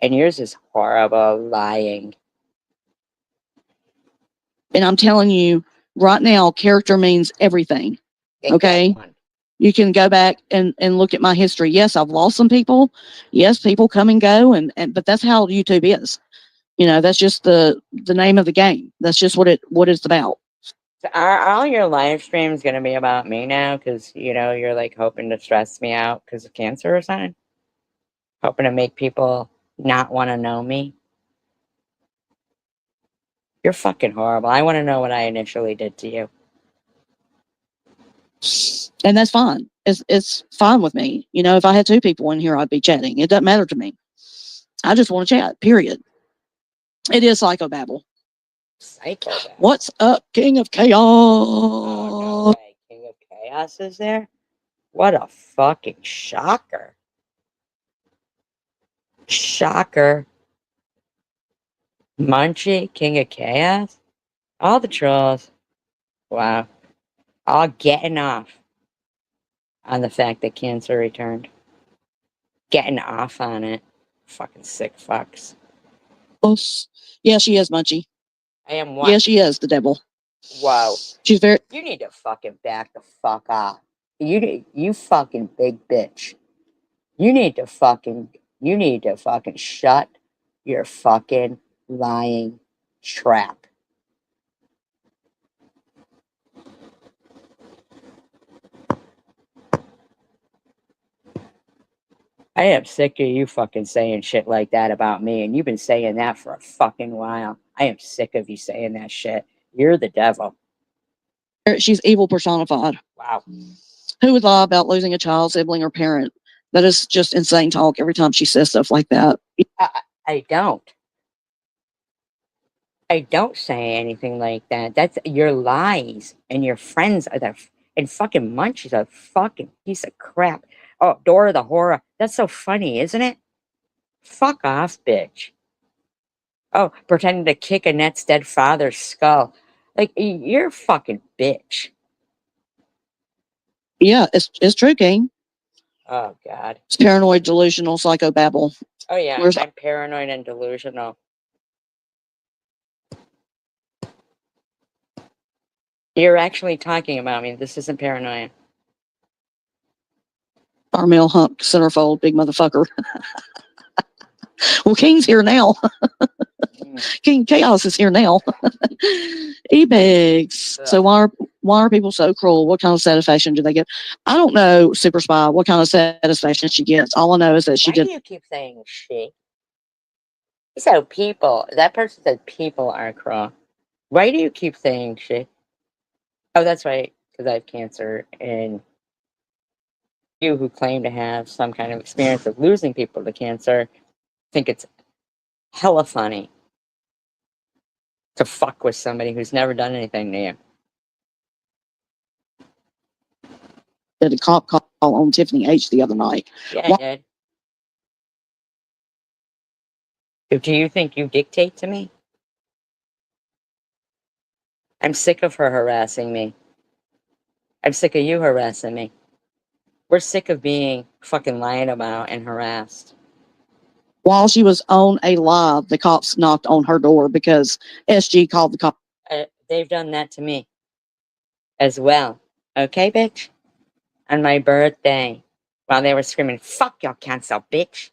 And yours is horrible lying. And I'm telling you right now, character means everything. Okay? You can go back and look at my history. Yes, I've lost some people. Yes, people come and go, but that's how YouTube is. You know, that's just the name of the game. That's just what it's about. So are all your live streams going to be about me now? Because, you're like hoping to stress me out because of cancer or something? Hoping to make people not want to know me? You're fucking horrible. I want to know what I initially did to you. And that's fine. It's fine with me. You know, if I had 2 people in here, I'd be chatting. It doesn't matter to me. I just want to chat, period. It is psychobabble. Psychobabble. What's up, King of Chaos? Oh, no way. King of Chaos is there? What a fucking shocker. Shocker. Munchie, King of Chaos? All the trolls. Wow. All getting off on the fact that cancer returned. Getting off on it. Fucking sick fucks. Yeah, she is, Munchie. I am what? Yeah, she is the devil. Whoa. She's very. You need to fucking back the fuck off. You fucking big bitch. You need to fucking shut your fucking lying trap. I am sick of you fucking saying shit like that about me, and you've been saying that for a fucking while. I am sick of you saying that shit. You're the devil. She's evil personified. Wow. Who would lie about losing a child, sibling, or parent? That is just insane talk every time she says stuff like that. I don't. I don't say anything like that. That's your lies, and your friends are and fucking Munchie's a fucking piece of crap. Oh, Dora the Horror. That's so funny, isn't it? Fuck off, bitch. Oh, pretending to kick Annette's dead father's skull. Like, you're a fucking bitch. Yeah, it's true, King. Oh, God. It's paranoid, delusional, psychobabble. Oh, yeah, I'm paranoid and delusional. You're actually talking about me. This isn't paranoia. Armel Hump, centerfold, big motherfucker. Well, King's here now. King Chaos is here now. E-bags. So why are people so cruel? What kind of satisfaction do they get? I don't know, Super Spy, what kind of satisfaction she gets. All I know is that she did. Why do you keep saying she? So that person said people are cruel. Why do you keep saying she? Oh, that's right, because I have cancer, and you who claim to have some kind of experience of losing people to cancer think it's hella funny to fuck with somebody who's never done anything to you. Did a cop call on Tiffany H the other night. Yeah, I did. Do you think you dictate to me? I'm sick of her harassing me. I'm sick of you harassing me. We're sick of being fucking lied about and harassed. While she was on a live, the cops knocked on her door because SG called the cops. They've done that to me as well. Okay, bitch? On my birthday, while they were screaming, fuck your cancer, bitch.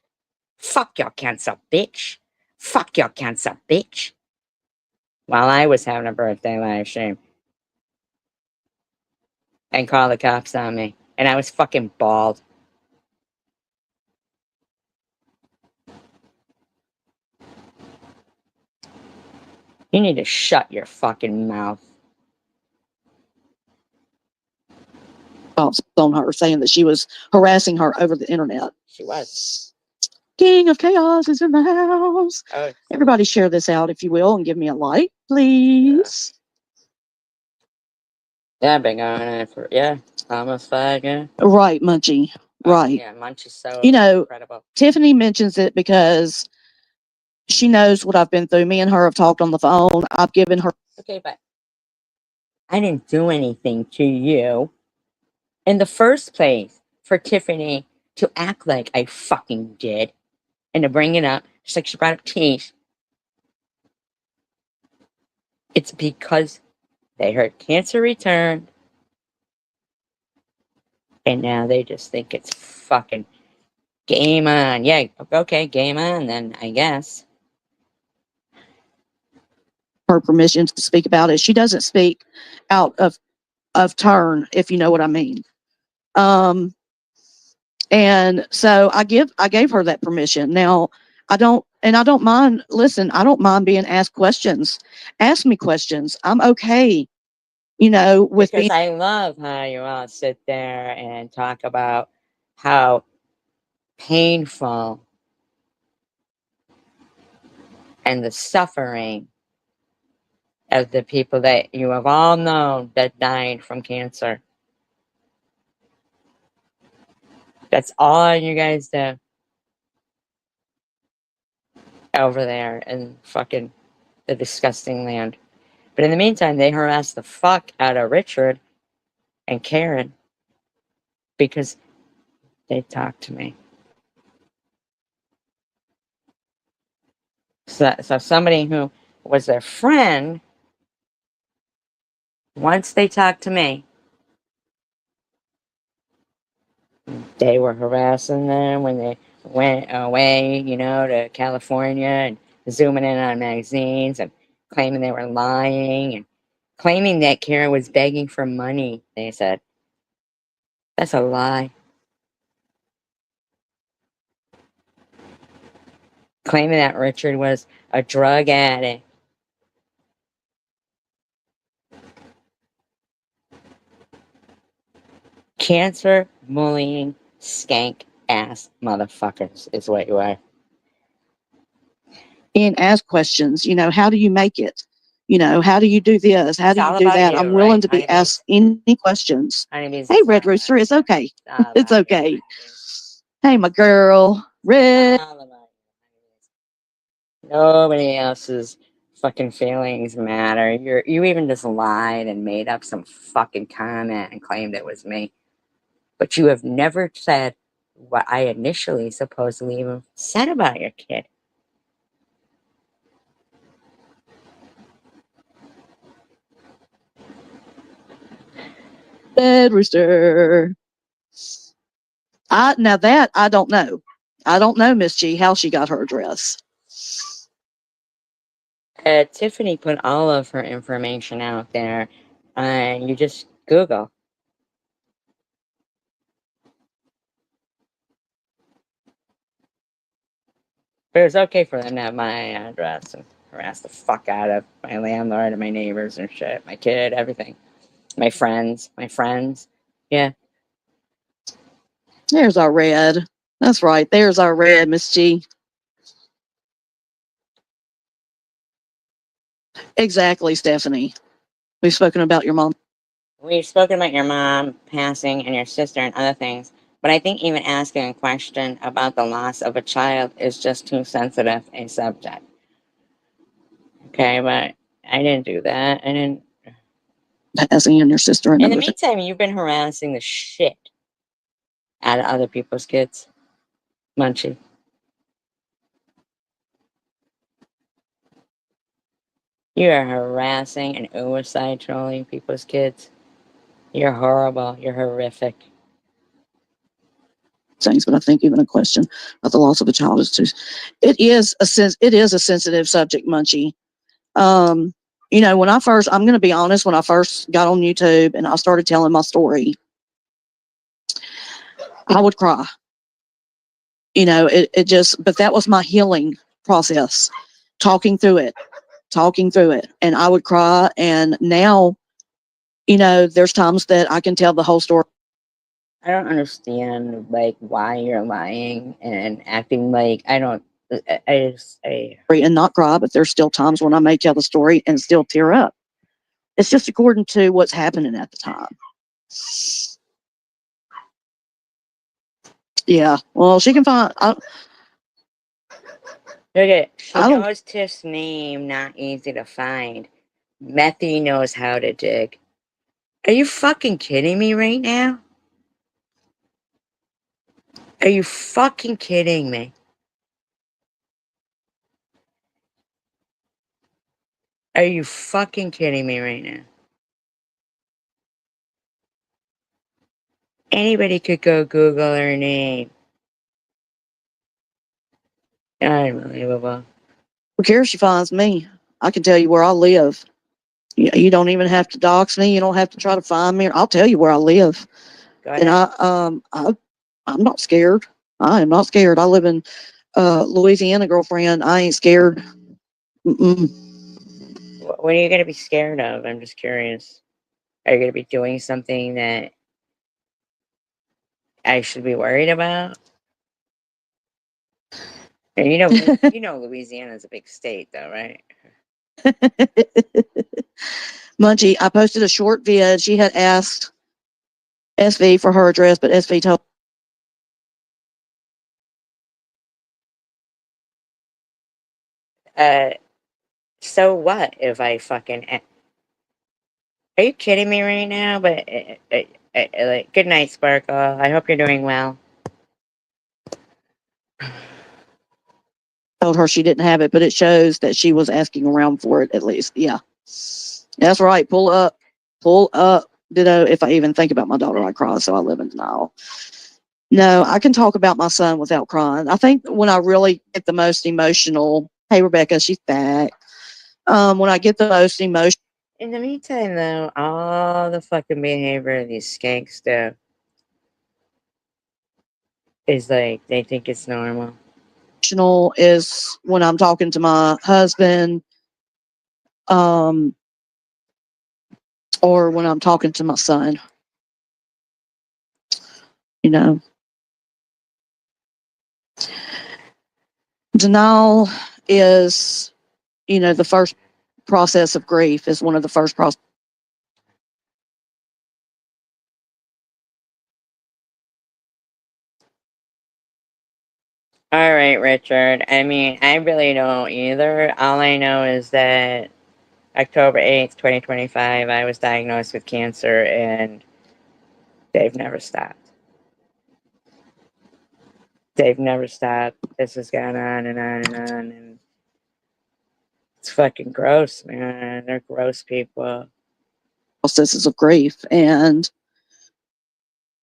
Fuck your cancer, bitch. Fuck your cancer, bitch. While I was having a birthday live stream. And call the cops on me. And I was fucking bald. You need to shut your fucking mouth. Cops on her saying that she was harassing her over the internet. She was. King of Chaos is in the house. Oh, Everybody share this out, if you will, and give me a like, please. yeah, been going on for, almost 5, yeah. Right, Munchie. Right. Yeah, Munch is so You know, incredible. Tiffany mentions it because she knows what I've been through. Me and her have talked on the phone. I've given her. Okay, but I didn't do anything to you in the first place for Tiffany to act like I fucking did and to bring it up, just like she brought up Tish. It's because they heard cancer returned and now they just think it's fucking game on. Yeah, okay, game on then, I guess. Her permission to speak about it. She doesn't speak out of turn, if you know what I mean. And so I gave her that permission. Now I don't mind. Listen, I don't mind being asked questions. Ask me questions. I'm okay. You know, with Because being. I love how you all sit there and talk about how painful and the suffering of the people that you have all known that died from cancer. That's all you guys do over there in fucking the disgusting land. But in the meantime, they harass the fuck out of Richard and Karen because they talked to me. So somebody who was their friend, once they talked to me, they were harassing them when they went away, to California and zooming in on magazines and claiming they were lying and claiming that Karen was begging for money. They said, that's a lie. Claiming that Richard was a drug addict. Cancer bullying skank ass motherfuckers is what you are. And ask questions. You know, how do you make it? You know, how do you do this? How It's do all you do about that? you, I'm willing right, to be honeybees? asked any questions. Honeybees, Hey, it's Red all Rooster, about it's you. okay. It's all It's about you, okay. honeybees. Hey, my girl, Red. All about you, honeybees. Nobody else's fucking feelings matter. You even just lied and made up some fucking comment and claimed it was me. But you have never said what I initially supposedly even said about your kid. Red Rooster. Now that I don't know. I don't know, Miss G, how she got her address. Tiffany put all of her information out there, and you just Google. But it was okay for them to have my address and harass the fuck out of my landlord and my neighbors and shit, my kid, everything. My friends. Yeah. There's our Red. That's right. There's our Red, Miss G. Exactly, Stephanie. We've spoken about your mom. We've spoken about your mom passing and your sister and other things, but I think even asking a question about the loss of a child is just too sensitive a subject. Okay, but I didn't do that. I didn't. Passing and your sister and In the everything. meantime, you've been harassing the shit out of other people's kids. Munchie. You are harassing and suicide trolling people's kids. You're horrible. You're horrific. Things, but I think even a question of the loss of a child is too. It is a sensitive subject, Munchie. You know, I'm going to be honest, when I first got on YouTube and I started telling my story, I would cry. You know, but that was my healing process, talking through it, and I would cry. And now, you know, there's times that I can tell the whole story. I don't understand like why you're lying and acting like I don't. And not cry, but there's still times when I may tell the story and still tear up. It's just according to what's happening at the time. Yeah, well, she can find. Okay, she I don't. knows Tiff's name, not easy to find. Methy knows how to dig. Are you fucking kidding me right now? Are you fucking kidding me? Are you fucking kidding me right now? Anybody could go Google her name. Unbelievable. Who cares? She finds me. I can tell you where I live. You don't even have to dox me. You don't have to try to find me. I'll tell you where I live. Go And ahead. I'm not scared. I am not scared. I live in Louisiana, girlfriend. I ain't scared. Mm-mm. What are you going to be scared of? I'm just curious. Are you going to be doing something that I should be worried about? And you know, Louisiana's a big state, though, right? Munchie, I posted a short vid. She had asked SV for her address, but SV told. So what if I fucking? Are you kidding me right now? But like, good night, Sparkle. I hope you're doing well. Told her she didn't have it, but it shows that she was asking around for it at least. Yeah, that's right. Pull up. Ditto. If I even think about my daughter, I cry, so I live in denial. No, I can talk about my son without crying. I think when I really get the most emotional, hey Rebecca, she's back. When I get the most emotional. In the meantime, though, all the fucking behavior of these skanks do is like they think it's normal. Is when I'm talking to my husband, or when I'm talking to my son. You know, denial is, you know, the first process of grief is one of the first process. All right, Richard. I mean, I really don't either. All I know is that October 8th, 2025, I was diagnosed with cancer and they've never stopped. They've never stopped. This has gone on and on and on. And it's fucking gross, man. They're gross people. Processes of grief, and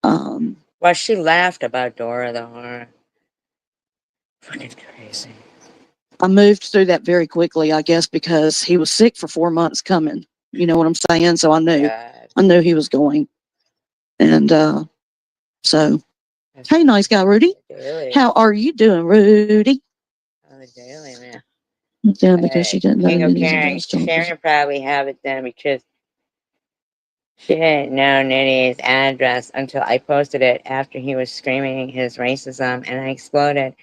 Well, she laughed about Dora the Horror. Fucking crazy. I moved through that very quickly, I guess, because he was sick for 4 months coming. You know what I'm saying? So I knew he was going, and so hey, nice guy, Rudy. Daily. How are you doing, Rudy? Daily, man. Yeah, because she didn't know King of Nitty's Karen, Sharon probably have it then because she didn't know Nitty's address until I posted it after he was screaming his racism and I exploded.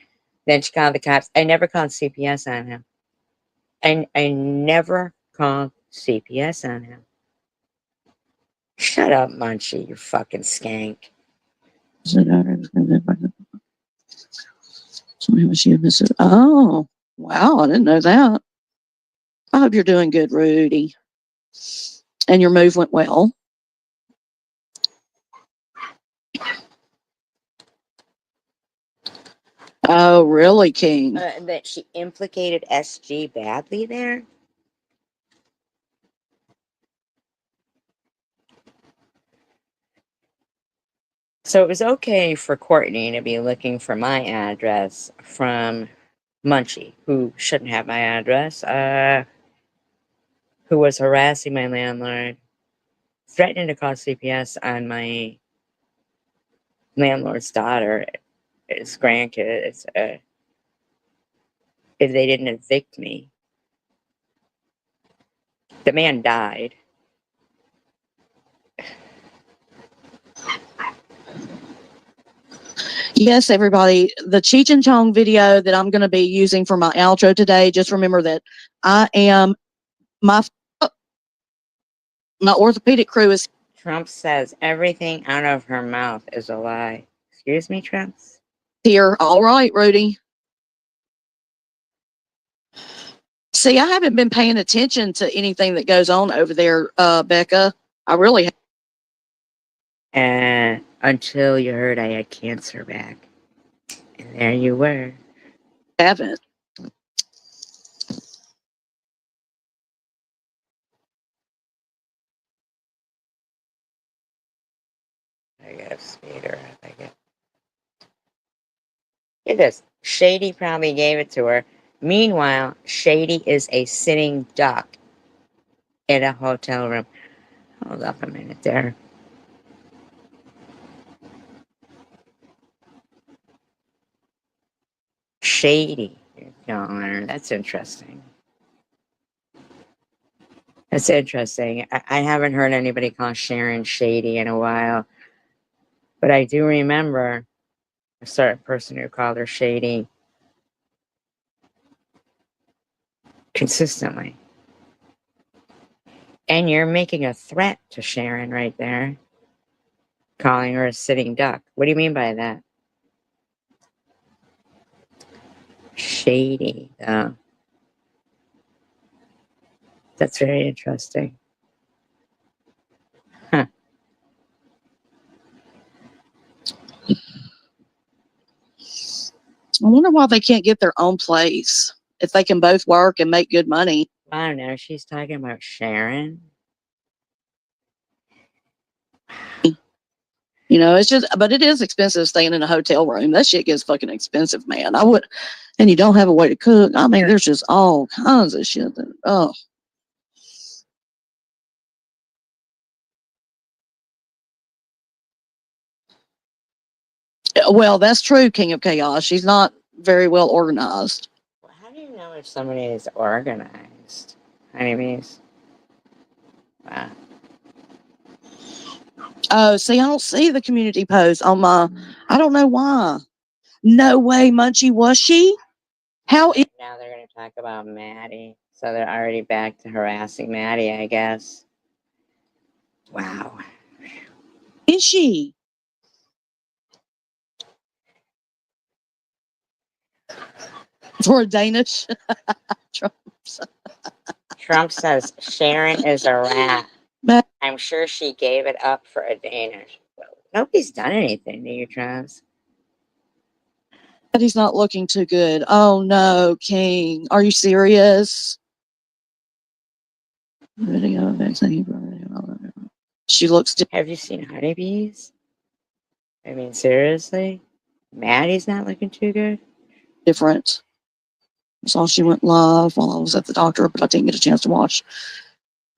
Then she called the cops. I never called CPS on him. I never called CPS on him. Shut up, Munchie, you fucking skank. Oh, wow, I didn't know that. I hope you're doing good, Rudy. And your move went well. Oh, really, King? That she implicated SG badly there? So it was okay for Courtney to be looking for my address from Munchie, who shouldn't have my address, who was harassing my landlord, threatening to call CPS on my landlord's daughter, his grandkids, if they didn't evict me. The man died. Yes, everybody, the Cheech and Chong video that I'm going to be using for my outro today, just remember that I am, my orthopedic crew is Trump says everything out of her mouth is a lie. Excuse me, Trump? here. All right, Rudy. See, I haven't been paying attention to anything that goes on over there, Becca. I really And until you heard I had cancer back. And there you were. haven't. I gotta speed her up, I guess. Look at this. Shady probably gave it to her. Meanwhile, Shady is a sitting duck in a hotel room. Hold up a minute there. Shady, you're calling her. That's interesting. That's interesting. I haven't heard anybody call Sharon Shady in a while. But I do remember a certain person who called her Shady consistently. And you're making a threat to Sharon right there, calling her a sitting duck. What do you mean by that? Shady, though. That's very interesting. Huh. I wonder why they can't get their own place if they can both work and make good money. I don't know. She's talking about Sharon. You know, it's just, but it is expensive staying in a hotel room. That shit gets fucking expensive, man. I would, and you don't have a way to cook. I mean, there's just all kinds of shit that, oh. Well, that's true, King of Chaos. She's not very well organized. Well, how do you know if somebody is organized? Honeybees. Wow. Oh, see, I don't see the community post on my, I don't know why. No way, Munchie, was she? How is Now they're going to talk about Maddie. So they're already back to harassing Maddie, I guess. Wow. she? For a Danish? Trump says Sharon is a rat. But I'm sure she gave it up for a Danish. Well, nobody's done anything to you, Trump. he's not looking too good. Oh no, King. Are you serious? Video vaccine. She looks Have you seen honeybees? I mean, seriously? Maddie's not looking too good? different. I saw she went live while I was at the doctor, but I didn't get a chance to watch.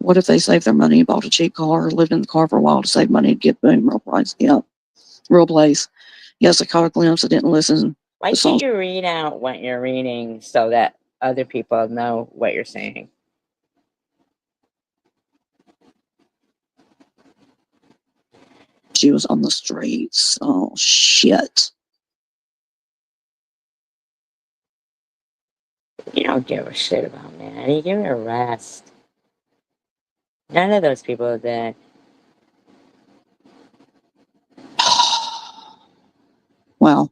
What if they saved their money, bought a cheap car, lived in the car for a while to save money to get boom, real price? Yeah, real place. Yes, I caught a glimpse. I didn't listen. Why The song, can't you read out what you're reading so that other people know what you're saying? she was on the streets. Oh, shit. You don't give a shit about Maddie. Give her a rest. None of those people did. Wow.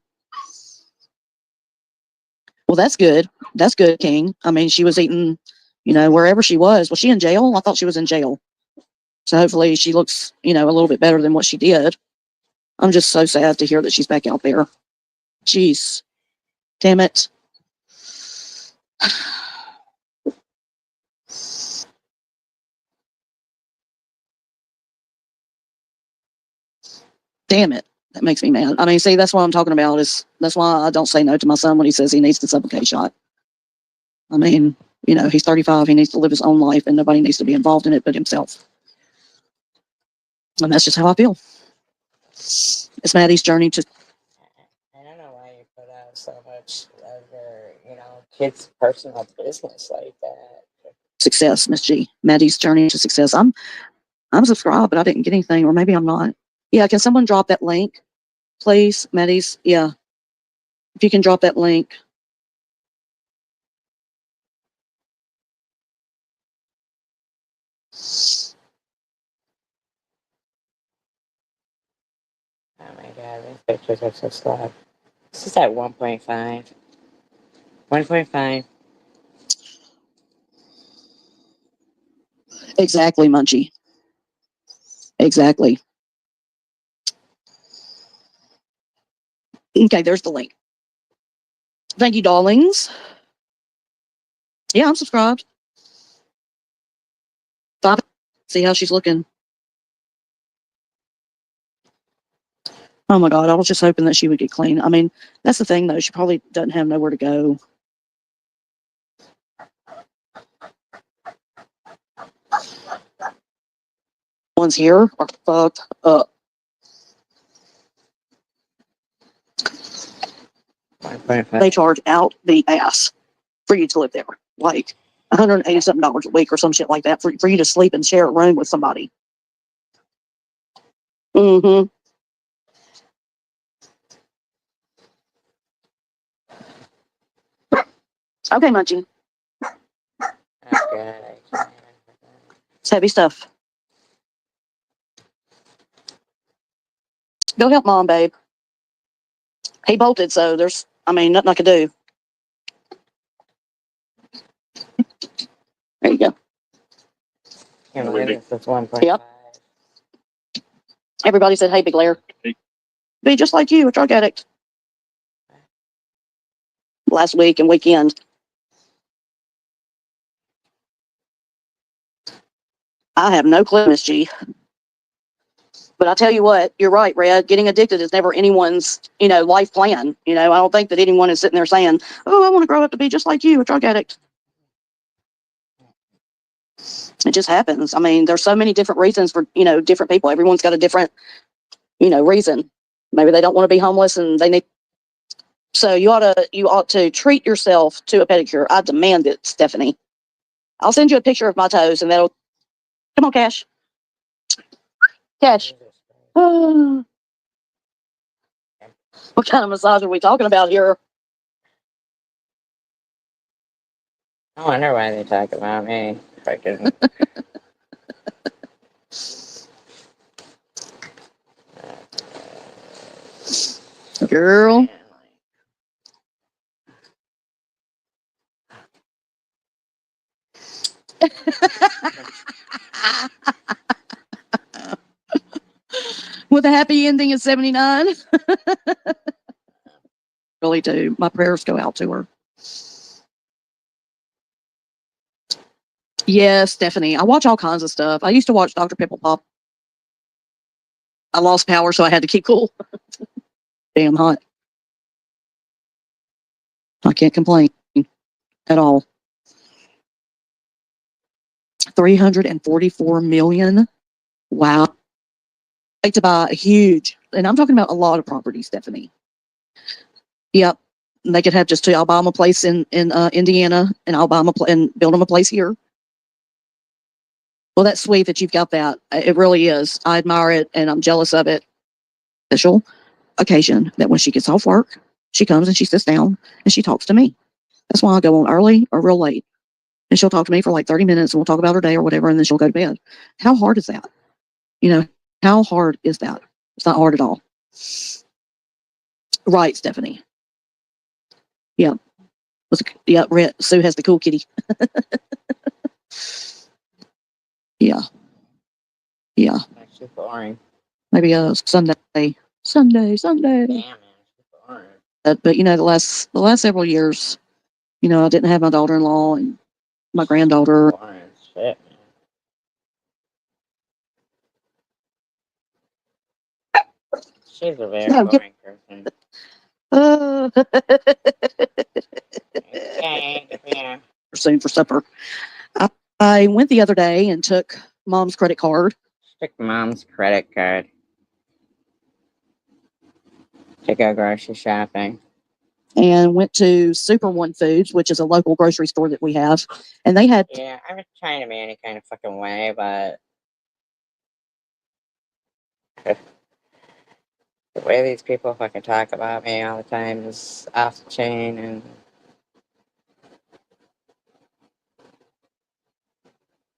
Well, that's good. That's good, King. I mean, she was eating, you know, wherever she was. Was she in jail? I thought she was in jail. So hopefully she looks, you know, a little bit better than what she did. I'm just so sad to hear that she's back out there. Jeez. Damn it. Damn it. That makes me mad. I mean, see, that's what I'm talking about. That's why I don't say no to my son when he says he needs the Sublocade shot. I mean, he's 35. He needs to live his own life, and nobody needs to be involved in it but himself. And that's just how I feel. It's Maddie's journey to I don't know why you put out so much of your, kids' personal business like that. success, Miss G. Maddie's journey to success. I'm subscribed, but I didn't get anything, or maybe I'm not. Yeah, can someone drop that link, please, Maddie's? Yeah, if you can drop that link. Oh my god, these pictures are so slow. This is at 1.5. 1.5. Exactly, Munchie. Exactly. Okay, there's the link. Thank you, darlings. Yeah, I'm subscribed. Stop it. See how she's looking. Oh my God, I was just hoping that she would get clean. I mean, that's the thing though. She probably doesn't have nowhere to go. Ones here are fucked up. 1.5. They charge out the ass for you to live there. Like $180 something a week or some shit like that for you to sleep and share a room with somebody. Mm-hmm. Okay, Munchie. Oh god, I can't. It's heavy stuff. Go help mom, babe. He bolted, so there's, nothing I could do. There you go. Can't believe this is 1.5. Yep. Everybody said, hey, Big Lair. Be just like you, a drug addict. Last week and weekend. I have no clue, Miss G. But I tell you what, you're right, Red. Getting addicted is never anyone's, life plan. I don't think that anyone is sitting there saying, oh, I want to grow up to be just like you, a drug addict. It just happens. I mean, there's so many different reasons for, different people. Everyone's got a different, reason. Maybe they don't want to be homeless and they need. So you ought to treat yourself to a pedicure. I demand it, Stephanie. I'll send you a picture of my toes and that'll, come on, Cash. Cash. What kind of massage are we talking about here? I wonder why they talk about me. Freaking. Girl. With a happy ending at 79. Really do. My prayers go out to her. Yes, Stephanie. I watch all kinds of stuff. I used to watch Dr. Pimple Pop. I lost power, so I had to keep cool. Damn hot. I can't complain at all. 344 million. Wow. Like to buy a huge, and I'm talking about a lot of property, Stephanie. Yep. They could have just two. I'll buy them a place in Indiana, and I'll buy them and build them a place here. Well, that's sweet that you've got that. It really is. I admire it, and I'm jealous of it. Special occasion that when she gets off work, she comes and she sits down and she talks to me. That's why I go on early or real late. And she'll talk to me for like 30 minutes and we'll talk about her day or whatever, and then she'll go to bed. How hard is that? How hard is that? It's not hard at all. Right, Stephanie. Yeah. Yeah, Sue has the cool kitty. Yeah. Yeah. She's boring. Maybe Sunday. Sunday. Damn, man, she's boring. But the last several years, I didn't have my daughter-in-law and my granddaughter. Boring as shit, man. She's a very No, boring person. Uh, Okay, yeah. soon for supper. I went the other day and took mom's credit card. Took mom's credit card to go grocery shopping. And went to Super One Foods, which is a local grocery store that we have. And they had, Yeah, I was trying to be any kind of fucking way, but the way these people fucking talk about me all the time is off the chain, and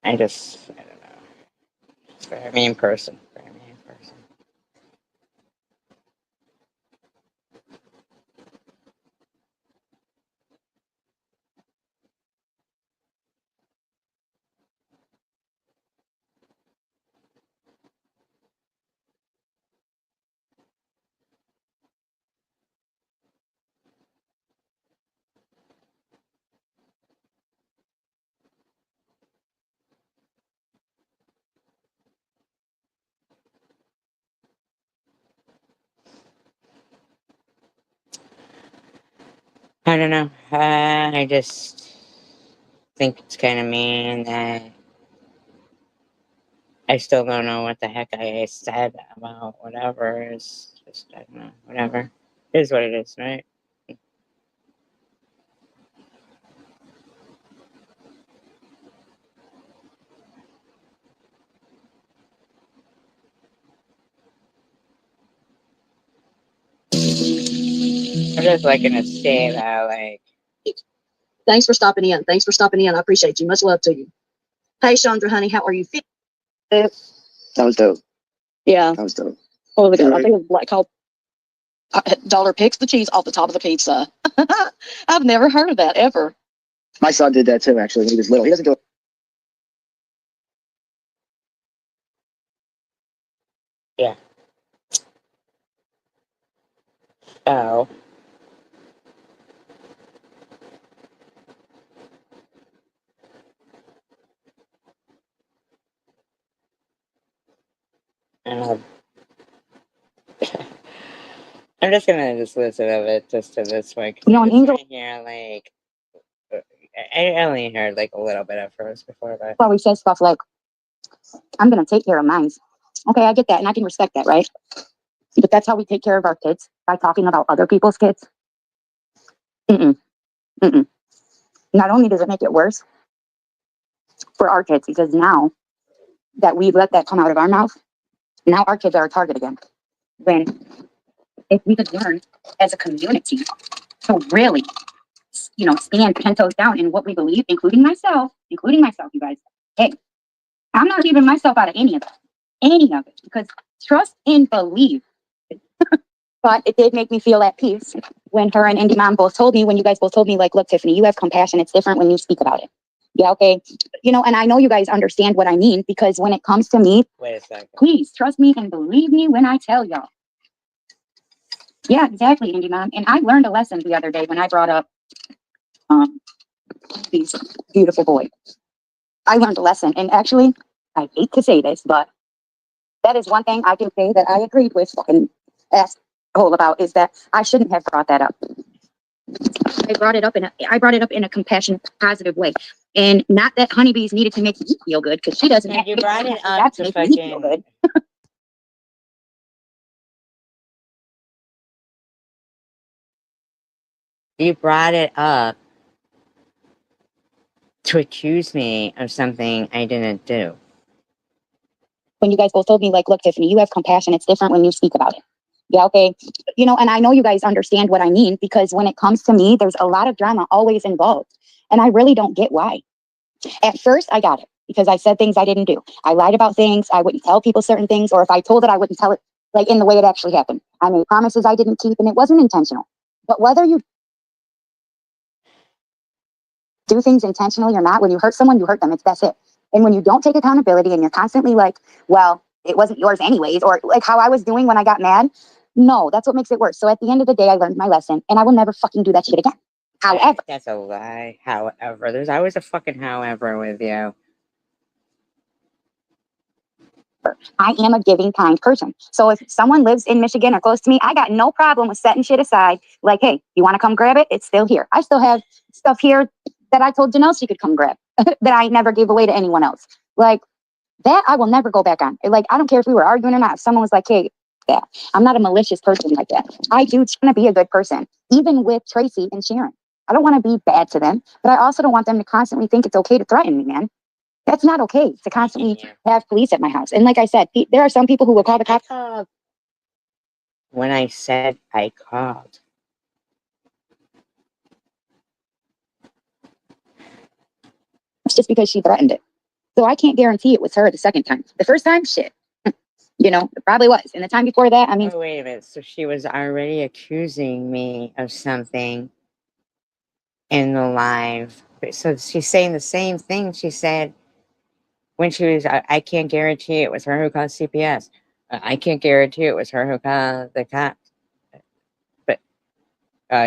I don't know. It's a very mean person. Very mean person. I don't know. I just think it's kind of mean that I still don't know what the heck I said about whatever. It's just, I don't know. Whatever. It is what it is, right? I'm just looking to see that, like, thanks for stopping in. Thanks for stopping in. I appreciate you. Much love to you. Hey, Chandra, honey, how are you feeling? That was dope. Yeah. That was dope. Oh, I think it was black called Dollar picks the cheese off the top of the pizza. I've never heard of that ever. My son did that too, actually, when he was little. He doesn't do it. yeah. Oh. Um, I'm just gonna just listen of it just to this one. You know, an angel Right here, like, I only heard like a little bit at first before, but always says stuff like, I'm going to take care of mine. Okay, I get that, and I can respect that, right? But that's how we take care of our kids, by talking about other people's kids. Mm-mm, mm-mm. Not only does it make it worse for our kids, because now that we let that come out of our mouth, now our kids are a target again. When if we could learn as a community to really, stand 10 toes down in what we believe, including myself, you guys. Hey, I'm not leaving myself out of any of it, because trust and believe. But it did make me feel at peace when her and Indy Mom both told me, when you guys both told me, like, look, Tiffany, you have compassion. It's different when you speak about it. Yeah, okay. And I know you guys understand what I mean, because when it comes to me, wait a second. please trust me and believe me when I tell y'all. Yeah, exactly, Indy Mom. And I learned a lesson the other day when I brought up these beautiful boys. I learned a lesson. And actually, I hate to say this, but that is one thing I can say that I agreed with fucking asshole about, is that I shouldn't have brought that up. I brought it up in a compassionate, positive way. And not that honeybees needed to make me feel good, because she doesn't And have you to brought it up that to make me feel fucking. good. You brought it up to accuse me of something I didn't do. When you guys both told me, like, look, Tiffany, you have compassion. It's different when you speak about it. Yeah, okay. And I know you guys understand what I mean, because when it comes to me, there's a lot of drama always involved. And I really don't get why. At first, I got it, because I said things I didn't do. I lied about things. I wouldn't tell people certain things, or if I told it, I wouldn't tell it like in the way it actually happened. I made promises I didn't keep, and it wasn't intentional. But whether you do things intentionally or not, when you hurt someone, you hurt them. That's it. And when you don't take accountability and you're constantly like, well, it wasn't yours anyways, or like how I was doing when I got mad, no, that's what makes it worse. So at the end of the day, I learned my lesson, and I will never fucking do that shit again. However, That's a lie. However, there's always a fucking however with you. I am a giving, kind person. So if someone lives in Michigan or close to me, I got no problem with setting shit aside. Like, hey, you want to come grab it? It's still here. I still have stuff here that I told Janelle she could come grab that I never gave away to anyone else. Like, that I will never go back on. Like, I don't care if we were arguing or not. If someone was like, hey, yeah, I'm not a malicious person like that. I do try to be a good person, even with Tracy and Sharon. I don't want to be bad to them, but I also don't want them to constantly think it's okay to threaten me, man. That's not okay to constantly Yeah. have police at my house. And like I said, there are some people who will call the cops. When I said I called, Just because she threatened it. So I can't guarantee it was her the second time. The first time, shit. It probably was. And the time before that, I mean, oh, wait a minute. So she was already accusing me of something in the live. So she's saying the same thing she said when she was, I can't guarantee it was her who called CPS. I can't guarantee it was her who called the cops. But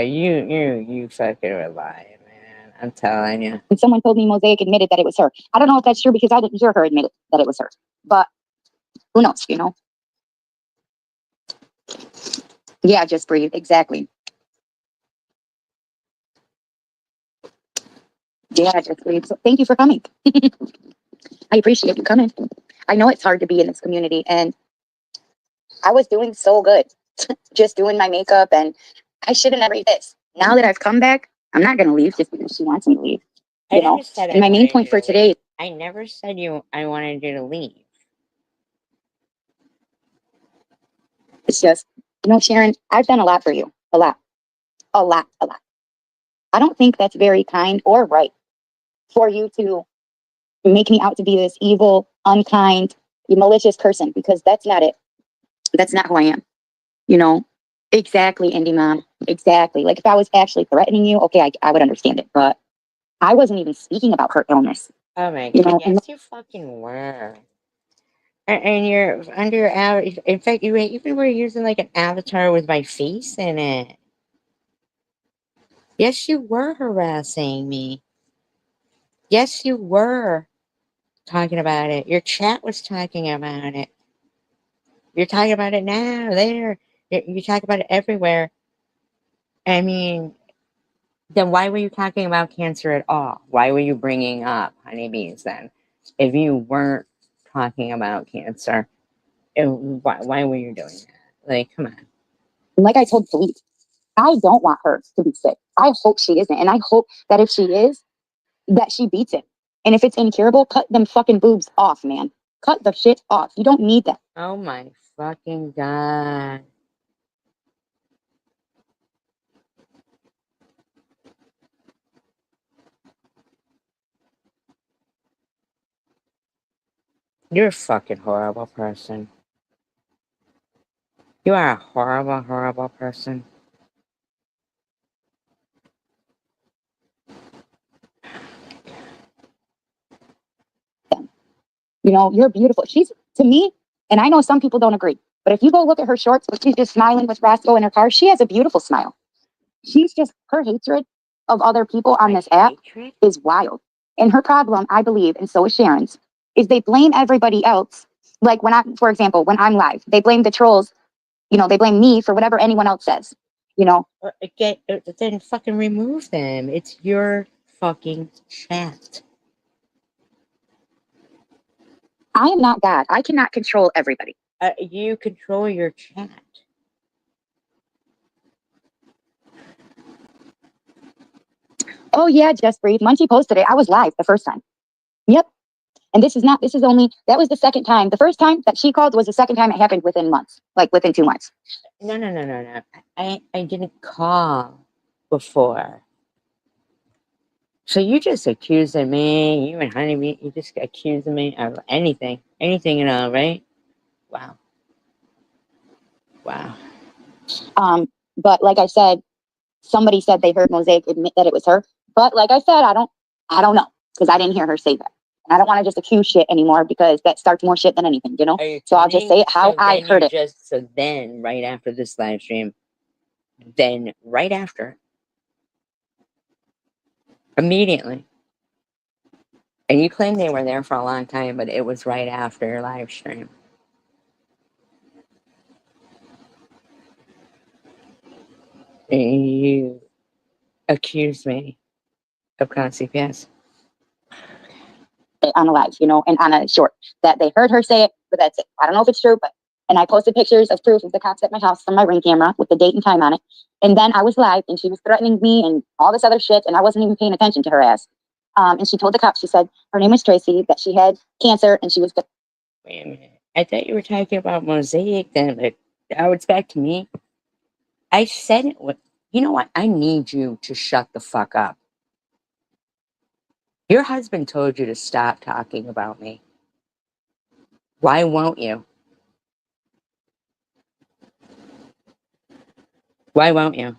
you fucking were lying, man. I'm telling you. and someone told me Mosaic admitted that it was her. I don't know if that's true because I didn't hear her admit it, that it was her. But who knows, Yeah, just breathe. Exactly. Yeah, just breathe. So thank you for coming. I appreciate you coming. I know it's hard to be in this community, and I was doing so good, just doing my makeup, and I should have never did this. Now that I've come back, I'm not going to leave just because she wants me to leave. I never said And I my main wanted point you for to today, leave. I never said I wanted you to leave. is just, Sharon, I've done a lot for you. A lot, a lot, a lot. I don't think that's very kind or right for you to make me out to be this evil, unkind, malicious person, because that's not it. That's not who I am. You know, exactly, Indie Mom. Exactly. Like if I was actually threatening you, okay, I would understand it. But I wasn't even speaking about her illness. Oh my You god, know, and yes, you fucking were. And you're under your avatar. In fact, you even were using like an avatar with my face in it. Yes, you were harassing me. Yes, you were talking about it. Your chat was talking about it. You're talking about it now, there. You talk about it everywhere. I mean, then why were you talking about cancer at all? Why were you bringing up honeybees then? If you weren't talking about cancer, why were you doing that? Like, come on. like I told police, I don't want her to be sick. I hope she isn't. And I hope that if she is, that she beats it. And if it's incurable, cut them fucking boobs off, man. Cut the shit off. You don't need that. Oh my fucking god. You're a fucking horrible person. You are a horrible, horrible person. You're beautiful. She's, to me, and I know some people don't agree, but if you go look at her shorts, where she's just smiling with Roscoe in her car, she has a beautiful smile. She's just, her hatred of other people on this app is wild. And her problem, I believe, and so is Sharon's, is they blame everybody else. Like for example, when I'm live, they blame the trolls, they blame me for whatever anyone else says, you know. Then fucking remove them. It's your fucking chat. I am not God. I cannot control everybody. You control your chat. Oh yeah, just breathe. Munchie posted it. I was live the first time. Yep. And this is only, that was the second time. The first time that she called was the second time it happened within months, like within 2 months. No. I didn't call before. So you just accusing me, you and Honeybee, you just accusing me of anything and all, right? Wow. Wow. But like I said, somebody said they heard Mosaic admit that it was her. But like I said, I don't know because I didn't hear her say that. And I don't want to just accuse shit anymore because that starts more shit than anything, you know? So I'll just say it how I heard it. So then, right after this live stream, then right after, immediately, and you claim they were there for a long time, but it was right after your live stream. You accuse me of calling CPS. On a live, you know, and on a short that they heard her say it, but that's it. I don't know if it's true, but and I posted pictures of proof of the cops at my house from my Ring camera with the date and time on it. And then I was live and she was threatening me and all this other shit, and I wasn't even paying attention to her ass. And she told the cops, she said her name was Tracy, that she had cancer and she was. Wait a minute. I thought you were talking about Mosaic then, but now it's back to me. I said it was. You know what? I need you to shut the fuck up. Your husband told you to stop talking about me. Why won't you? Why won't you?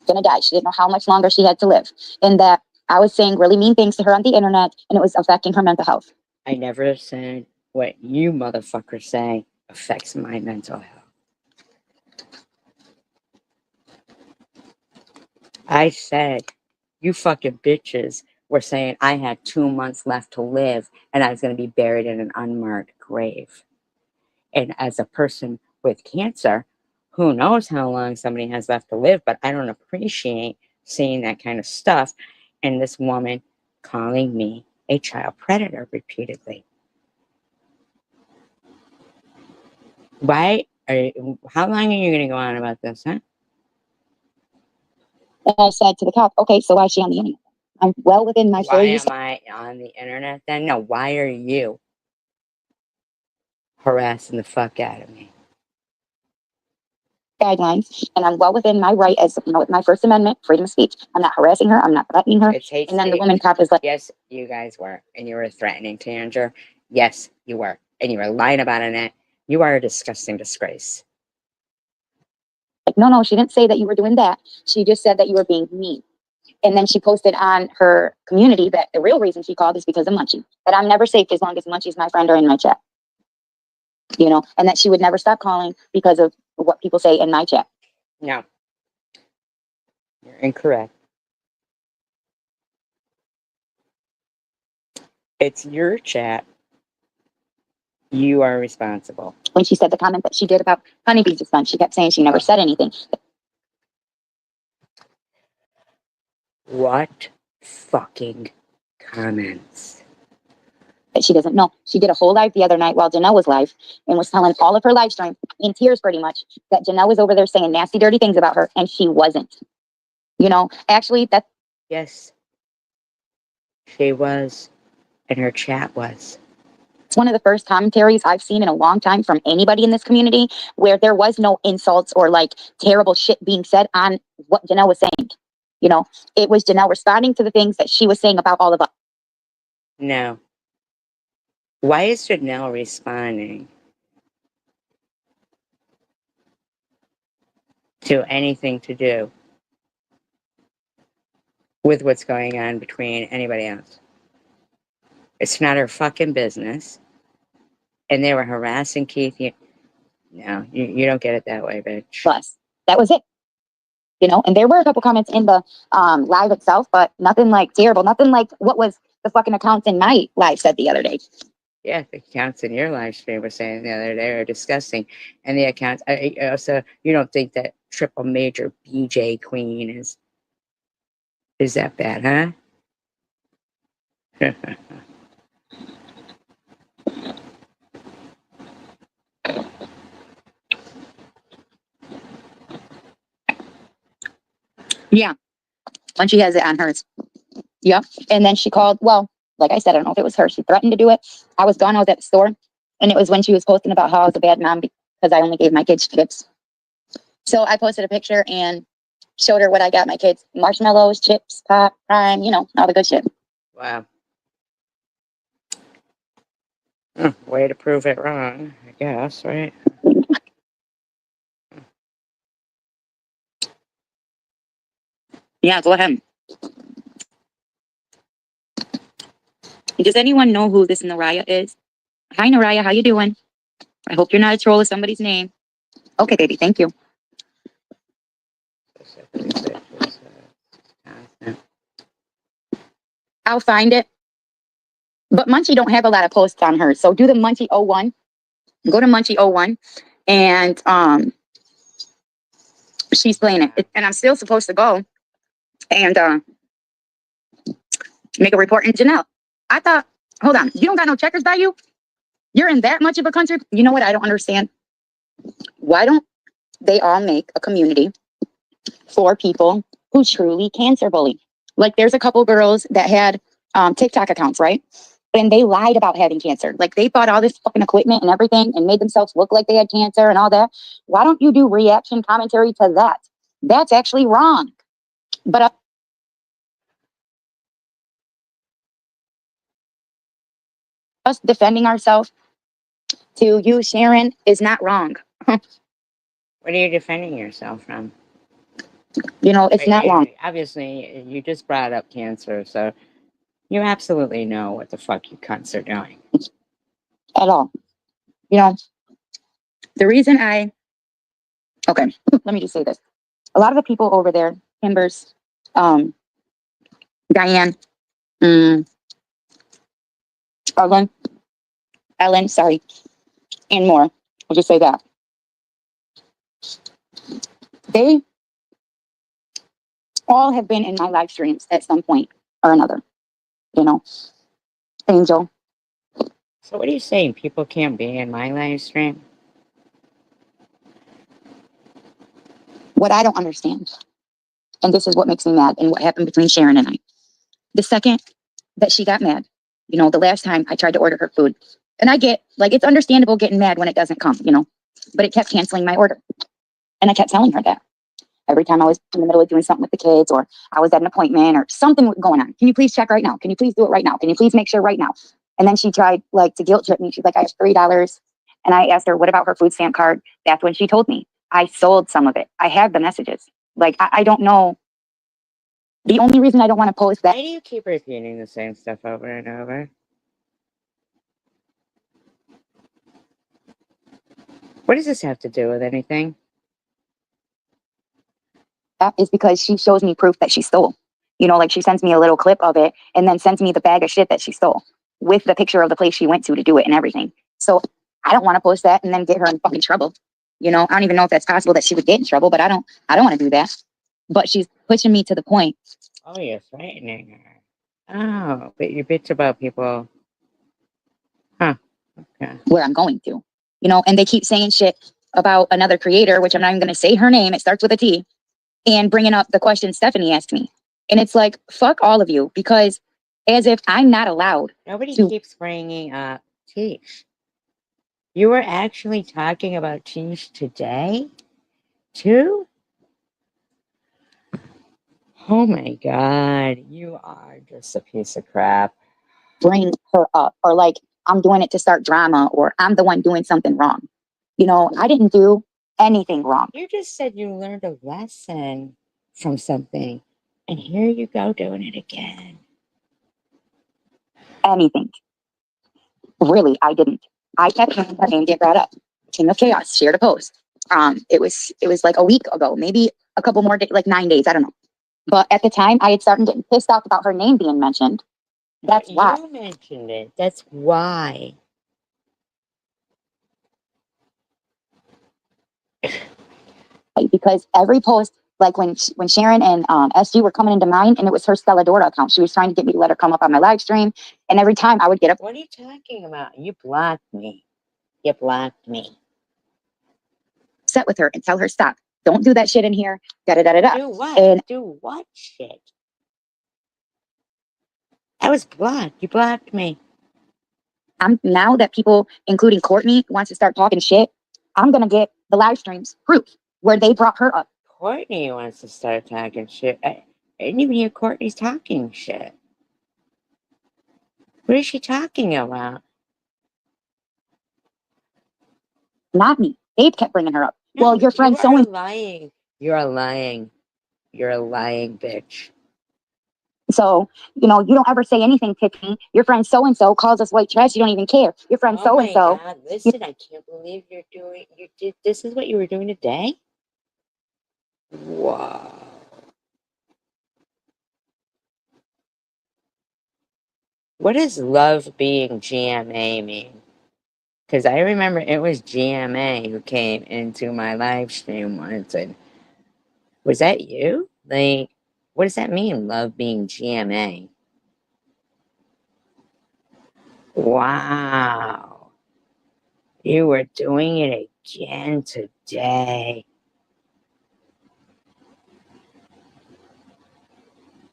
Gonna die. She didn't know how much longer she had to live, and that I was saying really mean things to her on the internet, and it was affecting her mental health. I never said what you motherfuckers say affects my mental health. I said you fucking bitches were saying I had 2 months left to live and I was going to be buried in an unmarked grave. And as a person with cancer, who knows how long somebody has left to live, but I don't appreciate seeing that kind of stuff. And this woman calling me a child predator repeatedly. Why are you, how long are you going to go on about this, huh? And I said to the cop, okay, so why is she on the internet? I'm well within my Why 40s am I on the internet then? No, why are you harassing the fuck out of me? guidelines, and I'm well within my right as, you know, with my First Amendment, freedom of speech. I'm not harassing her. I'm not threatening her. It's hate And then the speech. woman cop is like, Yes, you guys were. And you were threatening Tanger. Yes, you were. And you were lying about it. You are a disgusting disgrace. no, she didn't say that you were doing that. She just said that you were being mean. And then she posted on her community that the real reason she called is because of Munchie. That I'm never safe as long as Munchie's my friend or in my chat. You know, and that she would never stop calling because of what people say in my chat. No, you're incorrect. It's your chat. You are responsible. When she said the comment that she did about honeybees is fun, she kept saying she never said anything. What fucking comments? That she doesn't know. She did a whole live the other night while Janelle was live and was telling all of her live stream in tears pretty much that Janelle was over there saying nasty, dirty things about her, and she wasn't. You know, actually, that's Yes, she was. And her chat was. one of the first commentaries I've seen in a long time from anybody in this community where there was no insults or like terrible shit being said on what Janelle was saying. You know, it was Janelle responding to the things that she was saying about all of us. No. Why is Janelle responding to anything to do with what's going on between anybody else? It's not her fucking business. And they were harassing Keith. No, you don't get it that way, bitch. Plus, that was it. You know, and there were a couple comments in the live itself, but nothing like terrible, nothing like what was the fucking accounts in my live said the other day. Yeah, the accounts in your live stream were saying the other day are disgusting. And the accounts, I also, you don't think that triple major BJ queen is that bad, huh? Yeah, when she has it on hers. Yep. And then she called, well, like I said, I don't know if it was her. She threatened to do it. I was gone. I was at the store. And it was when she was posting about how I was a bad mom because I only gave my kids chips. So I posted a picture and showed her what I got my kids: marshmallows, chips, pop, prime, you know, all the good shit. Wow. Way to prove it wrong, I guess, right? Yeah, go ahead. Does anyone know who this Naraya is? Hi, Naraya. How you doing? I hope you're not a troll of somebody's name. Okay, baby. Thank you. I'll find it. But Munchie don't have a lot of posts on her. So do the Munchie 01. Go to Munchie 01 and she's playing it. And I'm still supposed to go and make a report in Janelle. I thought, hold on, you don't got no checkers by you? You're in that much of a country? You know what I don't understand? Why don't they all make a community for people who truly cancer bully? Like there's a couple girls that had TikTok accounts, right? And they lied about having cancer. Like they bought all this fucking equipment and everything and made themselves look like they had cancer and all that. Why don't you do reaction commentary to that? That's actually wrong. But us defending ourselves to you, Sharon, is not wrong. What are you defending yourself from? You know, it's not wrong Obviously, you just brought up cancer, so you absolutely know what the fuck you cunts are doing. at all. You know, the reason okay, let me just say this. A lot of the people over there, Timbers, Diane, mm, Ellen, sorry, and more. I'll just say that. They all have been in my live streams at some point or another. You know, Angel. So what are you saying? People can't be in my live stream? What I don't understand, and this is what makes me mad, and what happened between Sharon and I. The second that she got mad, you know, the last time I tried to order her food, and I get, like, it's understandable getting mad when it doesn't come, you know, but it kept canceling my order. And I kept telling her that. Every time I was in the middle of doing something with the kids, or I was at an appointment or something going on. Can you please check right now? Can you please do it right now? Can you please make sure right now? And then she tried like to guilt trip me. She's like, I have $3. And I asked her, what about her food stamp card? That's when she told me I sold some of it. I have the messages. Like, I don't know. The only reason I don't want to post that. Why do you keep repeating the same stuff over and over? What does this have to do with anything? Is because she shows me proof that she stole. You know, like she sends me a little clip of it and then sends me the bag of shit that she stole with the picture of the place she went to do it and everything. So I don't want to post that and then get her in fucking trouble. You know, I don't even know if that's possible that she would get in trouble, but I don't want to do that. But she's pushing me to the point. Oh, you're threatening her. Oh, but you bitch about people. Huh. Okay. Where I'm going to, you know, and they keep saying shit about another creator, which I'm not even going to say her name. It starts with a T. And bringing up the question Stephanie asked me. And it's like, fuck all of you, because as if I'm not allowed. Nobody keeps bringing up Tish. You were actually talking about Tish today, too? Oh my God, you are just a piece of crap. Bring her up, or like I'm doing it to start drama, or I'm the one doing something wrong. You know, I didn't do anything wrong. You just said you learned a lesson from something, and here you go doing it again. Anything. Really, I didn't. I kept hearing her name get brought up. King of Chaos shared a post. It was like a week ago, maybe a couple more days, like 9 days, I don't know. But at the time, I had started getting pissed off about her name being mentioned. That's why. You mentioned it. That's why. Because every post, like when Sharon and SG were coming into mine, and it was her Stella Dora account, she was trying to get me to let her come up on my live stream. And every time I would get up. What are you talking about? You blocked me. You blocked me. Set with her and tell her stop. Don't do that shit in here. Da da da da da. Do what? And do what shit? I was blocked. You blocked me. I'm now that people, including Courtney, wants to start talking shit, I'm gonna get the live streams proof where they brought her up. Courtney wants to start talking shit. I didn't even hear Courtney's talking shit. What is she talking about? Not me. Abe kept bringing her up. No, well, your friend you are so lying. You're a lying. You're a lying bitch. so, you know, you don't ever say anything, Tiffany. Your friend so and so calls us white trash. You don't even care. Your friend so and so. Oh my God! Listen, I can't believe you did. This is what you were doing today. Wow. What does love being GMA mean? Because I remember it was GMA who came into my live stream once and Was that you? Like, what does that mean, love being GMA? Wow. You were doing it again today.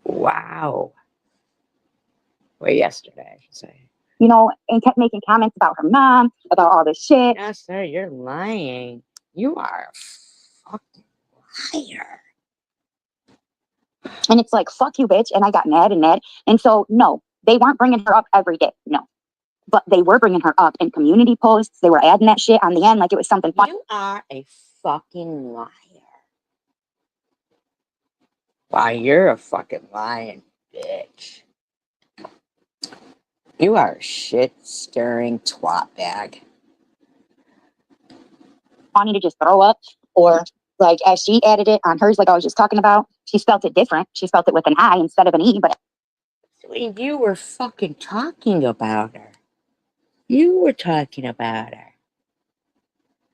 Wow. Well, yesterday, I should say. You know, and kept making comments about her mom, about all this shit. No, sir, you're lying. You are a fucking liar. And it's like, fuck you, bitch. And I got mad and mad. And so, no, they weren't bringing her up every day. No. But they were bringing her up in community posts. They were adding that shit on the end like it was something fun. You are a fucking liar. Wow, you're a fucking lying bitch. You are a shit-stirring twat bag. Funny to just throw up, or like as she added it on hers, like I was just talking about, she spelt it different. She spelt it with an I instead of an E, but You were fucking talking about her. You were talking about her.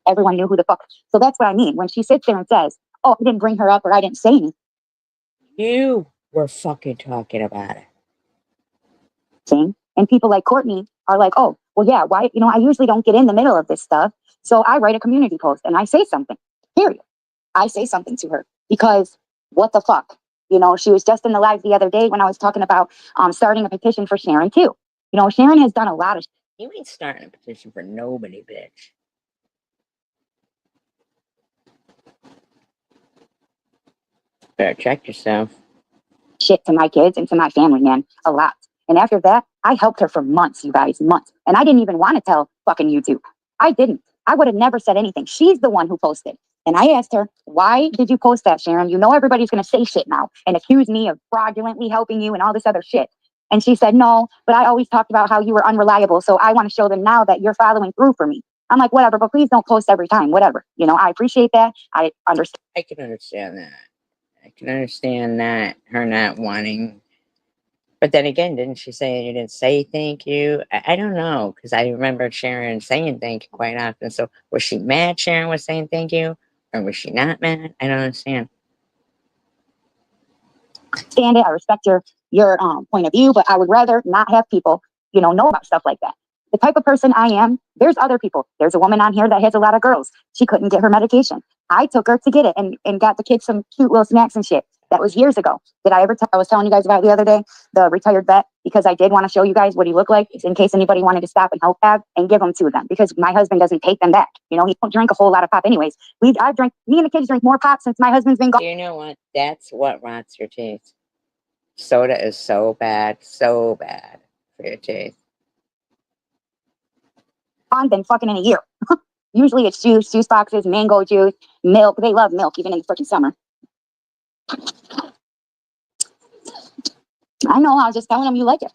everyone knew who the fuck. So that's what I mean. When she sits there and says, oh, I didn't bring her up or I didn't say anything. You were fucking talking about her. And people like Courtney are like, oh, well, yeah, why? You know, I usually don't get in the middle of this stuff. So I write a community post and I say something, period. I say something to her because what the fuck? You know, she was just in the live the other day when I was talking about starting a petition for Sharon too. You know, Sharon has done a lot of. You ain't starting a petition for nobody, bitch. Better check yourself. Shit to my kids and to my family, man, a lot. And after that, I helped her for months, you guys, months. And I didn't even want to tell fucking YouTube. I didn't. I would have never said anything. She's the one who posted. And I asked her, why did you post that, Sharon? You know everybody's going to say shit now and accuse me of fraudulently helping you and all this other shit. And she said, no, but I always talked about how you were unreliable. So I want to show them now that you're following through for me. I'm like, whatever, but please don't post every time, whatever. You know, I appreciate that. I understand. I can understand that. I can understand that, her not wanting. But then again, didn't she say you didn't say thank you? I don't know, because I remember Sharon saying thank you quite often. So was she mad Sharon was saying thank you? Or was she not mad? I don't understand. Stand it. I respect your point of view, but I would rather not have people, you know about stuff like that. The type of person I am, there's other people. There's a woman on here that has a lot of girls. She couldn't get her medication. I took her to get it and got the kids some cute little snacks and shit. That was years ago. Did I ever I was telling you guys about the other day, the retired vet, because I did want to show you guys what he looked like in case anybody wanted to stop and help have and give them to them because my husband doesn't take them back. You know, he don't drink a whole lot of pop anyways. Me and the kids drink more pop since my husband's been gone. You know what? That's what rots your teeth. Soda is so bad for your teeth. Been fucking in a year. Usually it's juice boxes, mango juice, milk. They love milk even in the freaking summer. I know. I was just telling them you like it.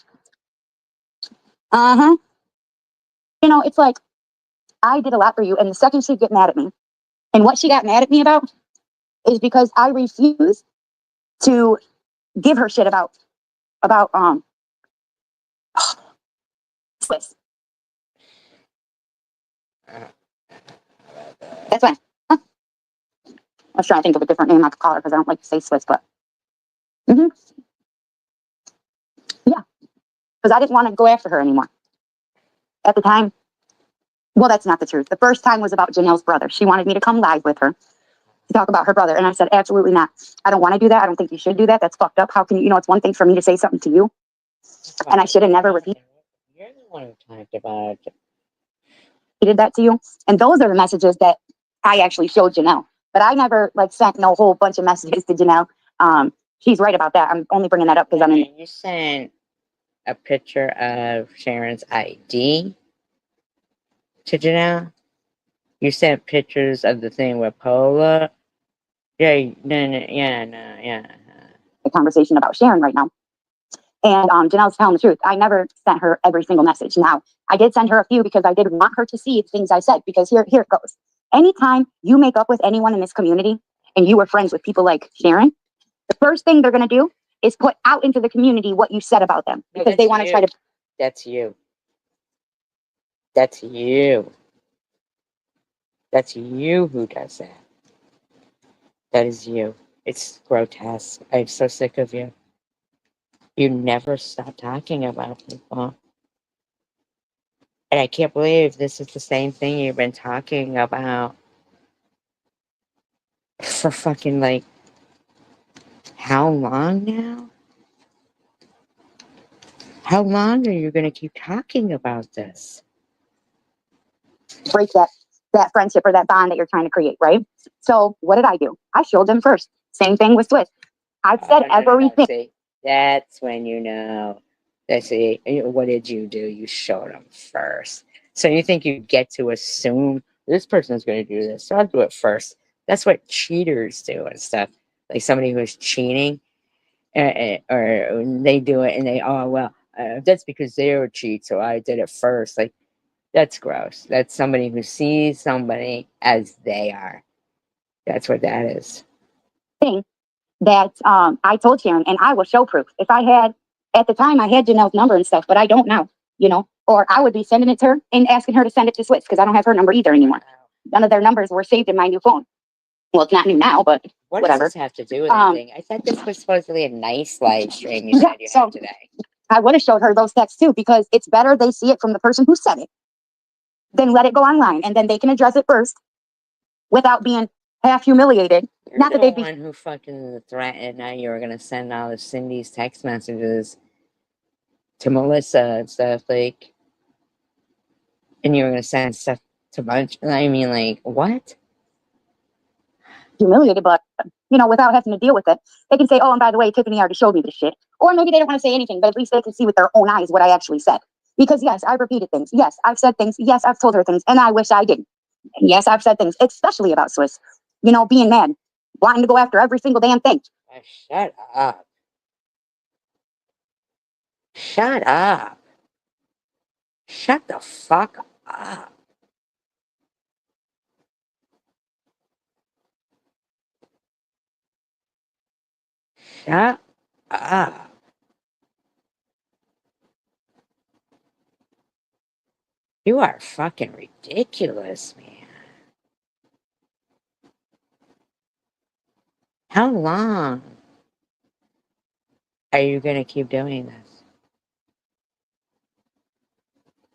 Uh-huh. You know, it's like I did a lot for you, and the second she'd get mad at me, and what she got mad at me about is because I refused to give her shit about Swiss. That's why. Huh? I was trying to think of a different name I could call her because I don't like to say Swiss, but yeah, because I didn't want to go after her anymore at the time. Well, that's not the truth. The first time was about Janelle's brother. She wanted me to come live with her to talk about her brother. And I said, absolutely not. I don't want to do that. I don't think you should do that. That's fucked up. How can you, it's one thing for me to say something to you. And I should have never repeated You're the one who talked about that to you. And those are the messages that I actually showed Janelle. But I never sent no whole bunch of messages to Janelle. She's right about that. I'm only bringing that up because You sent a picture of Sharon's ID to Janelle. You sent pictures of the thing with Paula. Yeah, no. a conversation about Sharon right now. And Janelle's telling the truth. I never sent her every single message. Now, I did send her a few because I did want her to see the things I said. Because here it goes. Anytime you make up with anyone in this community and you were friends with people like Sharon, the first thing they're going to do is put out into the community what you said about them because they want to try to. That's you. That's you. That's you who does that. That is you. It's grotesque. I'm so sick of you. You never stop talking about people. And I can't believe this is the same thing you've been talking about for fucking like how long now? How long are you going to keep talking about this? Break that friendship or that bond that you're trying to create, right? So what did I do? I showed them first. Same thing with Swiss. I've said everything. See, that's when you know. That's it. What did you do? You showed them first. So you think you get to assume this person's going to do this, so I'll do it first. That's what cheaters do and stuff. Like somebody who's cheating, or they do it and they, oh, well, that's because they were cheat, so I did it first. Like, that's gross. That's somebody who sees somebody as they are. That's what that is. Thing that I told Sharon, and I will show proof. If I had, at the time, I had Janelle's number and stuff, but I don't now, you know, or I would be sending it to her and asking her to send it to Swiss because I don't have her number either anymore. None of their numbers were saved in my new phone. Well, it's not new now, but What whatever. does this have to do with anything? I thought this was supposedly a nice live stream you said you so had today. I would have showed her those texts too because it's better they see it from the person who said it than let it go online and then they can address it first without being half humiliated. You're Not the that they'd be one who fucking threatened that you were gonna send all of Cindy's text messages to Melissa and stuff, like, and you were gonna send stuff to bunch. I mean, like, what? humiliated, but you know, without having to deal with it, they can say, "Oh, and by the way, Tiffany already showed me this shit," or maybe they don't want to say anything, but at least they can see with their own eyes what I actually said. Because yes, I've repeated things. Yes, I've said things. Yes, I've told her things, and I wish I didn't. And yes, I've said things, especially about Swiss. You know, being mad, wanting to go after every single damn thing. Shut up. Shut up. Shut the fuck up. Shut up. You are fucking ridiculous, man. How long are you gonna keep doing this?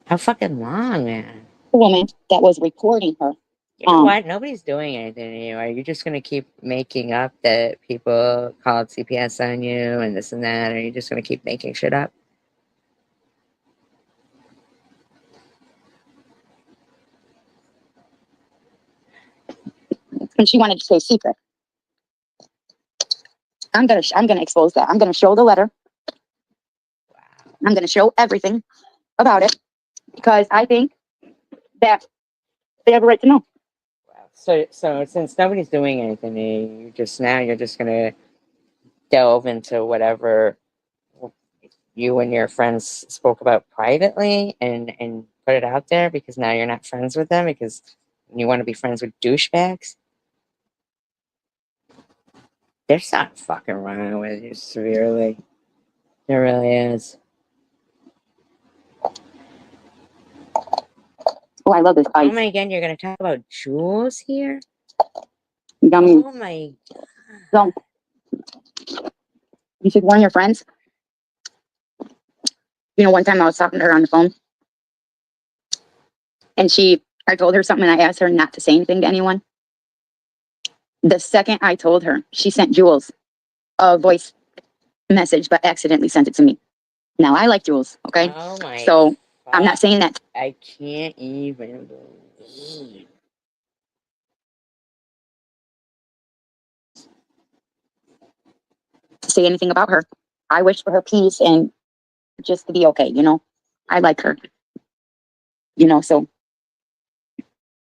How fucking long, man? The woman that was reporting her. You know what? Nobody's doing anything to you. Are you just gonna keep making up that people called CPS on you and this and that? Or are you just gonna keep making shit up? And she wanted to stay secret. I'm gonna expose that. I'm gonna show the letter. I'm gonna show everything about it because I think that they have a right to know. So since nobody's doing anything to you, you're just gonna delve into whatever you and your friends spoke about privately and put it out there because now you're not friends with them because you want to be friends with douchebags. There's something fucking wrong with you severely. There really is. Oh, I love this Oh ice. my god, you're gonna talk about jewels here? Yummy. Oh my So you should warn your friends. You know, one time I was talking to her on the phone, and I told her something, and I asked her not to say anything to anyone. The second I told her, she sent Jules a voice message, but accidentally sent it to me. Now I like Jules, okay? Oh my So I'm not saying that I can't even believe. to say anything about her. I wish for her peace and just to be okay, you know? I like her, you know, so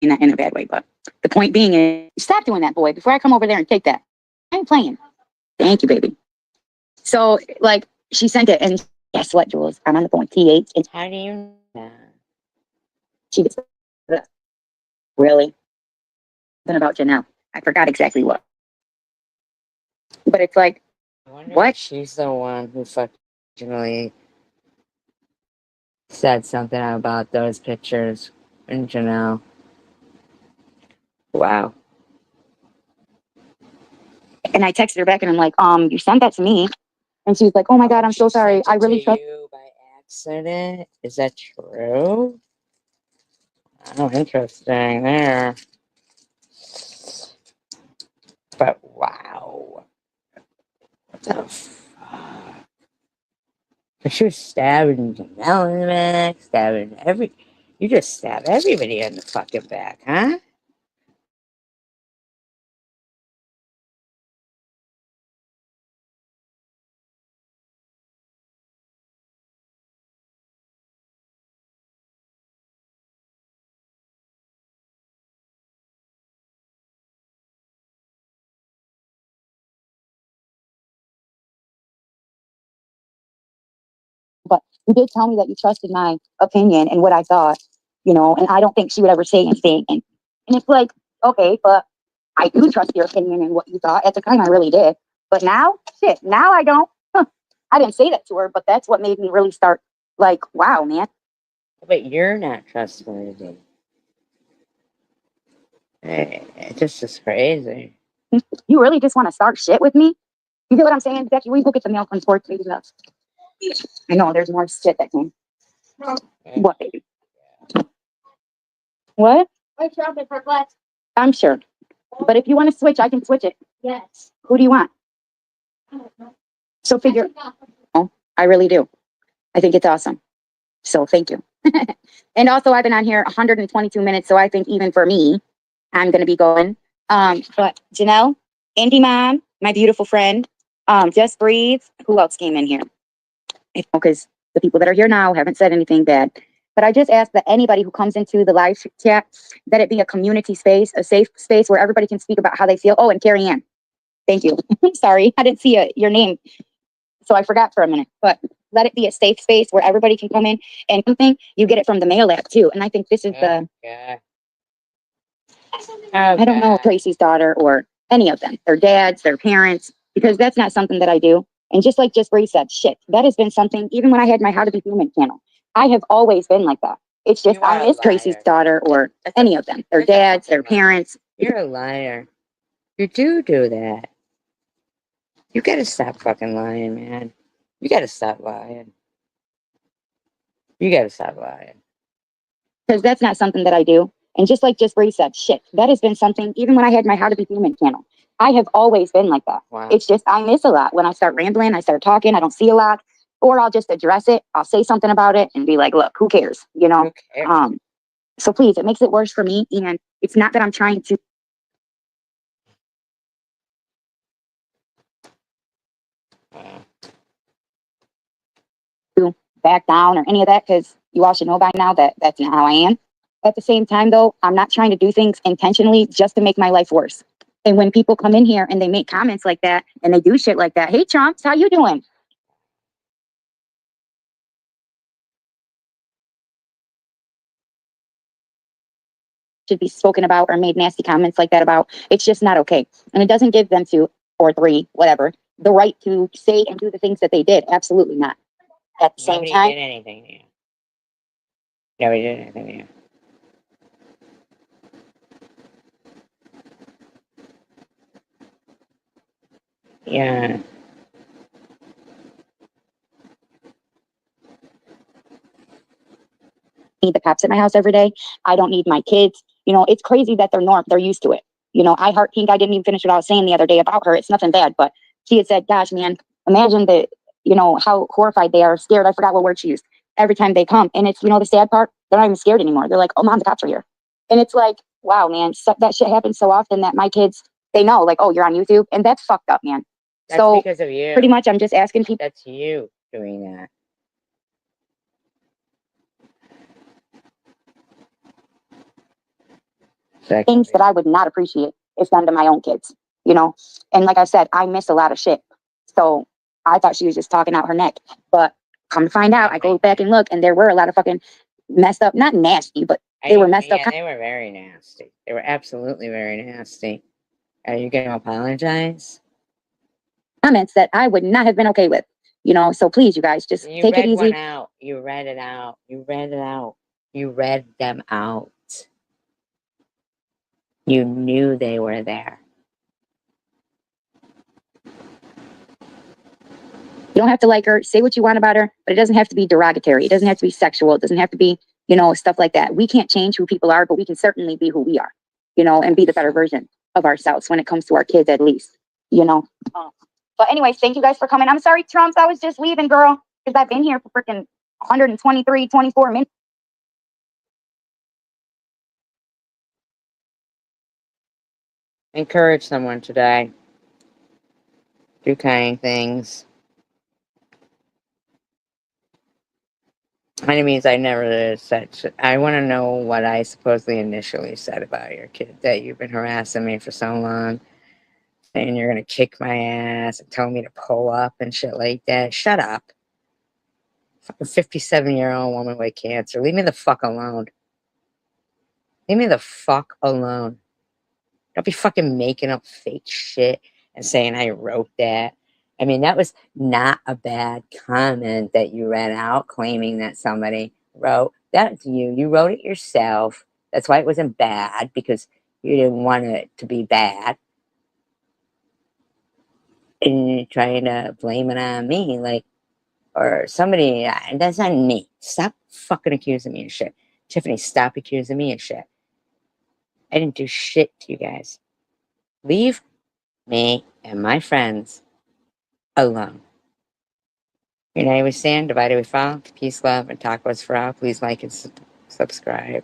in a bad way. But the point being is, stop doing that, boy, before I come over there and take that. I ain't playing. Thank you, baby. So, like, she sent it, and guess what, Jules? I'm on the phone, T8, and How do you know? she was really something about Janelle. I forgot exactly what. But it's like, I wonder what? if she's the one who fucking said something about those pictures in Janelle. Wow. And I texted her back and I'm like, you sent that to me. And she was like, oh my God, I'm so She sorry. sent I it really to felt you by accident. Is that true? Oh, interesting there. But wow. What the fuck? But she was stabbing Janelle in the back, stabbing every. You just stab everybody in the fucking back, huh? but you did tell me that you trusted my opinion and what I thought, and I don't think she would ever say anything. And it's like, okay, but I do trust your opinion and what you thought. At the time, I really did. But now, shit, now I don't. Huh. I didn't say that to her, but that's what made me really start like, wow, man. But you're not trustworthy. It's just crazy. You really just want to start shit with me? You get what I'm saying, Becky? We go get the milk from Fort Baby. I know there's more shit that came. What, baby? What? I'm sure. But if you want to switch, I can switch it. Yes. Who do you want? So figure. Oh, I really do. I think it's awesome. So thank you. And also, I've been on here 122 minutes, so I think even for me, I'm gonna be going. But Janelle, Indie Mom, my beautiful friend, Just Breathe. Who else came in here? Because the people that are here now haven't said anything bad. But I just ask that anybody who comes into the live chat, that it be a community space, a safe space where everybody can speak about how they feel. Oh, and Carrie Ann, thank you. Sorry, I didn't see your name, so I forgot for a minute. But let it be a safe space where everybody can come in, and something you get it from the mail app too. And I think this is the I don't know Tracy's daughter or any of them, their dads, their parents, because that's not something that I do. And just like Just Bree said, shit, that has been something, even when I had my How to Be Human channel, I have always been like that. It's just, I miss Tracy's daughter or any of them, their dads, their parents. You're a liar. You do that. You gotta stop fucking lying, man. You gotta stop lying. You gotta stop lying. Because that's not something that I do. And just like Just Bree said, shit, that has been something, even when I had my How to Be Human channel, I have always been like that. Wow. It's just, I miss a lot. When I start rambling, I start talking, I don't see a lot, or I'll just address it. I'll say something about it and be like, look, who cares? Who cares? So please, it makes it worse for me. And it's not that I'm trying to back down or any of that, because you all should know by now that that's not how I am. At the same time, though, I'm not trying to do things intentionally just to make my life worse. And when people come in here and they make comments like that and they do shit like that, hey, Chomps, how you doing? Should be spoken about or made nasty comments like that about. It's just not okay. And it doesn't give them two or three, whatever, the right to say and do the things that they did. Absolutely not. At the same Nobody time, did anything to you. Nobody did anything to you. Yeah. need the cops at my house every day. I don't need my kids. It's crazy that they're used to it. I heart Pink. I didn't even finish what I was saying the other day about her. It's nothing bad, but she had said, gosh, man, imagine how horrified they are, scared. I forgot what word she used every time they come. And it's, the sad part, they're not even scared anymore. They're like, oh, mom, the cops are here. And it's like, wow, man, that shit happens so often that my kids, they know, like, oh, you're on YouTube. And that's fucked up, man. That's because of you. Pretty much I'm just asking people. That's you doing that. Things that I would not appreciate if done to my own kids, And like I said, I miss a lot of shit. So I thought she was just talking out her neck. But come to find out, I go back and look, and there were a lot of fucking messed up, not nasty, but they were messed up. Yeah, they were very nasty. They were absolutely very nasty. Are you going to apologize? Comments that I would not have been okay with, So please, you guys, just take it easy. One out. You read it out. You read it out. You read them out. You knew they were there. You don't have to like her. Say what you want about her, but it doesn't have to be derogatory. It doesn't have to be sexual. It doesn't have to be, stuff like that. We can't change who people are, but we can certainly be who we are, and be the better version of ourselves when it comes to our kids, at least, you know. But anyways, thank you guys for coming. I'm sorry, Trumps. I was just leaving, girl, because I've been here for freaking 123, 24 minutes. Encourage someone today. Do kind things. Enemies, I never said. I want to know what I supposedly initially said about your kid, that you've been harassing me for so long, saying you're gonna kick my ass and telling me to pull up and shit like that. Shut up. Fucking 57-year-old woman with cancer. Leave me the fuck alone. Leave me the fuck alone. Don't be fucking making up fake shit and saying I wrote that. I mean, that was not a bad comment that you read out, claiming that somebody wrote. That's you. You wrote it yourself. That's why it wasn't bad, because you didn't want it to be bad. And you're trying to blame it on me, like, or somebody. That's not me. Stop fucking accusing me of shit. Tiffany, stop accusing me of shit. I didn't do shit to you guys. Leave me and my friends alone. United we stand, divided we fall. Peace, love, and tacos for all. Please like and subscribe.